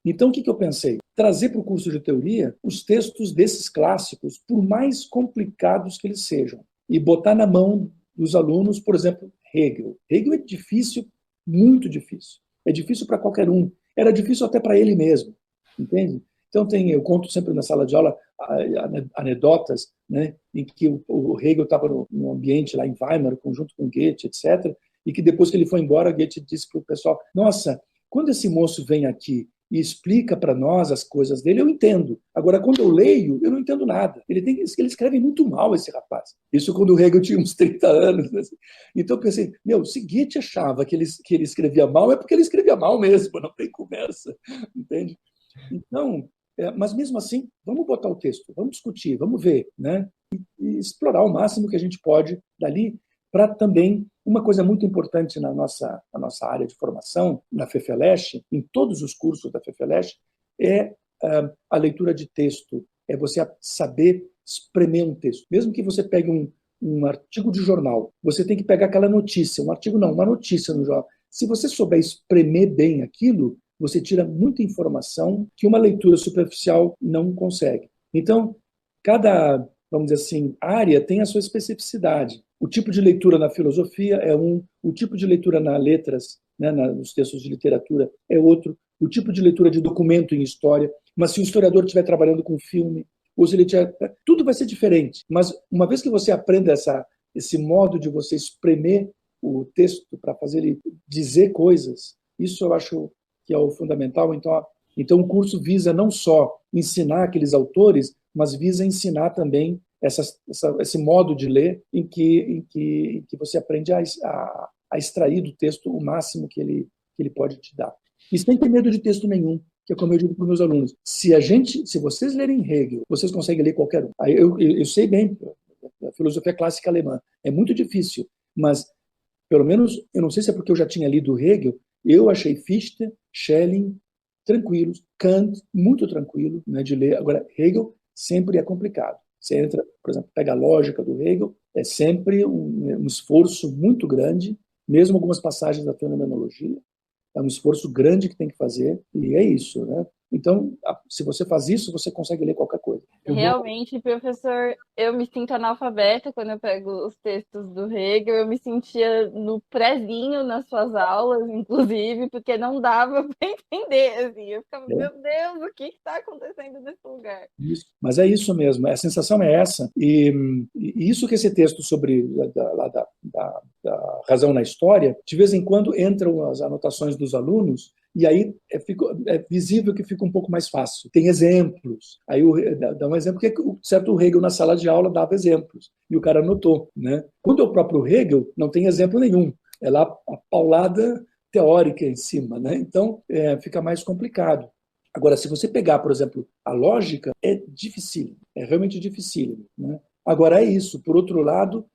Então o que eu pensei? Trazer para o curso de teoria os textos desses clássicos, por mais complicados que eles sejam, e botar na mão dos alunos, por exemplo, Hegel. Hegel é difícil, muito difícil. É difícil para qualquer um. Era difícil até para ele mesmo, entende? Então eu conto sempre na sala de aula anedotas, né, em que o Hegel estava no ambiente lá em Weimar, junto com Goethe, etc., e que depois que ele foi embora, Goethe disse para o pessoal, nossa, quando esse moço vem aqui e explica para nós as coisas dele, eu entendo. Agora, quando eu leio, eu não entendo nada. Ele escreve muito mal, esse rapaz. Isso quando o Hegel tinha uns 30 anos. Né? Então eu pensei, se Goethe achava que ele escrevia mal, é porque ele escrevia mal mesmo, não tem conversa. Entende? Então, mas mesmo assim, vamos botar o texto, vamos discutir, vamos ver, né? E explorar o máximo que a gente pode dali, para também, uma coisa muito importante na nossa área de formação, na FEFELESH, em todos os cursos da FEFELESH, é a leitura de texto, é você saber espremer um texto. Mesmo que você pegue um artigo de jornal, você tem que pegar aquela notícia, um artigo não, uma notícia no jornal, se você souber espremer bem aquilo, você tira muita informação que uma leitura superficial não consegue. Então, cada, vamos dizer assim, área tem a sua especificidade. O tipo de leitura na filosofia é um, o tipo de leitura nas letras, né, nos textos de literatura é outro, o tipo de leitura de documento em história, mas se o historiador estiver trabalhando com filme, ou se ele tiver, tudo vai ser diferente. Mas uma vez que você aprenda esse modo de você espremer o texto para fazer ele dizer coisas, isso eu acho que é o fundamental. Então o curso visa não só ensinar aqueles autores, mas visa ensinar também esse modo de ler em que você aprende a extrair do texto o máximo que ele pode te dar. E sem ter medo de texto nenhum, que é como eu digo para os meus alunos. Se vocês lerem Hegel, vocês conseguem ler qualquer um. Eu sei bem, a filosofia clássica alemã é muito difícil, mas pelo menos, eu não sei se é porque eu já tinha lido Hegel, eu achei Fichte, Schelling tranquilos, Kant muito tranquilo, né, de ler. Agora, Hegel sempre é complicado. Você entra, por exemplo, pega a lógica do Hegel, é sempre um esforço muito grande, mesmo algumas passagens da fenomenologia, é um esforço grande que tem que fazer, e é isso, né? Então, se você faz isso, você consegue ler qualquer coisa. Realmente, professor, eu me sinto analfabeta quando eu pego os textos do Hegel. Eu me sentia no prézinho nas suas aulas, inclusive, porque não dava para entender. Assim. Eu ficava, meu Deus, o que está acontecendo nesse lugar? Isso. Mas é isso mesmo, a sensação é essa. E isso que esse texto sobre da razão na história, de vez em quando entram as anotações dos alunos, e aí é visível que fica um pouco mais fácil. Tem exemplos. Aí dá um exemplo que o certo Hegel na sala de aula dava exemplos. E o cara anotou. Né? Quando é o próprio Hegel, não tem exemplo nenhum. É lá a paulada teórica em cima. Né? Então, fica mais complicado. Agora, se você pegar, por exemplo, a lógica, é difícil. É realmente difícil. Né? Agora, é isso. Por outro lado,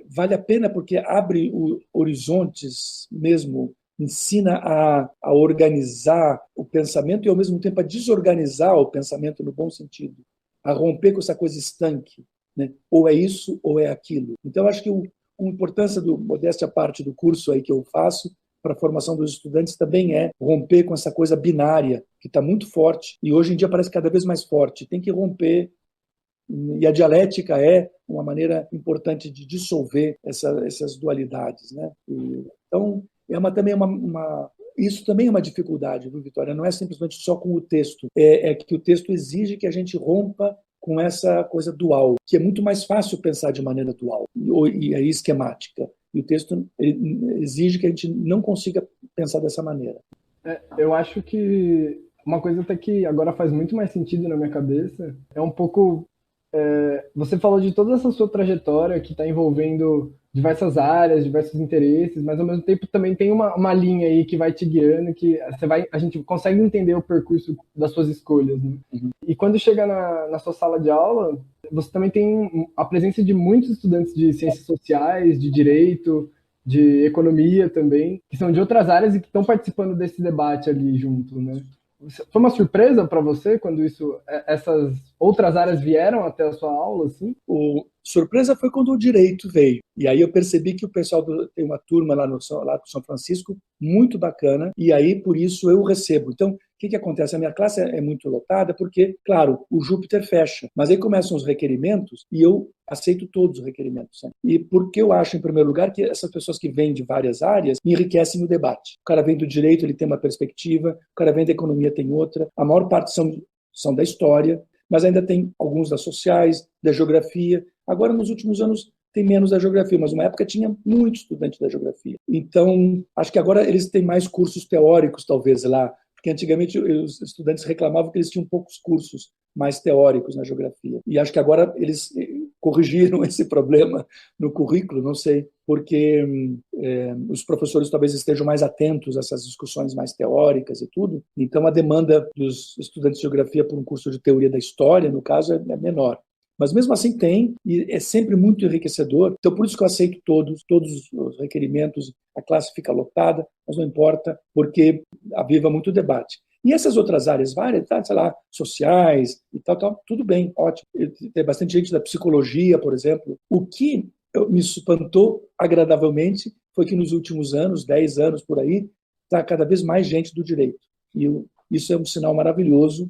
vale a pena porque abre horizontes mesmo, ensina a organizar o pensamento e, ao mesmo tempo, a desorganizar o pensamento no bom sentido, a romper com essa coisa estanque, né? Ou é isso ou é aquilo. Então, acho que a importância modéstia à parte do curso aí que eu faço para a formação dos estudantes também é romper com essa coisa binária, que está muito forte, e hoje em dia parece cada vez mais forte. Tem que romper, e a dialética é uma maneira importante de dissolver essas dualidades. Né? Então, isso também é uma dificuldade, viu, Vitória? Não é simplesmente só com o texto. É que o texto exige que a gente rompa com essa coisa dual, que é muito mais fácil pensar de maneira dual e aí esquemática. E o texto exige que a gente não consiga pensar dessa maneira. Eu acho que uma coisa até que agora faz muito mais sentido na minha cabeça é um pouco... você falou de toda essa sua trajetória que está envolvendo diversas áreas, diversos interesses, mas ao mesmo tempo também tem uma linha aí que vai te guiando, que a gente consegue entender o percurso das suas escolhas. Né? Uhum. E quando chega na sua sala de aula, você também tem a presença de muitos estudantes de ciências sociais, de direito, de economia também, que são de outras áreas e que estão participando desse debate ali junto, né? Foi uma surpresa para você quando essas outras áreas vieram até a sua aula? Assim? Surpresa foi quando o direito veio. E aí eu percebi que o pessoal tem uma turma lá no São Francisco muito bacana, e aí por isso eu recebo. Então, o que acontece? A minha classe é muito lotada porque, claro, o Júpiter fecha, mas aí começam os requerimentos e eu aceito todos os requerimentos. Né? E porque eu acho, em primeiro lugar, que essas pessoas que vêm de várias áreas enriquecem o debate. O cara vem do direito, ele tem uma perspectiva, o cara vem da economia, tem outra. A maior parte são da história, mas ainda tem alguns das sociais, da geografia. Agora, nos últimos anos, tem menos da geografia, mas uma época tinha muito estudante da geografia. Então, acho que agora eles têm mais cursos teóricos, talvez, lá, porque antigamente os estudantes reclamavam que eles tinham poucos cursos mais teóricos na geografia. E acho que agora eles corrigiram esse problema no currículo, não sei, porque os professores talvez estejam mais atentos a essas discussões mais teóricas e tudo. Então, a demanda dos estudantes de geografia por um curso de teoria da história, no caso, é menor. Mas mesmo assim tem, e é sempre muito enriquecedor. Então, por isso que eu aceito todos os requerimentos, a classe fica lotada, mas não importa, porque aviva muito o debate. E essas outras áreas várias, sei lá, sociais e tal, tudo bem, ótimo. Tem bastante gente da psicologia, por exemplo. O que me espantou agradavelmente foi que nos últimos anos, 10 anos por aí, está cada vez mais gente do direito. E isso é um sinal maravilhoso,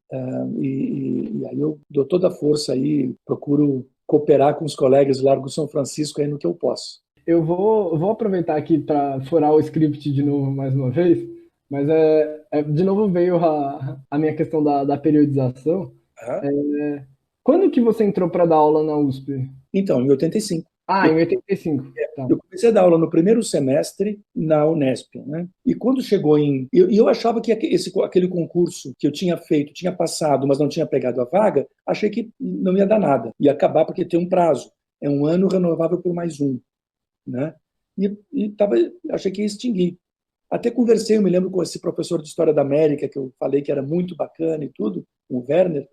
e aí eu dou toda a força aí, procuro cooperar com os colegas do Largo São Francisco aí no que eu posso. Eu vou aproveitar aqui para furar o script de novo mais uma vez, mas de novo veio a minha questão da periodização. Quando que você entrou para dar aula na USP? Então, em 85. Em 85. Tá. Eu comecei a dar aula no primeiro semestre na Unesp, né? E quando chegou eu achava que aquele concurso que eu tinha feito, tinha passado, mas não tinha pegado a vaga, achei que não ia dar nada. Ia acabar porque tem um prazo. É 1 ano renovável por mais 1, né? Achei que ia extinguir. Até conversei, eu me lembro, com esse professor de História da América, que eu falei que era muito bacana e tudo, o Werner,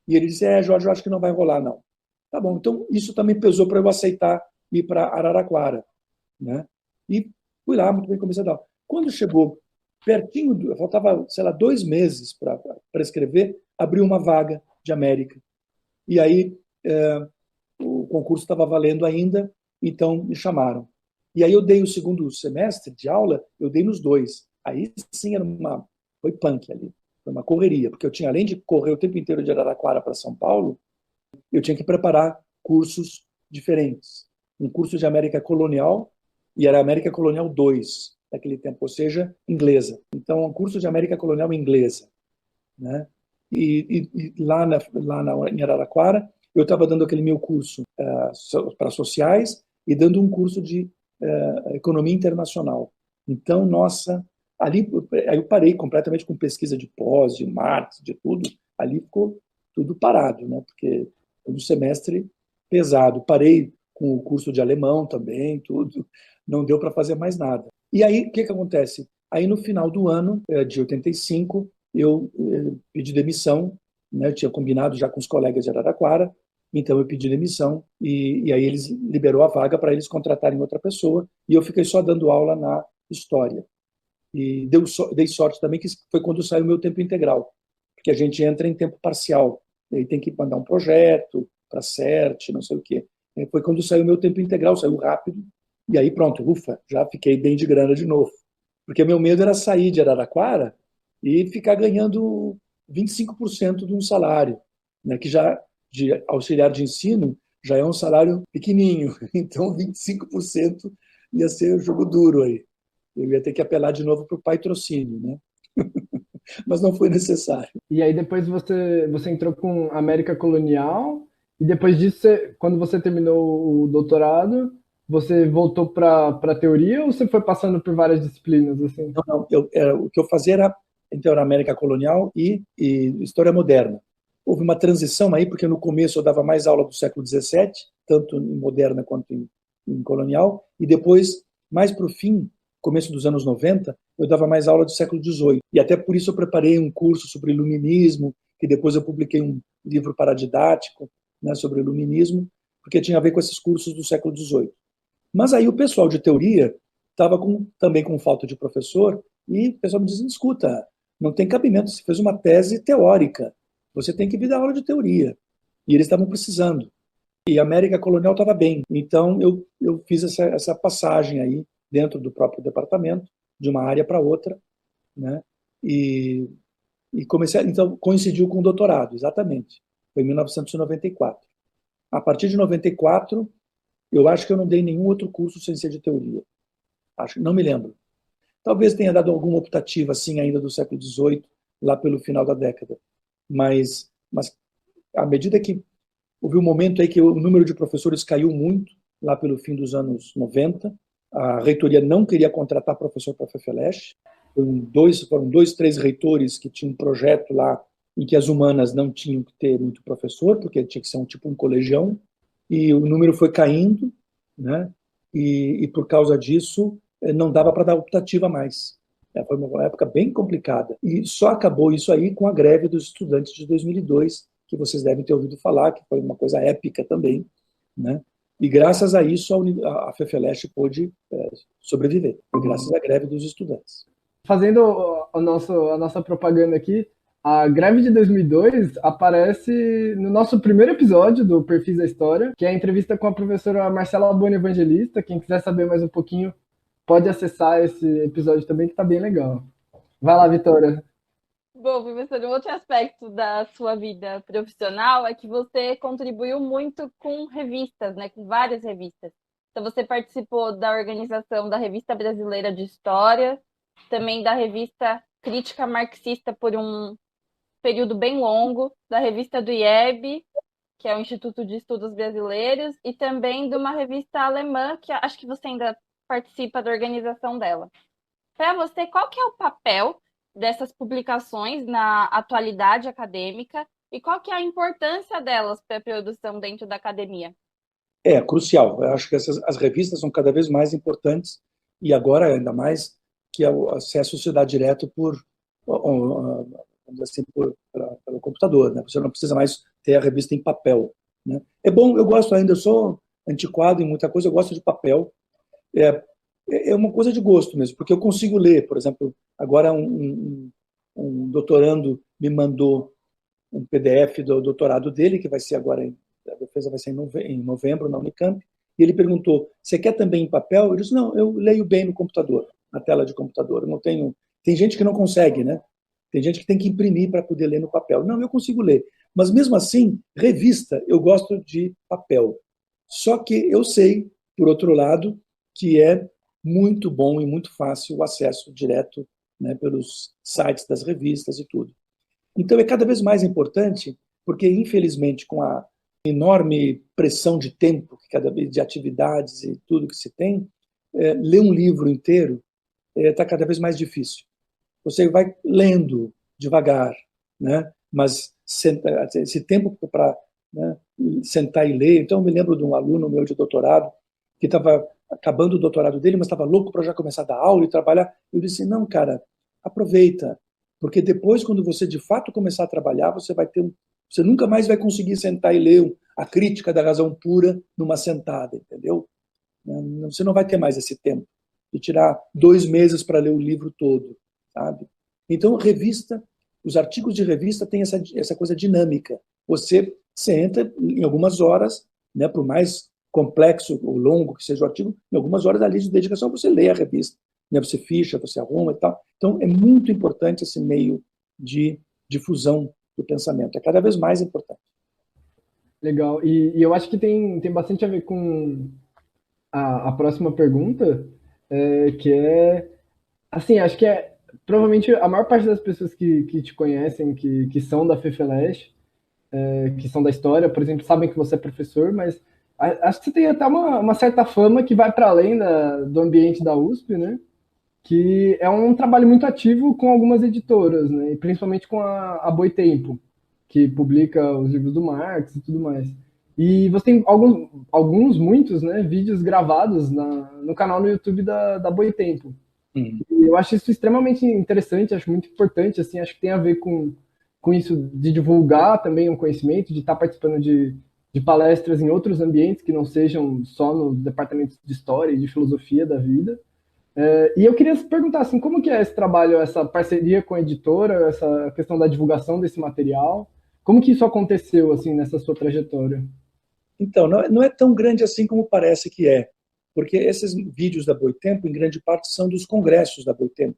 e ele disse, Jorge, eu acho que não vai rolar, não. Tá bom, então isso também pesou para eu aceitar ir para Araraquara, né? E fui lá, muito bem, comecei a dar. Quando chegou pertinho, faltava, sei lá, 2 meses para escrever, abriu uma vaga de América. E aí o concurso estava valendo ainda, então me chamaram. E aí eu dei o segundo semestre de aula, eu dei nos 2. Aí sim foi punk ali, foi uma correria, porque eu tinha, além de correr o tempo inteiro de Araraquara para São Paulo, eu tinha que preparar cursos diferentes. Um curso de América Colonial, e era América Colonial 2, naquele tempo, ou seja, inglesa. Então, um curso de América Colonial inglesa, né? E lá em Araraquara, eu estava dando aquele meu curso para sociais e dando um curso de economia internacional. Então, nossa, ali eu parei completamente com pesquisa de pós, de Marx, de tudo. Ali ficou tudo parado, né? Porque todo semestre pesado. Parei com o curso de alemão também, tudo. Não deu para fazer mais nada. E aí, o que acontece? Aí, no final do ano de 85, eu pedi demissão, né? Eu tinha combinado já com os colegas de Araraquara, então eu pedi demissão e aí eles liberou a vaga para eles contratarem outra pessoa e eu fiquei só dando aula na História. E dei sorte também que foi quando saiu o meu tempo integral, porque a gente entra em tempo parcial, e aí tem que mandar um projeto para a CERT, não sei o quê. Foi quando saiu o meu tempo integral, saiu rápido, e aí pronto, ufa, já fiquei bem de grana de novo. Porque meu medo era sair de Araraquara e ficar ganhando 25% de um salário, né, que já de auxiliar de ensino já é um salário pequenininho, então 25% ia ser o jogo duro aí. Eu ia ter que apelar de novo para o patrocínio, né? Mas não foi necessário. E aí depois você entrou com América Colonial, e depois disso, quando você terminou o doutorado, você voltou para teoria ou você foi passando por várias disciplinas? Assim? Não, o que eu fazia era, então, era América Colonial e História Moderna. Houve uma transição aí, porque no começo eu dava mais aula do século XVII, tanto em moderna quanto em colonial, e depois, mais para o fim, começo dos anos 90, eu dava mais aula do século XVIII. E até por isso eu preparei um curso sobre iluminismo, que depois eu publiquei um livro paradidático, né, sobre iluminismo, porque tinha a ver com esses cursos do século XVIII. Mas aí o pessoal de teoria estava também com falta de professor, e o pessoal me dizia, escuta, não tem cabimento, você fez uma tese teórica, você tem que vir dar aula de teoria. E eles estavam precisando. E a América Colonial estava bem. Então eu fiz essa passagem aí, dentro do próprio departamento, de uma área para outra, né? E comecei, então coincidiu com o doutorado, exatamente. Foi em 1994. A partir de 94, eu acho que eu não dei nenhum outro curso sem ser de teoria. Não me lembro. Talvez tenha dado alguma optativa assim ainda do século XVIII, lá pelo final da década. Mas à medida que houve um momento aí que o número de professores caiu muito, lá pelo fim dos anos 90, a reitoria não queria contratar professor para a FEFELESH. Foram 2, 3 reitores que tinham um projeto lá em que as humanas não tinham que ter muito professor, porque tinha que ser um colegião, e o número foi caindo, né? E por causa disso não dava para dar optativa mais. Foi uma época bem complicada. E só acabou isso aí com a greve dos estudantes de 2002, que vocês devem ter ouvido falar, que foi uma coisa épica também, né? E graças a isso a FEFELESH pôde sobreviver, graças à greve dos estudantes. Fazendo a nossa propaganda aqui, a greve de 2002 aparece no nosso primeiro episódio do Perfis da História, que é a entrevista com a professora Marcela Boni Evangelista. Quem quiser saber mais um pouquinho pode acessar esse episódio também, que está bem legal. Vai lá, Vitória. Bom, professor, um outro aspecto da sua vida profissional é que você contribuiu muito com revistas, né, com várias revistas. Então, você participou da organização da Revista Brasileira de História, também da Revista Crítica Marxista por um período bem longo, da revista do IEB, que é o Instituto de Estudos Brasileiros, e também de uma revista alemã, que acho que você ainda participa da organização dela. Para você, qual que é o papel dessas publicações na atualidade acadêmica e qual que é a importância delas para a produção dentro da academia? É crucial. Eu acho que as revistas são cada vez mais importantes e agora ainda mais que o acesso se dá direto pelo computador, né? Você não precisa mais ter a revista em papel, né? É bom, eu gosto ainda, eu sou antiquado em muita coisa, eu gosto de papel. É uma coisa de gosto mesmo, porque eu consigo ler. Por exemplo, agora um doutorando me mandou um PDF do doutorado dele, que vai ser agora, a defesa vai ser em novembro na Unicamp, e ele perguntou, você quer também em papel? Eu disse, não, eu leio bem no computador, na tela de computador. Eu não tenho... Tem gente que não consegue, né? Tem gente que tem que imprimir para poder ler no papel. Não, eu consigo ler. Mas mesmo assim, revista, eu gosto de papel. Só que eu sei, por outro lado, que é muito bom e muito fácil o acesso direto, né, pelos sites das revistas e tudo. Então é cada vez mais importante, porque infelizmente com a enorme pressão de tempo, cada vez de atividades e tudo que se tem, ler um livro inteiro está cada vez mais difícil. Você vai lendo devagar, né? Mas esse tempo para, né, sentar e ler. Então eu me lembro de um aluno meu de doutorado que estava acabando o doutorado dele, mas estava louco para já começar a dar aula e trabalhar. Eu disse, não, cara, aproveita, porque depois, quando você de fato começar a trabalhar, você nunca mais vai conseguir sentar e ler a Crítica da Razão Pura numa sentada, entendeu? Você não vai ter mais esse tempo de tirar 2 meses para ler o livro todo, sabe? Então, revista, os artigos de revista têm essa coisa dinâmica. Você entra em algumas horas, né, por mais complexo ou longo que seja o artigo, em algumas horas ali de dedicação você lê a revista, né, você ficha, você arruma e tal. Então, é muito importante esse meio de difusão do pensamento. É cada vez mais importante. Legal. E eu acho que tem bastante a ver com a próxima pergunta, que é, assim, acho que provavelmente a maior parte das pessoas que te conhecem, que são da FEFELESH, que são da história, por exemplo, sabem que você é professor, mas acho que você tem até uma certa fama que vai para além do ambiente da USP, né? Que é um trabalho muito ativo com algumas editoras, né? E principalmente com a Boitempo, que publica os livros do Marx e tudo mais. E você tem muitos, né, vídeos gravados no canal no YouTube da Boitempo. E eu acho isso extremamente interessante, acho muito importante, assim, acho que tem a ver com isso de divulgar também um conhecimento, de estar participando de palestras em outros ambientes que não sejam só nos departamentos de história e de filosofia da vida. E eu queria perguntar, assim, como que é esse trabalho, essa parceria com a editora, essa questão da divulgação desse material? Como que isso aconteceu, assim, nessa sua trajetória? Então, não é tão grande assim como parece que é, porque esses vídeos da Boitempo, em grande parte, são dos congressos da Boitempo,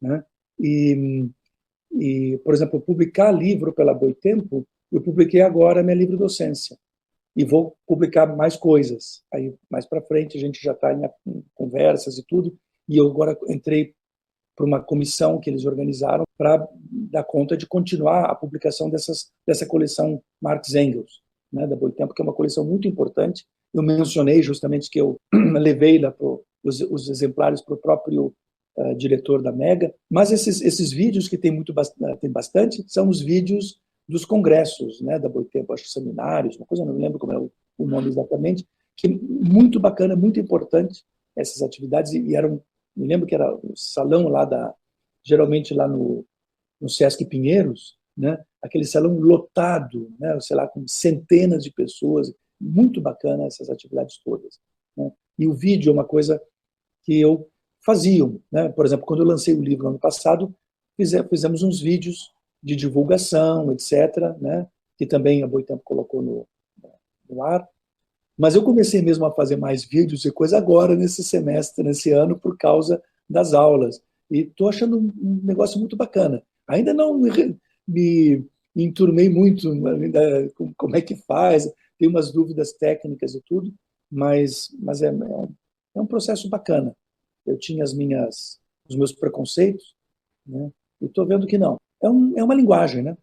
né? E, por exemplo, publicar livro pela Boitempo, eu publiquei agora minha livre-docência, e vou publicar mais coisas. Aí, mais para frente, a gente já está em conversas e tudo, e eu agora entrei para uma comissão que eles organizaram para dar conta de continuar a publicação dessa coleção Marx Engels, né, da Boitempo, que é uma coleção muito importante. Eu mencionei justamente que eu levei lá os exemplares para o próprio diretor da Mega, mas esses vídeos que tem bastante são os vídeos dos congressos, né, da Boitempo, acho seminários, uma coisa, não me lembro como é o nome exatamente, que é muito bacana, muito importante essas atividades, me lembro que era o salão lá geralmente lá no Sesc Pinheiros, né, aquele salão lotado, né, sei lá, com centenas de pessoas, muito bacana essas atividades todas, né? E o vídeo é uma coisa que eu fazia, né? Por exemplo, quando eu lancei o livro no ano passado, fizemos uns vídeos de divulgação, etc., né, que também a Boitempo colocou no ar. Mas eu comecei mesmo a fazer mais vídeos e coisa agora, nesse semestre, nesse ano, por causa das aulas. E estou achando um negócio muito bacana. Ainda não me enturmei muito ainda como é que faz, tenho umas dúvidas técnicas e tudo, mas é um processo bacana. Eu tinha os meus preconceitos, né? E estou vendo que não. É uma linguagem, né?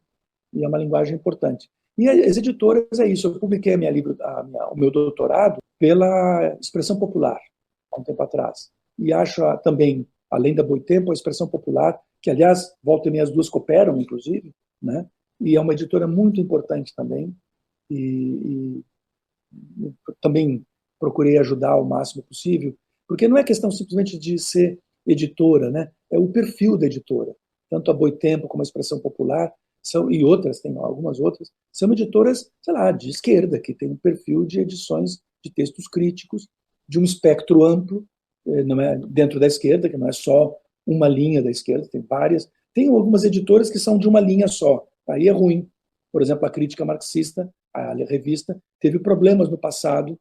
E é uma linguagem importante. E as editoras é isso. Eu publiquei o meu doutorado pela Expressão Popular, há um tempo atrás. E acho também, além da Boitempo, a Expressão Popular, que, aliás, volta e meia as duas cooperam, inclusive, né? E é uma editora muito importante também. E também procurei ajudar o máximo possível, porque não é questão simplesmente de ser editora, né? É o perfil da editora. Tanto a Boitempo como a Expressão Popular e outras, tem algumas outras, são editoras, sei lá, de esquerda, que tem um perfil de edições de textos críticos, de um espectro amplo, não é dentro da esquerda, que não é só uma linha da esquerda, tem várias. Tem algumas editoras que são de uma linha só, aí é ruim. Por exemplo, a Crítica Marxista, a revista, teve problemas no passado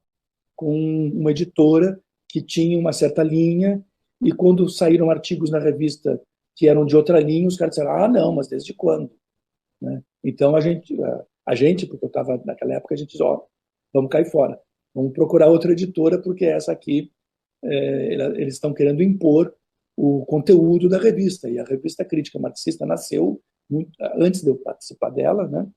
com uma editora que tinha uma certa linha, e quando saíram artigos na revista que eram de outra linha, os caras disseram, não, mas desde quando? Né? Então, a gente, porque eu estava naquela época, a gente disse, vamos cair fora, vamos procurar outra editora, porque essa aqui, eles estão querendo impor o conteúdo da revista, e a revista Crítica Marxista nasceu, antes de eu participar dela, né?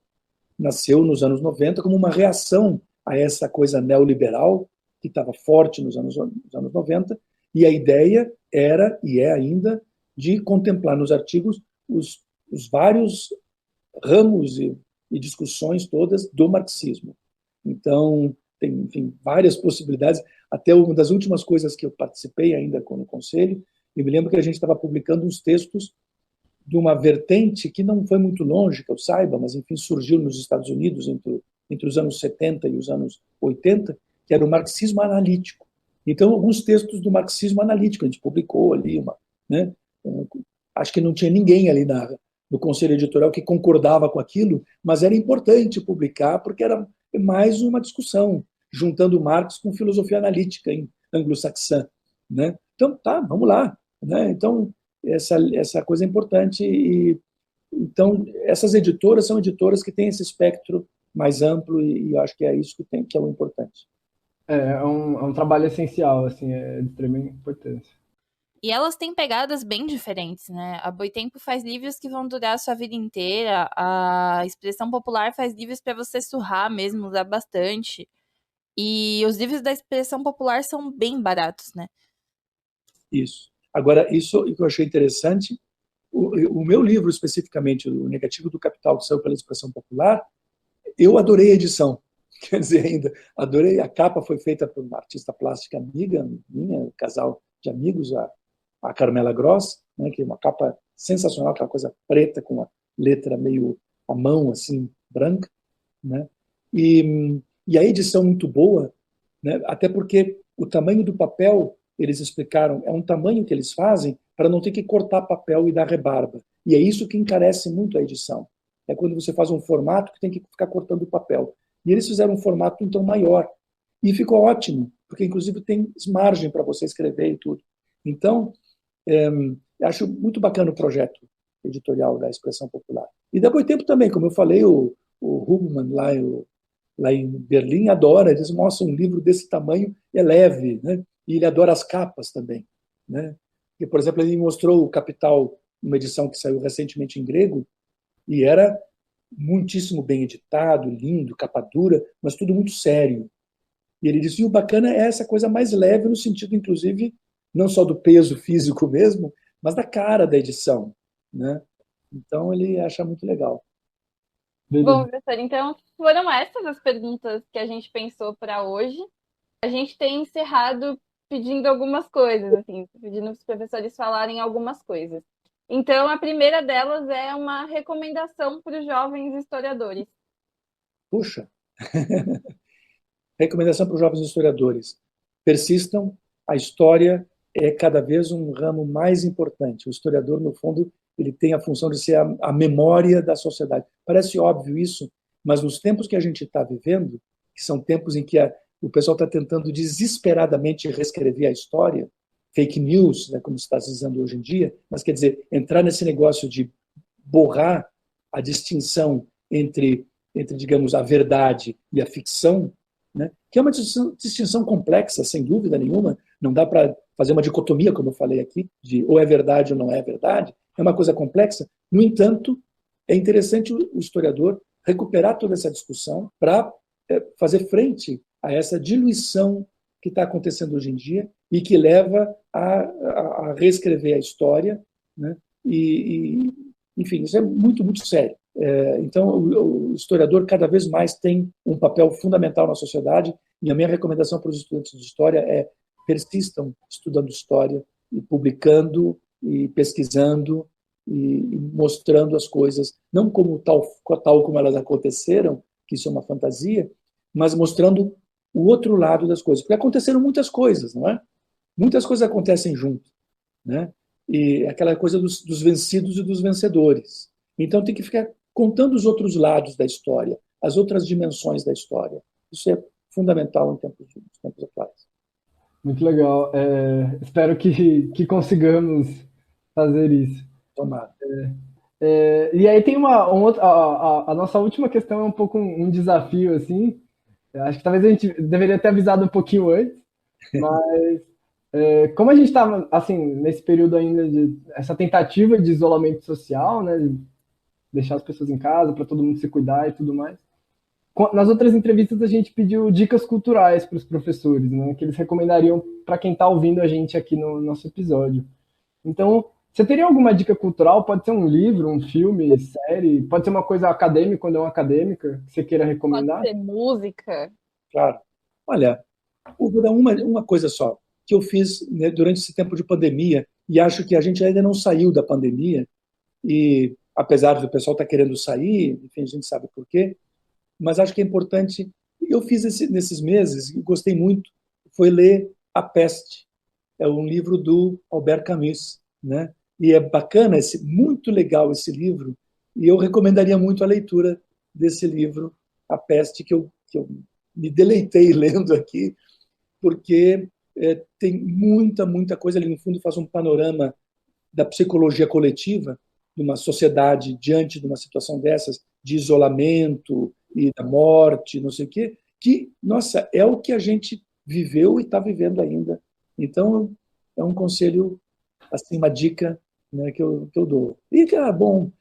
Nasceu nos anos 90 como uma reação a essa coisa neoliberal que estava forte nos anos 90, e a ideia era, e é ainda, de contemplar nos artigos os vários ramos e discussões todas do marxismo. Então, tem, enfim, várias possibilidades. Até uma das últimas coisas que eu participei ainda no Conselho, eu me lembro que a gente estava publicando uns textos de uma vertente que não foi muito longe, que eu saiba, mas, enfim, surgiu nos Estados Unidos entre os anos 70 e os anos 80, que era o marxismo analítico. Então, alguns textos do marxismo analítico, a gente publicou ali, né? Acho que não tinha ninguém ali no Conselho Editorial que concordava com aquilo, mas era importante publicar, porque era mais uma discussão, juntando Marx com filosofia analítica em anglo-saxã, né? Então, tá, vamos lá, né? Então, essa coisa é importante. Então, essas editoras são editoras que têm esse espectro mais amplo, e acho que é isso que é o importante. É um trabalho essencial, assim, é de extrema importância. E elas têm pegadas bem diferentes, né? A Boitempo faz livros que vão durar a sua vida inteira, a Expressão Popular faz livros para você surrar mesmo, usar bastante. E os livros da Expressão Popular são bem baratos, né? Isso. Agora, isso que eu achei interessante, o meu livro especificamente, o Negativo do Capital, que saiu pela Expressão Popular, eu adorei a edição. Quer dizer, ainda adorei. A capa foi feita por uma artista plástica amiga minha, um casal de amigos, a Carmela Gross, né, que é uma capa sensacional, aquela coisa preta com a letra meio à mão, assim, branca, né? E a edição muito boa, né, até porque o tamanho do papel, eles explicaram, é um tamanho que eles fazem para não ter que cortar papel e dar rebarba. E é isso que encarece muito a edição. É quando você faz um formato que tem que ficar cortando o papel. E eles fizeram um formato, então, maior. E ficou ótimo, porque, inclusive, tem margem para você escrever e tudo. Então, acho muito bacana o projeto editorial da Expressão Popular. E da Boitempo também, como eu falei, o Hubman, lá em Berlim, adora. Eles mostram um livro desse tamanho, é leve, né? E ele adora as capas também, né? E, por exemplo, ele mostrou o Capital, uma edição que saiu recentemente em grego, e era muitíssimo bem editado, lindo, capa dura, mas tudo muito sério. E ele disse, e o bacana é essa coisa mais leve, no sentido, inclusive, não só do peso físico mesmo, mas da cara da edição, né? Então, ele acha muito legal. Bom, professor, então foram essas as perguntas que a gente pensou para hoje. A gente tem encerrado pedindo algumas coisas, assim, pedindo os professores falarem algumas coisas. Então, a primeira delas é uma recomendação para os jovens historiadores. Puxa! Recomendação para os jovens historiadores. Persistam, a história é cada vez um ramo mais importante. O historiador, no fundo, ele tem a função de ser a memória da sociedade. Parece óbvio isso, mas nos tempos que a gente está vivendo, que são tempos em que o pessoal está tentando desesperadamente reescrever a história, fake news, né, como se está dizendo hoje em dia, mas quer dizer, entrar nesse negócio de borrar a distinção entre digamos, a verdade e a ficção, né, que é uma distinção complexa, sem dúvida nenhuma, não dá para fazer uma dicotomia, como eu falei aqui, de ou é verdade ou não é verdade, é uma coisa complexa. No entanto, é interessante o historiador recuperar toda essa discussão para fazer frente a essa diluição que está acontecendo hoje em dia e que leva a reescrever a história, né? Enfim, isso é muito, muito sério. Então, o historiador cada vez mais tem um papel fundamental na sociedade, e a minha recomendação para os estudantes de história é persistam estudando história e publicando e pesquisando e mostrando as coisas, não como tal como elas aconteceram, que isso é uma fantasia, mas mostrando o outro lado das coisas. Porque aconteceram muitas coisas, não é? Muitas coisas acontecem junto, né? E aquela coisa dos vencidos e dos vencedores. Então tem que ficar contando os outros lados da história, as outras dimensões da história. Isso é fundamental em tempos atuais. Muito legal. Espero que consigamos fazer isso. Tomara. E aí tem a nossa última questão é um pouco um desafio, assim. Eu acho que talvez a gente deveria ter avisado um pouquinho antes, mas como a gente estava assim nesse período ainda de essa tentativa de isolamento social, né, de deixar as pessoas em casa para todo mundo se cuidar e tudo mais. Nas outras entrevistas a gente pediu dicas culturais para os professores, né, que eles recomendariam para quem está ouvindo a gente aqui no nosso episódio. Então, você teria alguma dica cultural? Pode ser um livro, um filme, série, pode ser uma coisa acadêmica ou não acadêmica que você queira recomendar? Pode ser música. Claro. Olha, eu vou dar uma coisa só, que eu fiz, né, durante esse tempo de pandemia, e acho que a gente ainda não saiu da pandemia, e apesar do pessoal estar querendo sair, enfim, a gente sabe por quê, mas acho que é importante. Eu fiz nesses meses, e gostei muito, foi ler A Peste. É um livro do Albert Camus, né? E é bacana, muito legal esse livro, e eu recomendaria muito a leitura desse livro, A Peste, que eu me deleitei lendo aqui, porque tem muita coisa ali no fundo, faz um panorama da psicologia coletiva de uma sociedade diante de uma situação dessas, de isolamento e da morte, não sei o quê, que, nossa, é o que a gente viveu e está vivendo ainda. Então, é um conselho, assim, uma dica, né, que eu dou. E, bom,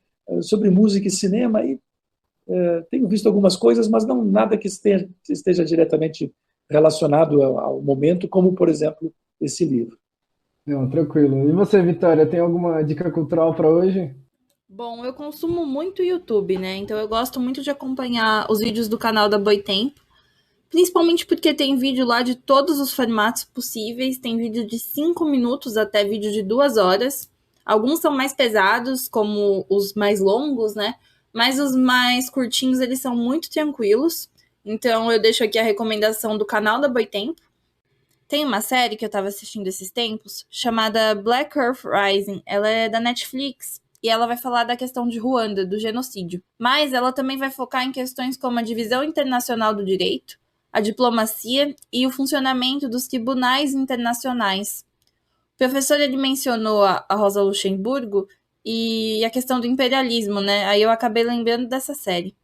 sobre música e cinema, tenho visto algumas coisas, mas não nada que esteja diretamente relacionado ao momento, como, por exemplo, esse livro. Não, tranquilo. E você, Vitória, tem alguma dica cultural para hoje? Bom, eu consumo muito YouTube, né? Então eu gosto muito de acompanhar os vídeos do canal da Boitempo, principalmente porque tem vídeo lá de todos os formatos possíveis, tem vídeo de 5 minutos até vídeo de 2 horas. Alguns são mais pesados, como os mais longos, né? Mas os mais curtinhos, eles são muito tranquilos. Então eu deixo aqui a recomendação do canal da Boitempo. Tem uma série que eu tava assistindo esses tempos, chamada Black Earth Rising. Ela é da Netflix e ela vai falar da questão de Ruanda, do genocídio. Mas ela também vai focar em questões como a divisão internacional do direito, a diplomacia e o funcionamento dos tribunais internacionais. O professor, ele mencionou a Rosa Luxemburgo e a questão do imperialismo, né? Aí eu acabei lembrando dessa série.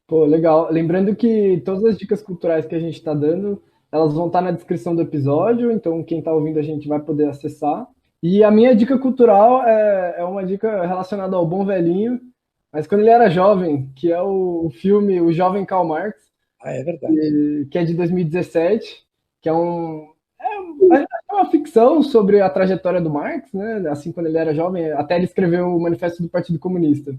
Pô, legal. Lembrando que todas as dicas culturais que a gente está dando, elas vão estar na descrição do episódio, então quem está ouvindo a gente vai poder acessar. E a minha dica cultural é uma dica relacionada ao Bom Velhinho, mas quando ele era jovem, que é o filme O Jovem Karl Marx. É verdade. Que é de 2017, que é uma ficção sobre a trajetória do Marx, né? Assim, quando ele era jovem, até ele escreveu o Manifesto do Partido Comunista.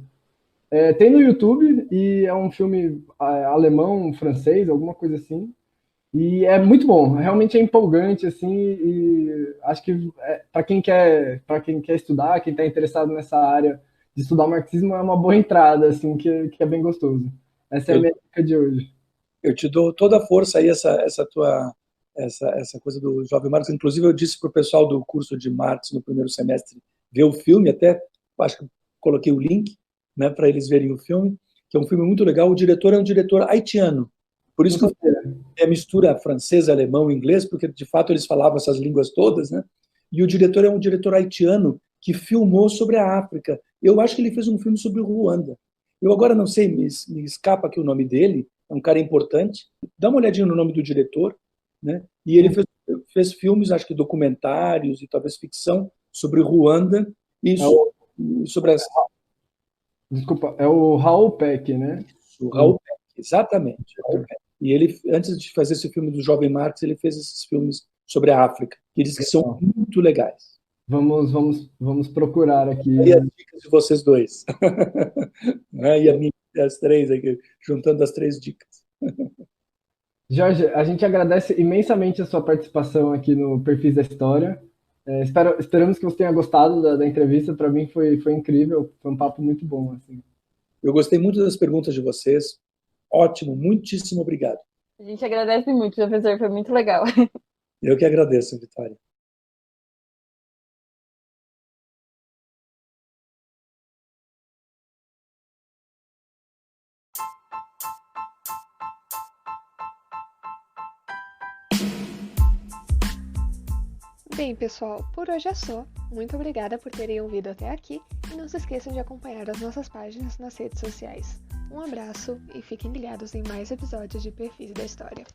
Tem no YouTube, e é um filme alemão, francês, alguma coisa assim. E é muito bom, realmente é empolgante, assim, e acho que para quem quer estudar, quem está interessado nessa área de estudar o marxismo, é uma boa entrada, assim, que é bem gostoso. Essa é a minha dica de hoje. Eu te dou toda a força aí, essa coisa do Jovem Marx. Inclusive, eu disse para o pessoal do curso de Marx no primeiro semestre ver o filme, até acho que coloquei o link, né, para eles verem o filme, que é um filme muito legal. O diretor é um diretor haitiano. Por isso que É a mistura francês, alemão, inglês, porque de fato eles falavam essas línguas todas, né? E o diretor é um diretor haitiano que filmou sobre a África. Eu acho que ele fez um filme sobre Ruanda. Eu agora não sei, me escapa aqui o nome dele, é um cara importante. Dá uma olhadinha no nome do diretor, né? E ele fez filmes, acho que documentários e talvez ficção sobre Ruanda e sobre as... Desculpa, é o Raul Peck, né? O Raul Peck, exatamente. E ele, antes de fazer esse filme do Jovem Marx, ele fez esses filmes sobre a África, que diz que são muito legais. Vamos procurar aqui. E as dicas de vocês dois. E a minha, as três aqui, juntando as 3 dicas. Jorge, a gente agradece imensamente a sua participação aqui no Perfis da História. Esperamos que você tenha gostado da entrevista. Para mim foi incrível, foi um papo muito bom. Assim. Eu gostei muito das perguntas de vocês. Ótimo, muitíssimo obrigado. A gente agradece muito, professor, foi muito legal. Eu que agradeço, Vitória. Bem, pessoal, por hoje é só. Muito obrigada por terem ouvido até aqui e não se esqueçam de acompanhar as nossas páginas nas redes sociais. Um abraço e fiquem ligados em mais episódios de Perfis da História.